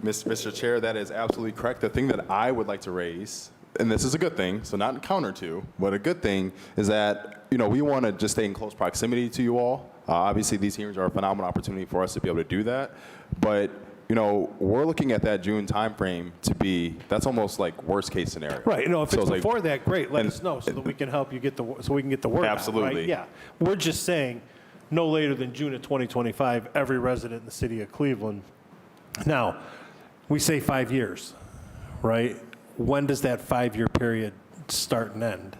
Mr. Chair, that is absolutely correct. The thing that I would like to raise, and this is a good thing, so not counter to, but a good thing, is that we want to just stay in close proximity to you all. Obviously, these hearings are a phenomenal opportunity for us to be able to do that. But we're looking at that June timeframe to be, that's almost like worst case scenario. Right, if So it's like- before that, great, let and- us know so that we can help you so we can get the word out, right? Absolutely. Yeah, we're just saying, no later than June of 2025, every resident in the city of Cleveland. Now, we say 5 years, right? When does that 5-year period start and end?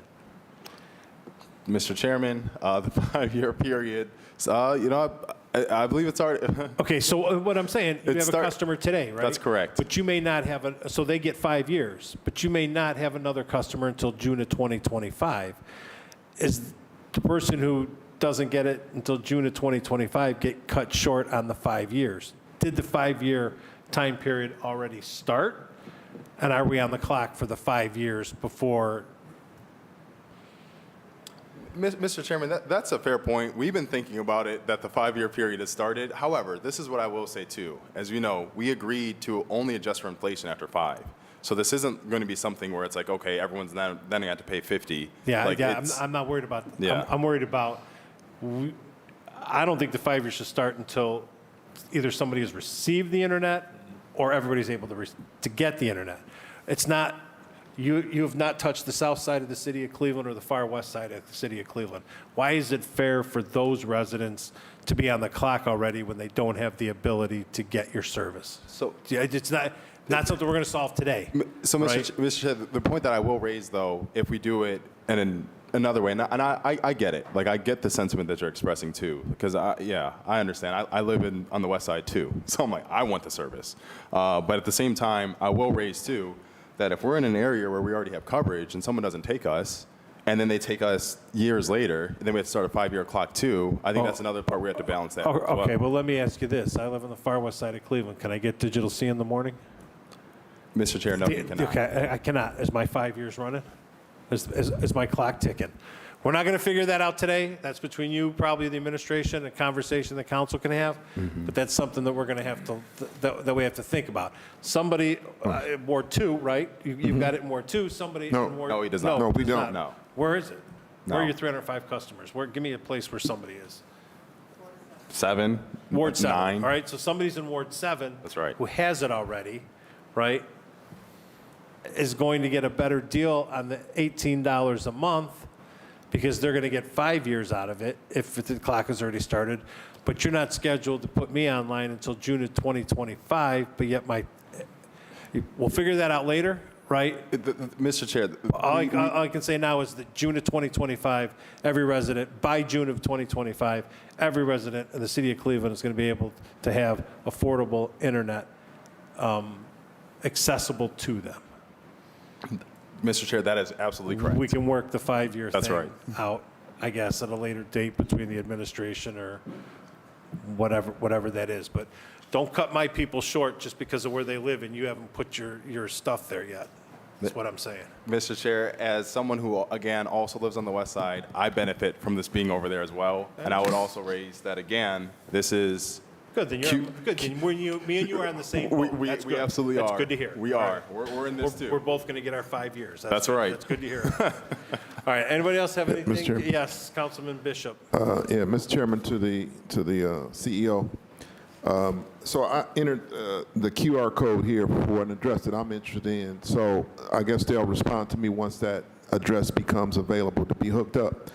Mr. Chairman, the 5-year period, I believe it's already. Okay, so what I'm saying, you have a customer today, right? That's correct. But you may not have so they get 5 years, but you may not have another customer until June of 2025. Is the person who doesn't get it until June of 2025 get cut short on the 5 years? Did the 5-year time period already start? And are we on the clock for the 5 years before? Mr. Chairman, that's a fair point. We've been thinking about it, that the 5-year period has started. However, this is what I will say too. As you know, we agreed to only adjust for inflation after 5. So this isn't going to be something where it's like, okay, everyone's then going to have to pay 50. I'm not worried about that. Yeah. I'm worried about, I don't think the 5 years should start until either somebody has received the internet or everybody's able to get the internet. It's not, You have not touched the south side of the city of Cleveland or the far west side of the city of Cleveland. Why is it fair for those residents to be on the clock already when they don't have the ability to get your service? So, Yeah, it's not something we're going to solve today. so right? Mr. Chair, the point that I will raise, though, if we do it in another way, and I get it. Like, I get the sentiment that you're expressing, too, because, I understand. I live on the west side, too. So I'm like, I want the service. But at the same time, I will raise, too, that if we're in an area where we already have coverage and someone doesn't take us, and then they take us years later, and then we have to start a 5-year clock, too, I think that's another part we have to balance that. as well. Okay, well, let me ask you this. I live on the far west side of Cleveland. Can I get Digital C in the morning? Mr. Chair, no, you cannot. Okay, I cannot. Is my 5 years running? Is my clock ticking? We're not going to figure that out today. That's between you, probably the administration, a conversation the council can have. But that's something that we're going to have to, that we have to think about. Somebody, Ward 2, right? You've got it in Ward 2. Somebody No. in Ward... No, he does not. No, we does don't. not. No. Where is it? Where are No. your 305 customers? Give me a place where somebody is. 7, Ward 7. 9. All right, so somebody's in Ward 7. That's right. Who has it already, right, is going to get a better deal on the $18 a month because they're going to get 5 years out of it if the clock has already started. But you're not scheduled to put me online until June of 2025, but yet we'll figure that out later, right? Mr. Chair, All I can say now is that June of 2025, by June of 2025, every resident in the city of Cleveland is going to be able to have affordable internet accessible to them. Mr. Chair, that is absolutely correct. We can work the 5-year That's thing right. out, I guess, at a later date between the administration or whatever that is. But don't cut my people short just because of where they live and you haven't put your stuff there yet. That's what I'm saying. Mr. Chair, as someone who, again, also lives on the west side, I benefit from this being over there as well. And I would also raise that, again, this is... Good, then good. Then me and you are on the same boat. That's We good. absolutely That's are. good to hear. We All are. right. We're in this, too. We're both going to get our 5 years. That's right. That's good to hear. All right, anybody else have anything? Chairman. Yes, Councilman Bishop. Yeah, Mr. Chairman, to the CEO. So I entered the QR code here for an address that I'm interested in. So I guess they'll respond to me once that address becomes available to be hooked up.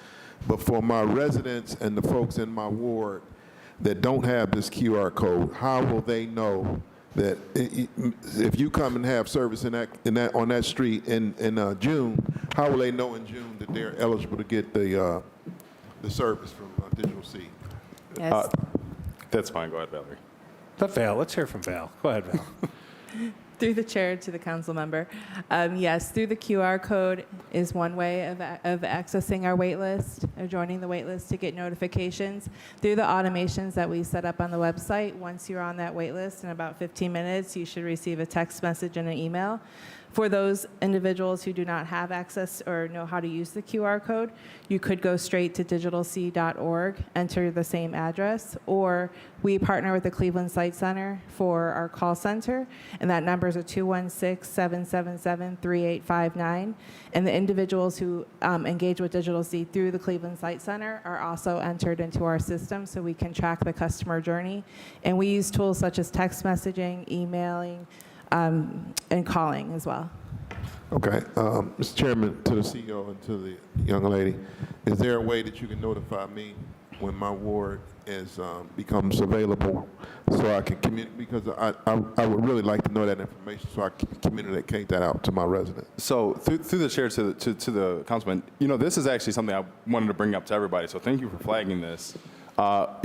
But for my residents and the folks in my ward that don't have this QR code, how will they know that if you come and have service on that street in June, how will they know in June that they're eligible to get the service from Digital C? Yes. That's fine. Go ahead, Valerie. Val, let's hear from Val. Go ahead, Val. Through the chair to the council member. Yes, through the QR code is one way of accessing our wait list, or joining the wait list to get notifications. Through the automations that we set up on the website, once you're on that wait list, in about 15 minutes, you should receive a text message and an email. For those individuals who do not have access or know how to use the QR code, you could go straight to digitalc.org, enter the same address, or we partner with the Cleveland Site Center for our call center, and that number is a 216-777-3859. And the individuals who engage with Digital C through the Cleveland Site Center are also entered into our system so we can track the customer journey. And we use tools such as text messaging, emailing, and calling as well. Okay, Mr. Chairman, to the CEO and to the young lady, is there a way that you can notify me when my ward becomes available so I can communicate? Because I would really like to know that information so I can communicate that out to my residents. So through the chair to the councilman, this is actually something I wanted to bring up to everybody. So thank you for flagging this. How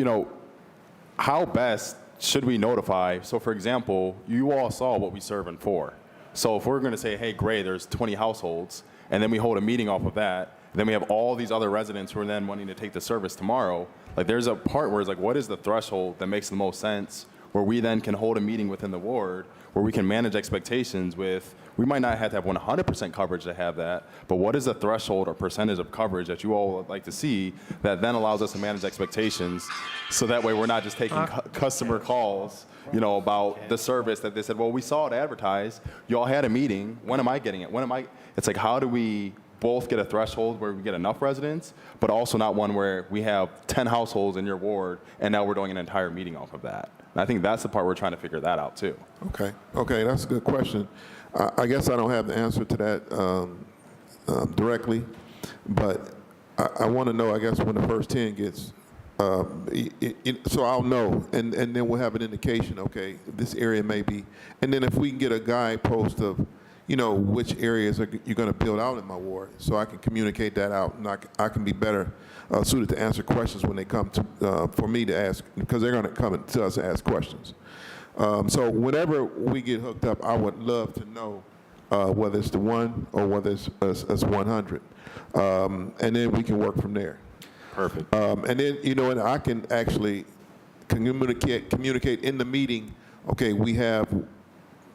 best should we notify? So for example, you all saw what we serve in 4. So if we're going to say, hey, great, there's 20 households, and then we hold a meeting off of that, then we have all these other residents who are then wanting to take the service tomorrow. Like there's a part where it's like, what is the threshold that makes the most sense, where we then can hold a meeting within the ward, where we can manage expectations with, we might not have to have 100% coverage to have that, but what is the threshold or percentage of coverage that you all would like to see that then allows us to manage expectations, so that way we're not just taking customer calls, about the service that they said, well, we saw it advertised, you all had a meeting, when am I getting it? It's like, how do we both get a threshold where we get enough residents, but also not one where we have 10 households in your ward and now we're doing an entire meeting off of that? And I think that's the part we're trying to figure that out too. Okay, that's a good question. I guess I don't have the answer to that directly, but I want to know, I guess, when the first 10 gets, so I'll know, and then we'll have an indication, okay, this area may be, and then if we can get a guidepost of, which areas you're going to build out in my ward, so I can communicate that out, and I can be better suited to answer questions when they come to, for me to ask, because they're going to come to us and ask questions. So whenever we get hooked up, I would love to know whether it's the 1 or whether it's 100. And then we can work from there. Perfect. And then, and I can actually communicate in the meeting, okay, we have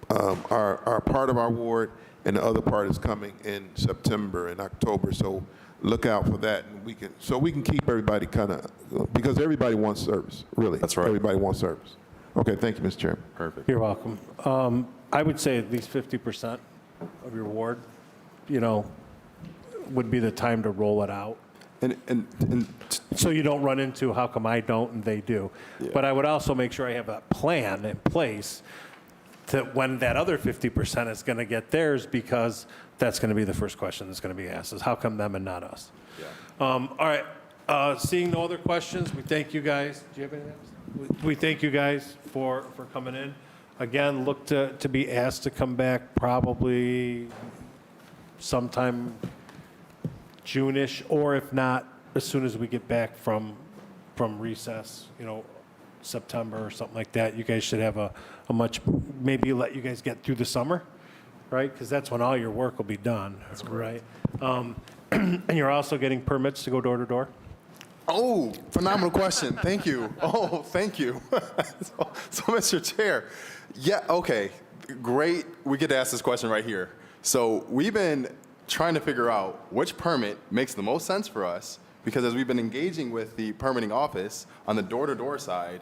our part of our ward, and the other part is coming in September and October, so look out for that, and we can keep everybody kind of, because everybody wants service, really. That's right. Everybody wants service. Okay, thank you, Mr. Chairman. Perfect. You're welcome. I would say at least 50% of your ward, would be the time to roll it out. And So you don't run into, how come I don't and they do? But I would also make sure I have a plan in place that when that other 50% is going to get theirs, because that's going to be the first question that's going to be asked, is how come them and not us? All right, seeing no other questions, we thank you guys. Do you have anything else? We thank you guys for coming in. Again, look to be asked to come back probably sometime June-ish, or if not, as soon as we get back from recess, September or something like that. You guys should have a much, maybe let you guys get through the summer, right? Because that's when all your work will be done, that's right? And you're also getting permits to go door to door? Oh, phenomenal question. Thank you. Oh, thank you. So, Mr. Chair, yeah, okay, great. We get to ask this question right here. So we've been trying to figure out which permit makes the most sense for us, because as we've been engaging with the permitting office on the door-to-door side,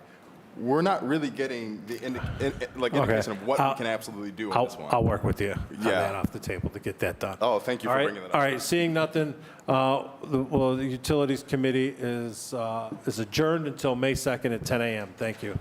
we're not really getting the indication of what we can absolutely do on this one. I'll work with you on Yeah. that off the table to get that done. Oh, thank you for All right, bringing that up. All right, seeing nothing, the Utilities Committee is adjourned until May 2nd at 10 a.m. Thank you.